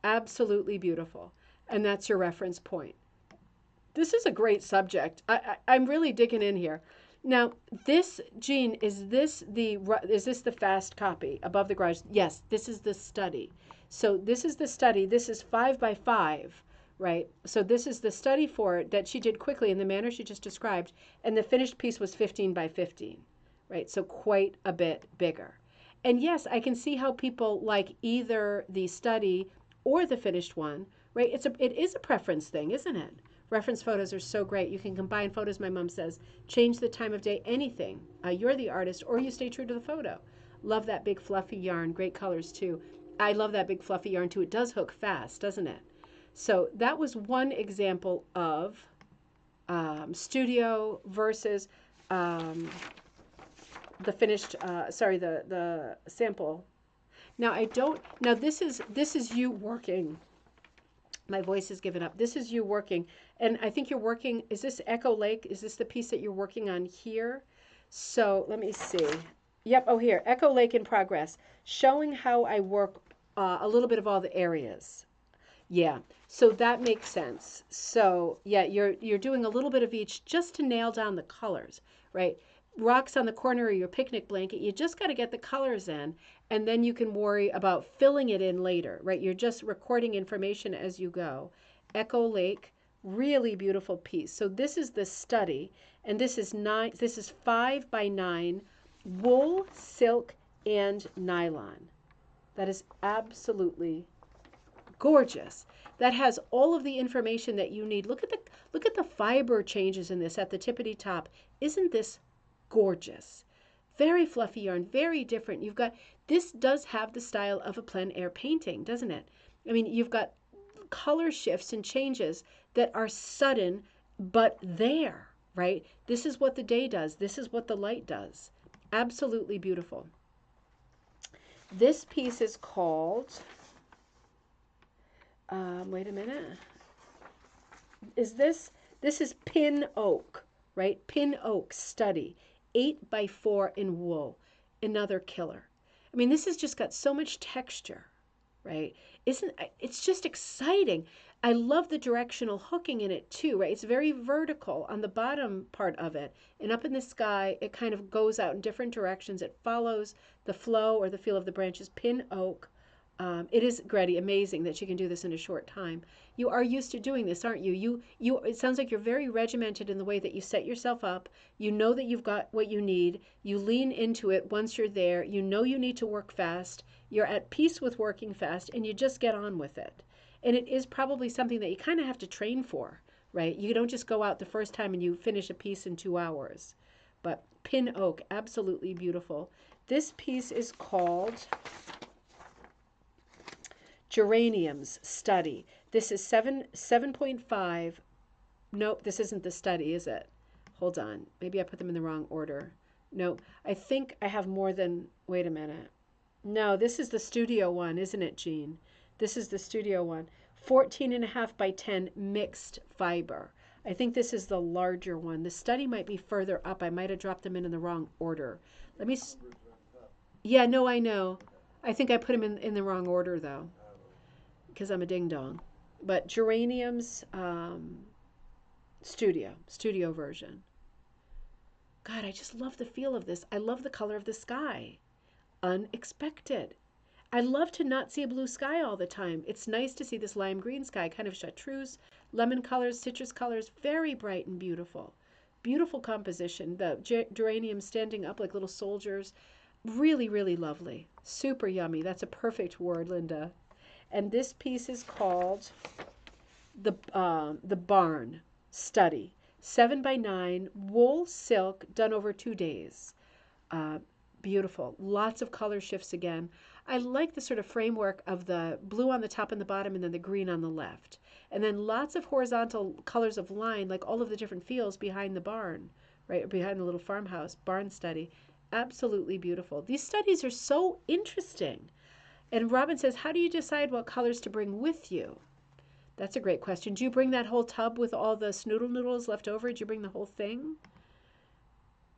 Absolutely beautiful. And that's your reference point. This is a great subject. I'm really digging in here. Now, this, Jean, is this the fast copy, above the garage? Yes, this is the study. So this is the study. This is 5 by 5, right? So this is the study for it that she did quickly in the manner she just described. And the finished piece was 15 by 15, right? So quite a bit bigger. And yes, I can see how people like either the study or the finished one, right? It is a preference thing, isn't it? Reference photos are so great. You can combine photos, my mom says, change the time of day, anything. You're the artist, or you stay true to the photo. Love that big fluffy yarn. Great colors, too. I love that big fluffy yarn, too. It does hook fast, doesn't it? So that was one example of studio versus the finished, the sample. Now, this is you working. My voice has given up. This is you working. And I think you're working, is this Echo Lake? Is this the piece that you're working on here? So let me see. Yep, oh here, Echo Lake in progress. Showing how I work a little bit of all the areas. Yeah, so that makes sense. So yeah, you're doing a little bit of each just to nail down the colors, right? Rocks on the corner of your picnic blanket, you just got to get the colors in, and then you can worry about filling it in later, right? You're just recording information as you go. Echo Lake, really beautiful piece. So this is the study, and this is 5 by 9 wool, silk, and nylon. That is absolutely gorgeous. That has all of the information that you need. Look at the fiber changes in this at the tippity top. Isn't this gorgeous? Very fluffy yarn, very different. You've got, this does have the style of a plein air painting, doesn't it? I mean, you've got color shifts and changes that are sudden, but there, right? This is what the day does. This is what the light does. Absolutely beautiful. This piece is called, wait a minute. This is Pin Oak, right? Pin Oak Study, 8x4 in wool, another killer. I mean, this has just got so much texture, right? It's just exciting. I love the directional hooking in it too, right? It's very vertical on the bottom part of it, and up in the sky, it kind of goes out in different directions. It follows the flow or the feel of the branches. Pin Oak. It is, Gretty, amazing that you can do this in a short time. You are used to doing this, aren't you? It sounds like you're very regimented in the way that you set yourself up. You know that you've got what you need. You lean into it once you're there. You know you need to work fast. You're at peace with working fast, and you just get on with it. And it is probably something that you kind of have to train for, right? You don't just go out the first time and you finish a piece in 2 hours. But Pin Oak, absolutely beautiful. This piece is called Geraniums Study. This is 7.5. Nope, this isn't the study, is it? Hold on. Maybe I put them in the wrong order. No, I think I have more than, wait a minute. No, this is the studio one, isn't it, Jean? This is the studio one. 14.5 by 10 mixed fiber. I think this is the larger one. The study might be further up. I might have dropped them in the wrong order. Let me, yeah, no, I know. I think I put them in the wrong order, though, because I'm a ding-dong. But Geraniums studio version. God, I just love the feel of this. I love the color of the sky. Unexpected. I love to not see a blue sky all the time. It's nice to see this lime green sky, kind of chartreuse, lemon colors, citrus colors, very bright and beautiful. Beautiful composition. The geraniums standing up like little soldiers. Really, really lovely. Super yummy. That's a perfect word, Linda. And this piece is called the Barn Study. 7 by 9 wool silk done over 2 days. Beautiful. Lots of color shifts again. I like the sort of framework of the blue on the top and the bottom and then the green on the left. And then lots of horizontal colors of line, like all of the different fields behind the barn, right? Behind the little farmhouse, barn study. Absolutely beautiful. These studies are so interesting. And Robin says, how do you decide what colors to bring with you? That's a great question. Do you bring that whole tub with all the snoodle noodles left over? Do you bring the whole thing?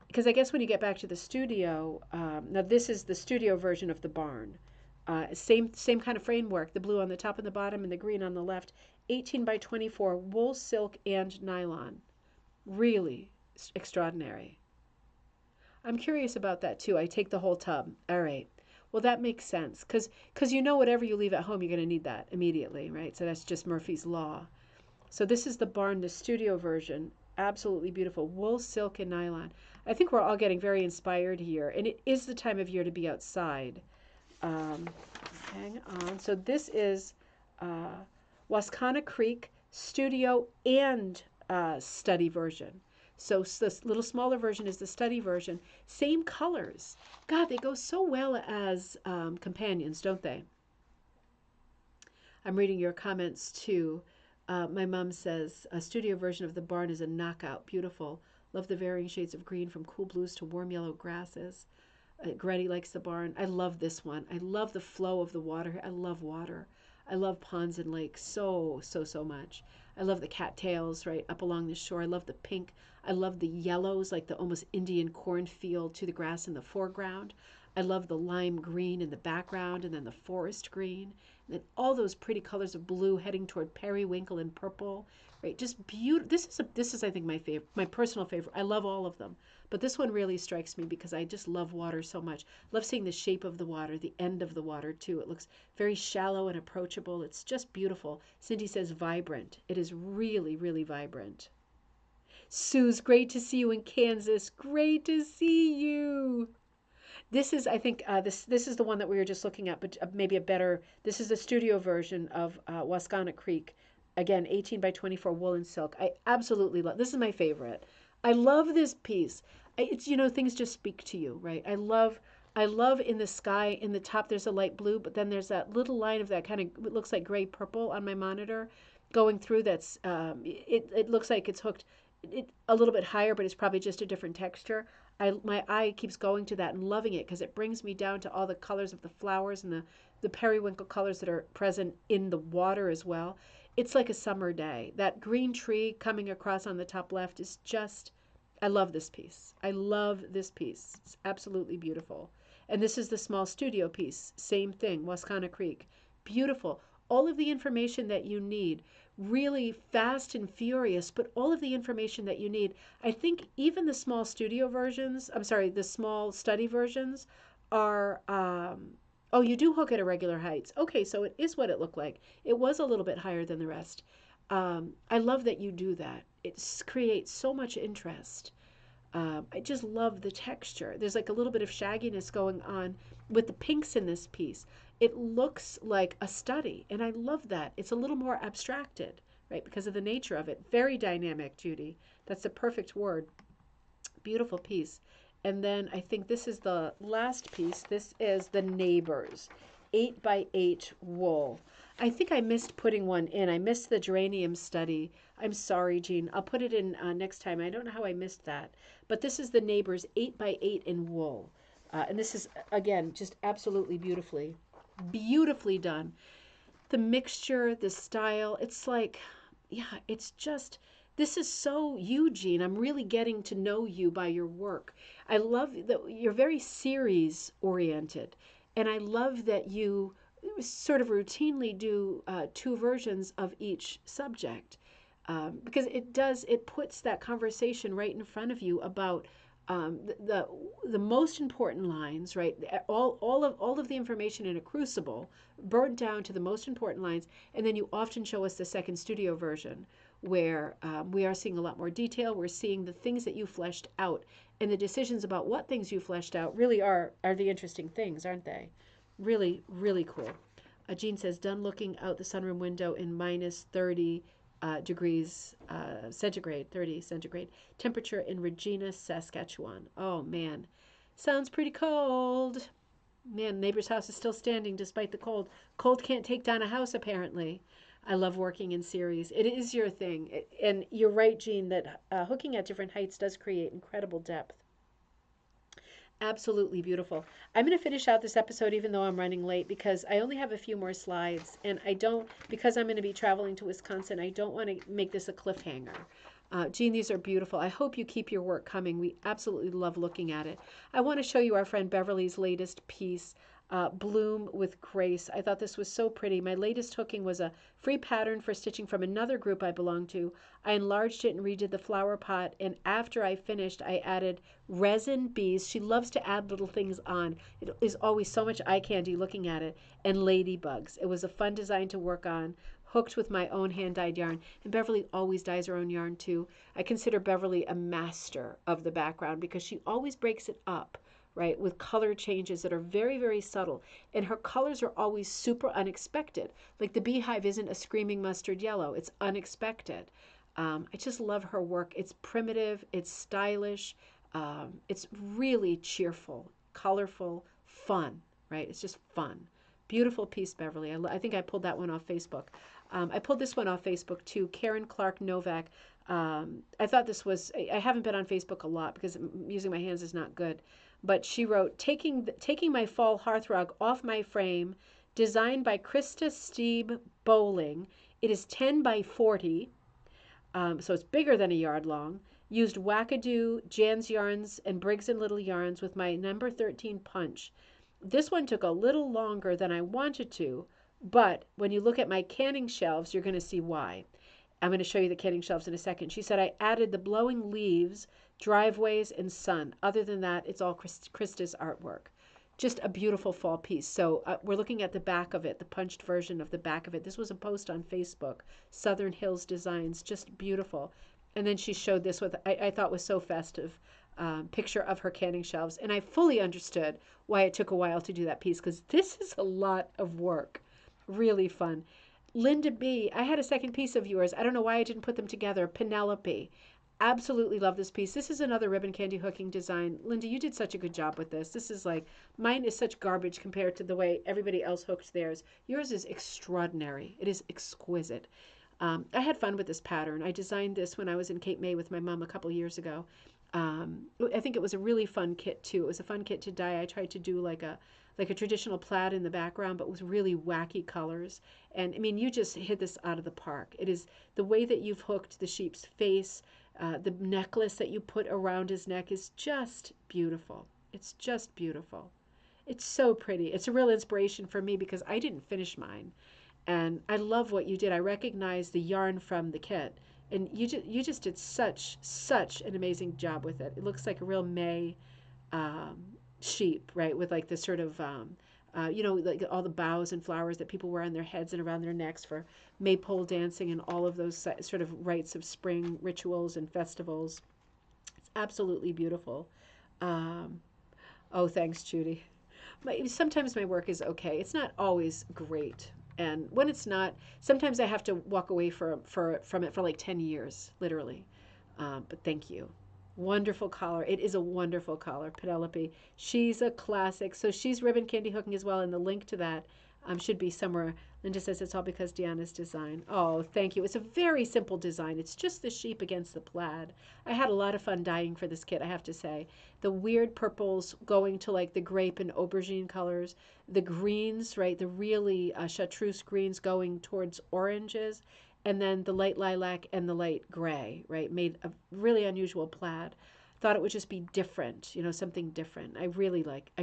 Because I guess when you get back to the studio, now this is the studio version of the barn. Same kind of framework, the blue on the top and the bottom and the green on the left. 18 by 24, wool, silk, and nylon. Really extraordinary. I'm curious about that too. I take the whole tub. All right. Well, that makes sense because you know whatever you leave at home, you're going to need that immediately, right? So that's just Murphy's Law. So this is the barn, the studio version. Absolutely beautiful. Wool, silk, and nylon. I think we're all getting very inspired here. And it is the time of year to be outside. Hang on. So this is Wascana Creek studio and study version. So this little smaller version is the study version. Same colors. God, they go so well as companions, don't they? I'm reading your comments too. My mom says, a studio version of the barn is a knockout. Beautiful. Love the varying shades of green from cool blues to warm yellow grasses. Gretty likes the barn. I love this one. I love the flow of the water. I love water. I love ponds and lakes so much. I love the cattails right up along the shore. I love the pink. I love the yellows, like the almost Indian cornfield to the grass in the foreground. I love the lime green in the background and then the forest green. And then all those pretty colors of blue heading toward periwinkle and purple. Right, just beautiful. This is I think my favorite, my personal favorite. I love all of them, but this one really strikes me because I just love water so much. Love seeing the shape of the water, the end of the water too. It looks very shallow and approachable. It's just beautiful. Cindy says vibrant. It is really, really vibrant. Sue's great to see you in Kansas. Great to see you. This is, I think, this is the one that we were just looking at, but maybe a better. This is a studio version of Wascana Creek. Again, 18 by 24 woolen silk. I absolutely love. This is my favorite. I love this piece. It's, things just speak to you, right? I love in the sky in the top. There's a light blue, but then there's that little line of that kind of, it looks like gray purple on my monitor going through. That's it looks like it's hooked a little bit higher, but it's probably just a different texture. My eye keeps going to that and loving it because it brings me down to all the colors of the flowers and the periwinkle colors that are present in the water as well. It's like a summer day. That green tree coming across on the top left is just, I love this piece. I love this piece. It's absolutely beautiful. And this is the small studio piece. Same thing, Wascana Creek. Beautiful. All of the information that you need, really fast and furious, but all of the information that you need. I think even the small studio versions, I'm sorry, the small study versions are, oh, you do hook at irregular heights. Okay, so it is what it looked like. It was a little bit higher than the rest. I love that you do that. It creates so much interest. I just love the texture. There's like a little bit of shagginess going on with the pinks in this piece. It looks like a study, and I love that. It's a little more abstracted, right, because of the nature of it. Very dynamic, Judy. That's the perfect word. Beautiful piece. And then I think this is the last piece. This is the Neighbors, 8 by 8 wool. I think I missed putting one in. I missed the geranium study. I'm sorry, Jean. I'll put it in next time. I don't know how I missed that. But this is the Neighbors 8 by 8 in wool. And this is, again, just absolutely beautifully done. The mixture, the style, it's like, yeah, it's just, this is so you, Jean. I'm really getting to know you by your work. I love that you're very series oriented. And I love that you sort of routinely do two versions of each subject, because it puts that conversation right in front of you about the most important lines, right? All of the information in a crucible burnt down to the most important lines, and then you often show us the second studio version where we are seeing a lot more detail. We're seeing the things that you fleshed out, and the decisions about what things you fleshed out really are the interesting things, aren't they? Really, really cool. Jean says, done looking out the sunroom window in minus 30 degrees centigrade, 30 centigrade temperature in Regina, Saskatchewan. Oh, man. Sounds pretty cold. Man, neighbor's house is still standing despite the cold. Cold can't take down a house, apparently. I love working in series. It is your thing. And you're right, Jean, that hooking at different heights does create incredible depth. Absolutely beautiful. I'm going to finish out this episode even though I'm running late because I only have a few more slides and because I'm going to be traveling to Wisconsin, I don't want to make this a cliffhanger. Jean, these are beautiful. I hope you keep your work coming. We absolutely love looking at it. I want to show you our friend Beverly's latest piece, Bloom with Grace. I thought this was so pretty. My latest hooking was a free pattern for stitching from another group I belong to. I enlarged it and redid the flower pot, and after I finished, I added resin bees. She loves to add little things on. It is always so much eye candy looking at it, and ladybugs. It was a fun design to work on, hooked with my own hand-dyed yarn. And Beverly always dyes her own yarn too. I consider Beverly a master of the background because she always breaks it up, right, with color changes that are very, very subtle. And her colors are always super unexpected. Like the beehive isn't a screaming mustard yellow. It's unexpected. I just love her work. It's primitive. It's stylish. It's really cheerful, colorful, fun, right? It's just fun. Beautiful piece, Beverly. I think I pulled that one off Facebook. I pulled this one off Facebook too. Karen Clark Novak. I thought this was, I haven't been on Facebook a lot because using my hands is not good. But she wrote, taking my fall hearthrug off my frame, designed by Krista Steeb Bowling. It is 10 by 40, so it's bigger than a yard long. Used Wackadoo, Jan's Yarns, and Briggs & Little Yarns with my number 13 punch. This one took a little longer than I wanted to, but when you look at my canning shelves, you're going to see why. I'm going to show you the canning shelves in a second. She said I added the blowing leaves, driveways, and sun. Other than that, it's all Krista's artwork. Just a beautiful fall piece. So we're looking at the back of it, the punched version of the back of it. This was a post on Facebook, Southern Hills Designs, just beautiful. And then she showed this with, I thought was so festive. picture of her canning shelves. And I fully understood why it took a while to do that piece because this is a lot of work. Really fun. Linda B, I had a second piece of yours. I don't know why I didn't put them together. Penelope. Absolutely love this piece. This is another ribbon candy hooking design. Linda, you did such a good job with this. This is like, mine is such garbage compared to the way everybody else hooked theirs. Yours is extraordinary. It is exquisite. I had fun with this pattern. I designed this when I was in Cape May with my mom a couple years ago. I think it was a really fun kit too. It was a fun kit to dye. I tried to do like a traditional plaid in the background, but with really wacky colors. And I mean, you just hit this out of the park. It is the way that you've hooked the sheep's face, the necklace that you put around his neck is just beautiful. It's just beautiful. It's so pretty. It's a real inspiration for me because I didn't finish mine. And I love what you did. I recognize the yarn from the kit, and you just did such an amazing job with it. It looks like a real May um, sheep, right? With like this sort of like all the boughs and flowers that people wear on their heads and around their necks for maypole dancing and all of those sort of rites of spring rituals and festivals. It's absolutely beautiful. Um, oh, thanks, Judy. Sometimes my work is okay. It's not always great. And when it's not, sometimes I have to walk away from it for like 10 years, literally. But thank you. Wonderful collar. It is a wonderful collar, Penelope. She's a classic. So she's ribbon candy hooking as well, and the link to that should be somewhere. Linda says it's all because Deanna's design. Oh, thank you. It's a very simple design. It's just the sheep against the plaid. I had a lot of fun dyeing for this kit, I have to say. The weird purples going to like the grape and aubergine colors, the greens, right? The really chartreuse greens going towards oranges, and then the light lilac and the light gray, right? Made a really unusual plaid. Thought it would just be different, something different. I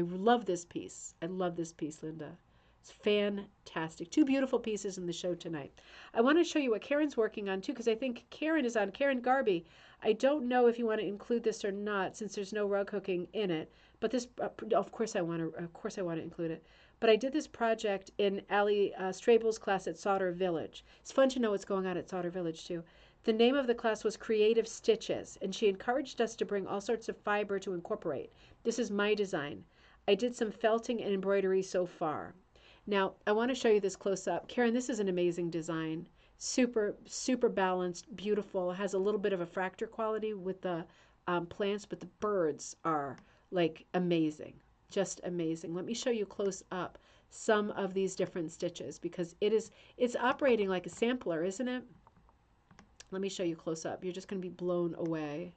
love this piece. I love this piece, Linda. It's fantastic. Two beautiful pieces in the show tonight. I want to show you what Karen's working on too, because I think Karen is on. Karen Garby. I don't know if you want to include this or not, since there's no rug hooking in it. But this, of course, I want to. Of course, I want to include it. But I did this project in Ali Strabel's class at Sauter Village. It's fun to know what's going on at Sauter Village too. The name of the class was Creative Stitches, and she encouraged us to bring all sorts of fiber to incorporate. This is my design. I did some felting and embroidery so far. Now, I want to show you this close up. Karen, this is an amazing design. Super, super balanced, beautiful. Has a little bit of a fracture quality with the plants, but the birds are like amazing. Just amazing. Let me show you close up some of these different stitches because it's operating like a sampler, isn't it? Let me show you close up. You're just going to be blown away.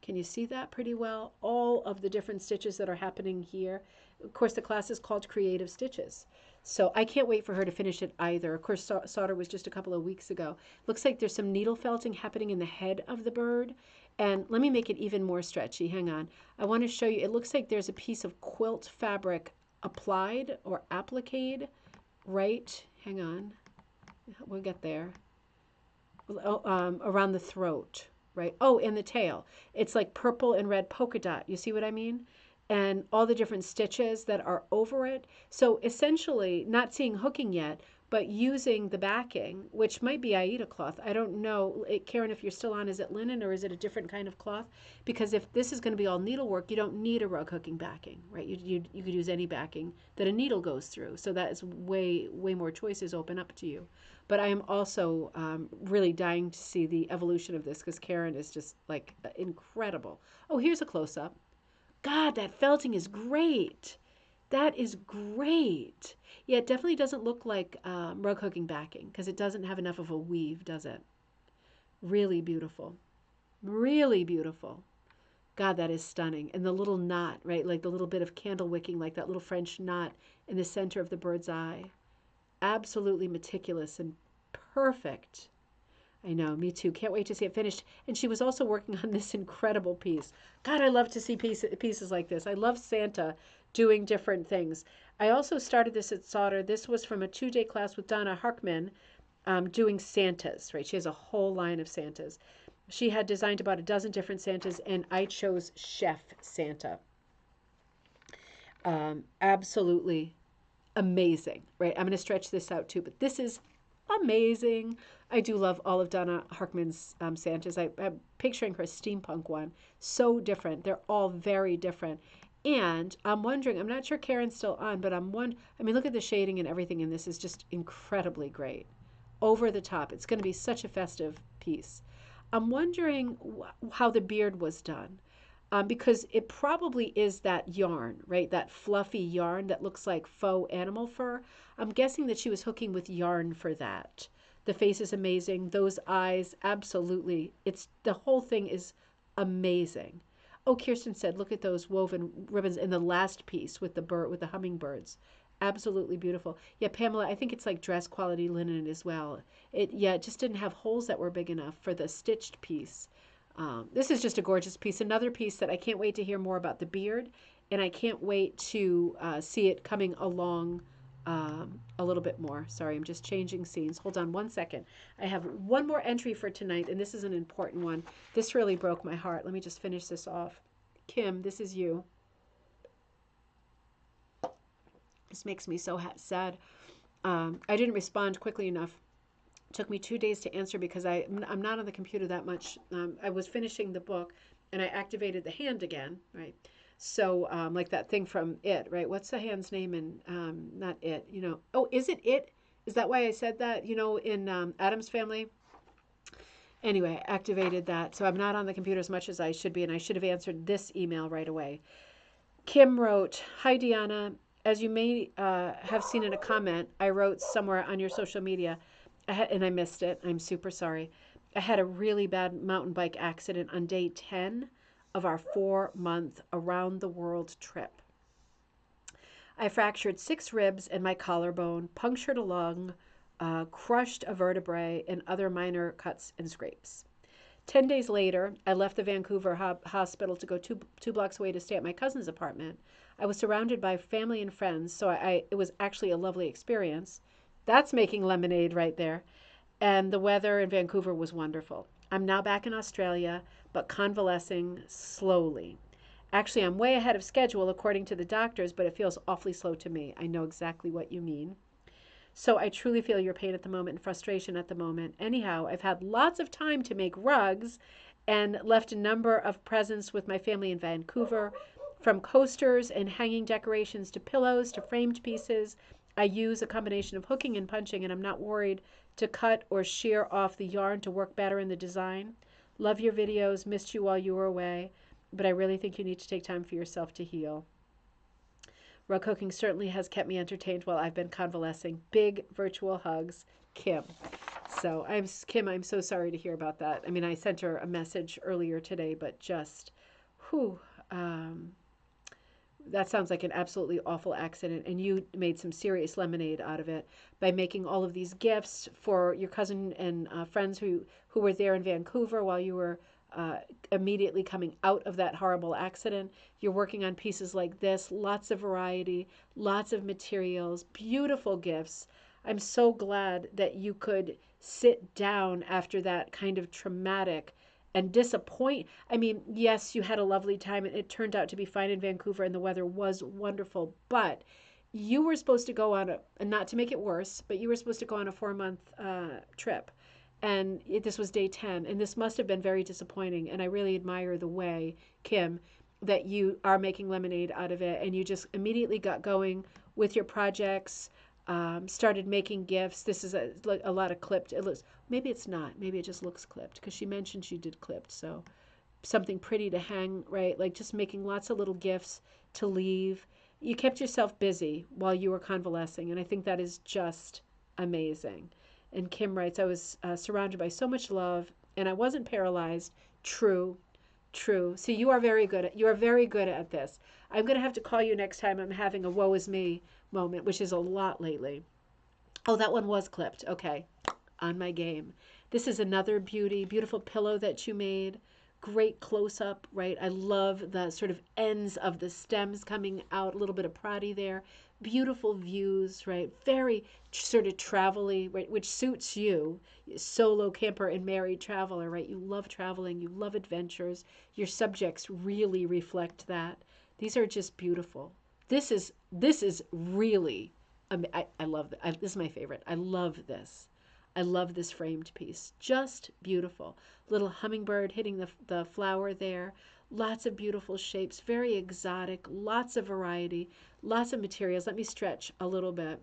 Can you see that pretty well? All of the different stitches that are happening here. Of course, the class is called Creative Stitches. So I can't wait for her to finish it either. Of course, Sauter was just a couple of weeks ago. Looks like there's some needle felting happening in the head of the bird. And let me make it even more stretchy. Hang on. I want to show you. It looks like there's a piece of quilt fabric applied or appliqued, right? Hang on. We'll get there. Around the throat. Right? Oh, and the tail. It's like purple and red polka dot. You see what I mean? And all the different stitches that are over it. So essentially, not seeing hooking yet, but using the backing, which might be Aida cloth. I don't know. Karen, if you're still on, is it linen or is it a different kind of cloth? Because if this is going to be all needlework, you don't need a rug hooking backing, right? You could use any backing that a needle goes through. So that is way more choices open up to you. But I am also really dying to see the evolution of this because Karen is just like incredible. Oh, here's a close-up. God, that felting is great. That is great. Yeah, it definitely doesn't look like rug hooking backing because it doesn't have enough of a weave, does it? Really beautiful. Really beautiful. God, that is stunning. And the little knot, right? Like the little bit of candle wicking, like that little French knot in the center of the bird's eye. Absolutely meticulous and perfect. I know, me too. Can't wait to see it finished. And she was also working on this incredible piece. God, I love to see pieces like this. I love Santa doing different things. I also started this at Sauter. This was from a 2-day class with Donna Harkman doing Santas, right? She has a whole line of Santas. She had designed about a dozen different Santas, and I chose Chef Santa. Absolutely amazing, right? I'm going to stretch this out too, but this is amazing. I do love all of Donna Harkman's Santas. I'm picturing her steampunk one. So different. They're all very different. And I'm wondering, I'm not sure Karen's still on, but I mean, look at the shading and everything in this is just incredibly great. Over the top. It's going to be such a festive piece. I'm wondering how the beard was done. Because it probably is that yarn, right? That fluffy yarn that looks like faux animal fur. I'm guessing that she was hooking with yarn for that. The face is amazing. Those eyes, absolutely. It's the whole thing is amazing. Oh, Kirsten said, look at those woven ribbons in the last piece with the bird with the hummingbirds. Absolutely beautiful. Yeah, Pamela, I think it's like dress quality linen as well. It just didn't have holes that were big enough for the stitched piece. This is just a gorgeous piece. Another piece that I can't wait to hear more about the beard, and I can't wait to see it coming along a little bit more. Sorry, I'm just changing scenes. Hold on one second. I have one more entry for tonight, and this is an important one. This really broke my heart. Let me just finish this off. Kim, this is you. This makes me so sad. I didn't respond quickly enough. It took me 2 days to answer because I'm not on the computer that much. I was finishing the book and I activated the hand again, right? So like that thing from It, right? What's the hand's name in, not It, you know. Oh, is it It? Is that why I said that, you know, in Addams Family? Anyway, I activated that. So I'm not on the computer as much as I should be, and I should have answered this email right away. Kim wrote, "Hi, Deanna. As you may have seen in a comment I wrote somewhere on your social media, and I missed it. I'm super sorry. I had a really bad mountain bike accident on day 10 of our 4-month around the world trip. I fractured 6 ribs and my collarbone, punctured a lung, crushed a vertebrae, and other minor cuts and scrapes. 10 days later, I left the Vancouver hospital to go two blocks away to stay at my cousin's apartment. I was surrounded by family and friends, so it was actually a lovely experience. That's making lemonade right there. And the weather in Vancouver was wonderful. I'm now back in Australia, but convalescing slowly. Actually, I'm way ahead of schedule according to the doctors, but it feels awfully slow to me. I know exactly what you mean. So I truly feel your pain at the moment and frustration at the moment. Anyhow, I've had lots of time to make rugs and left a number of presents with my family in Vancouver, from coasters and hanging decorations to pillows to framed pieces. I use a combination of hooking and punching, and I'm not worried to cut or shear off the yarn to work better in the design. Love your videos. Missed you while you were away, but I really think you need to take time for yourself to heal. Rug cooking certainly has kept me entertained while I've been convalescing. Big virtual hugs, Kim." So Kim, I'm so sorry to hear about that. I mean, I sent her a message earlier today, but just, whew, that sounds like an absolutely awful accident. And you made some serious lemonade out of it by making all of these gifts for your cousin and friends who were there in Vancouver while you were immediately coming out of that horrible accident. You're working on pieces like this, lots of variety, lots of materials, beautiful gifts. I'm so glad that you could sit down after that kind of traumatic and disappoint. I mean, yes, you had a lovely time and it turned out to be fine in Vancouver and the weather was wonderful, but you were supposed to go on and not to make it worse, but you were supposed to go on a 4-month trip. And this was day 10, and this must have been very disappointing. And I really admire the way, Kim, that you are making lemonade out of it, and you just immediately got going with your projects, started making gifts. This is a lot of clipped. It looks, maybe it's not. Maybe it just looks clipped because she mentioned she did clipped. So something pretty to hang, right? Like just making lots of little gifts to leave. You kept yourself busy while you were convalescing, and I think that is just amazing. And Kim writes, "I was surrounded by so much love, and I wasn't paralyzed." True, true. See, you are very good at this. I'm going to have to call you next time I'm having a woe is me moment, which is a lot lately. Oh, that one was clipped. Okay, on my game. This is another beautiful pillow that you made. Great close up, right? I love the sort of ends of the stems coming out, a little bit of Prati there. Beautiful views, right? Very sort of travel-y, right? Which suits you, solo camper and married traveler, right? You love traveling, you love adventures. Your subjects really reflect that. These are just beautiful. This is really, I love this. This is my favorite. I love this. I love this framed piece. Just beautiful. Little hummingbird hitting the flower there. Lots of beautiful shapes, very exotic, lots of variety, lots of materials. Let me stretch a little bit.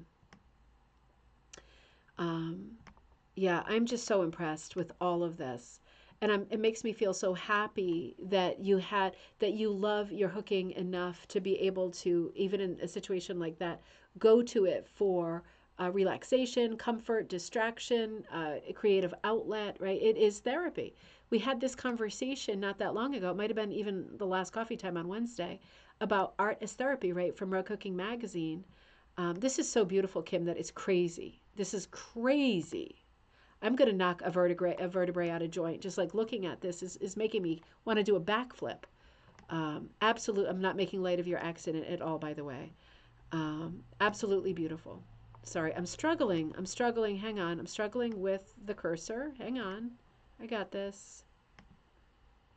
Yeah, I'm just so impressed with all of this. And it makes me feel so happy that you love your hooking enough to be able to, even in a situation like that, go to it for relaxation, comfort, distraction, a creative outlet, right? It is therapy. We had this conversation not that long ago. It might have been even the last coffee time on Wednesday about art as therapy, right? From Rug Cooking Magazine. This is so beautiful, Kim, that it's crazy. This is crazy. I'm going to knock a vertebrae out of joint. Just like looking at this is making me want to do a backflip. Absolute. I'm not making light of your accident at all, by the way. Absolutely beautiful. Sorry, I'm struggling. I'm struggling. Hang on. I'm struggling with the cursor. Hang on. I got this.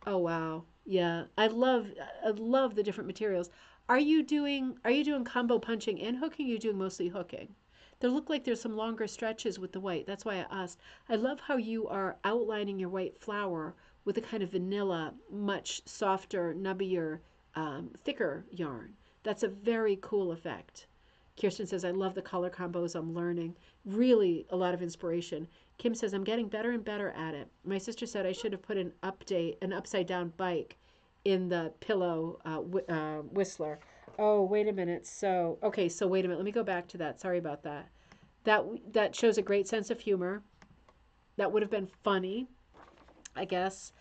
Oh wow. Yeah. I love the different materials. Are you doing combo punching and hooking? You're doing mostly hooking. There look like there's some longer stretches with the white. That's why I asked. I love how you are outlining your white flower with a kind of vanilla, much softer, nubbier, thicker yarn. That's a very cool effect. Kirsten says, I love the color combos I'm learning. Really a lot of inspiration. Kim says, I'm getting better and better at it. My sister said I should have put an upside down bike in the pillow whistler. Oh, wait a minute. So wait a minute. Let me go back to that. Sorry about that. That shows a great sense of humor. That would have been funny, I guess.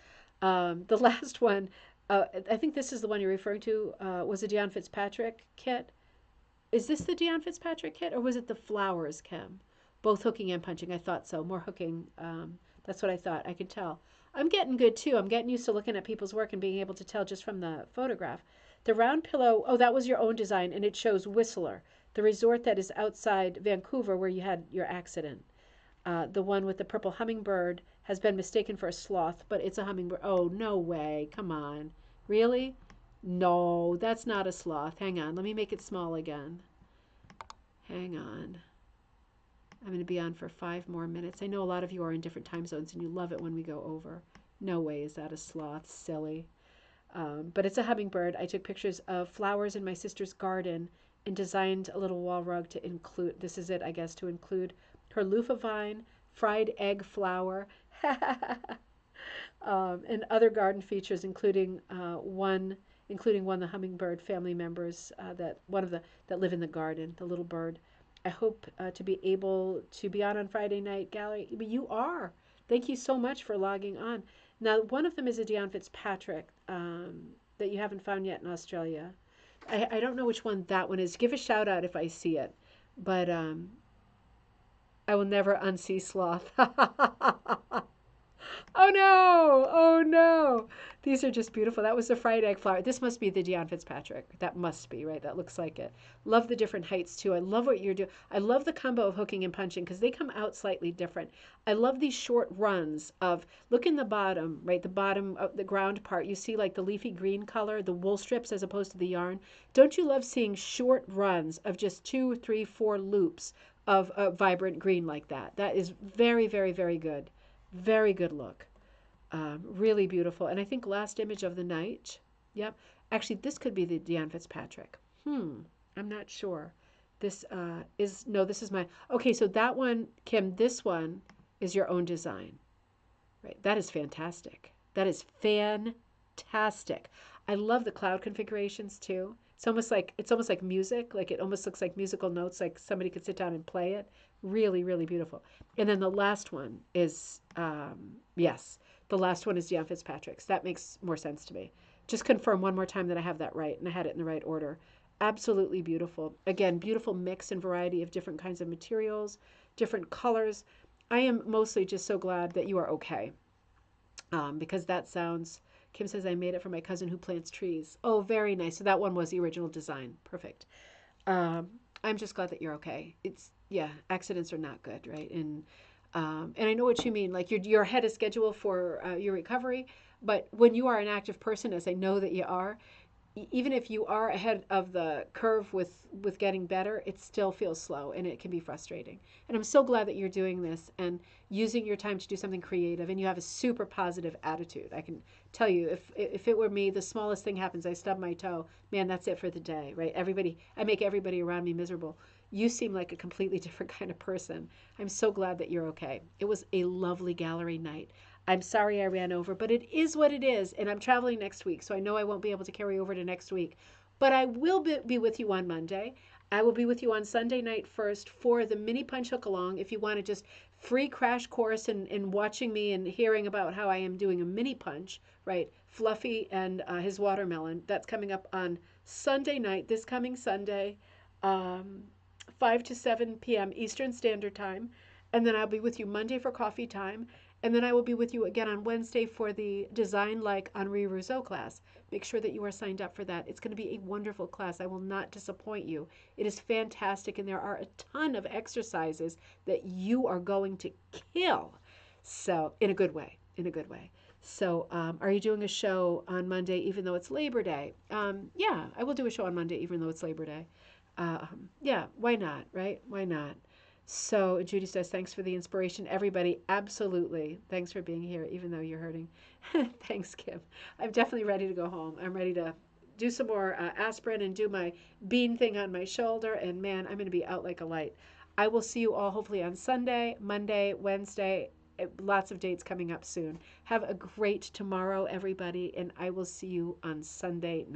The last one, I think this is the one you're referring to, was a Dion Fitzpatrick kit. Is this the Dion Fitzpatrick kit, or was it the flowers, Kim? Both hooking and punching. I thought so. More hooking. That's what I thought. I could tell. I'm getting good too. I'm getting used to looking at people's work and being able to tell just from the photograph. The round pillow, oh, that was your own design, and it shows Whistler, the resort that is outside Vancouver where you had your accident. The one with the purple hummingbird has been mistaken for a sloth, but it's a hummingbird. Oh, no way. Come on. Really? No, that's not a sloth. Hang on. Let me make it small again. Hang on. I'm going to be on for 5 more minutes. I know a lot of you are in different time zones and you love it when we go over. No way is that a sloth. Silly. But it's a hummingbird. I took pictures of flowers in my sister's garden and designed a little wall rug to include, this is it, I guess, to include her loofah vine, fried egg flower, and other garden features, including one of the hummingbird family members that live in the garden, the little bird. I hope to be able to be on Friday night gallery. But you are. Thank you so much for logging on. Now, one of them is a Dion Fitzpatrick that you haven't found yet in Australia. I don't know which one that one is. Give a shout out if I see it. But I will never unsee sloth. Oh no! Oh no! These are just beautiful. That was the fried egg flower. This must be the Dion Fitzpatrick. That must be, right? That looks like it. Love the different heights too. I love what you're doing. I love the combo of hooking and punching because they come out slightly different. I love these short runs of, look in the bottom, right? The bottom of the ground part. You see like the leafy green color, the wool strips as opposed to the yarn. Don't you love seeing short runs of just 2, 3, 4 loops of a vibrant green like that? That is very, very, very good. Very good look. Really beautiful. And I think last image of the night. Yep. Actually, this could be the Dion Fitzpatrick. I'm not sure. This this is my, okay, so that one, Kim, this one is your own design. Right. That is fantastic. That is fantastic. I love the cloud configurations too. It's almost like music. Like it almost looks like musical notes, like somebody could sit down and play it. Really, really beautiful. And then the last one is, yes, the last one is Dion Fitzpatrick's. That makes more sense to me. Just confirm one more time that I have that right and I had it in the right order. Absolutely beautiful. Again, beautiful mix and variety of different kinds of materials, different colors. I am mostly just so glad that you are okay. Because that sounds, Kim says, I made it for my cousin who plants trees. Oh, very nice. So that one was the original design. Perfect. I'm just glad that you're okay. Yeah, accidents are not good, right? And I know what you mean. Like you're ahead of schedule for your recovery, but when you are an active person, as I know that you are, even if you are ahead of the curve with getting better, it still feels slow and it can be frustrating. And I'm so glad that you're doing this and using your time to do something creative, and you have a super positive attitude. I can tell you, if it were me, the smallest thing happens, I stub my toe, man, that's it for the day, right? Everybody, I make everybody around me miserable. You seem like a completely different kind of person. I'm so glad that you're okay. It was a lovely gallery night. I'm sorry I ran over, but it is what it is. And I'm traveling next week, so I know I won't be able to carry over to next week. But I will be with you on Monday. I will be with you on Sunday night first for the mini punch hook along. If you want to just free crash course in watching me and hearing about how I am doing a mini punch, right? Fluffy and his watermelon. That's coming up on Sunday night, this coming Sunday, um, 5 to 7 p.m. Eastern Standard Time. And then I'll be with you Monday for coffee time. And then I will be with you again on Wednesday for the Design Like Henri Rousseau class. Make sure that you are signed up for that. It's going to be a wonderful class. I will not disappoint you. It is fantastic, and there are a ton of exercises that you are going to kill. So, in a good way, in a good way. So, are you doing a show on Monday, even though it's Labor Day? Yeah, I will do a show on Monday, even though it's Labor Day. Yeah, why not, right? Why not? So Judy says, thanks for the inspiration. Everybody, absolutely. Thanks for being here, even though you're hurting. Thanks, Kim. I'm definitely ready to go home. I'm ready to do some more aspirin and do my bean thing on my shoulder. And man, I'm going to be out like a light. I will see you all hopefully on Sunday, Monday, Wednesday. Lots of dates coming up soon. Have a great tomorrow, everybody. And I will see you on Sunday night.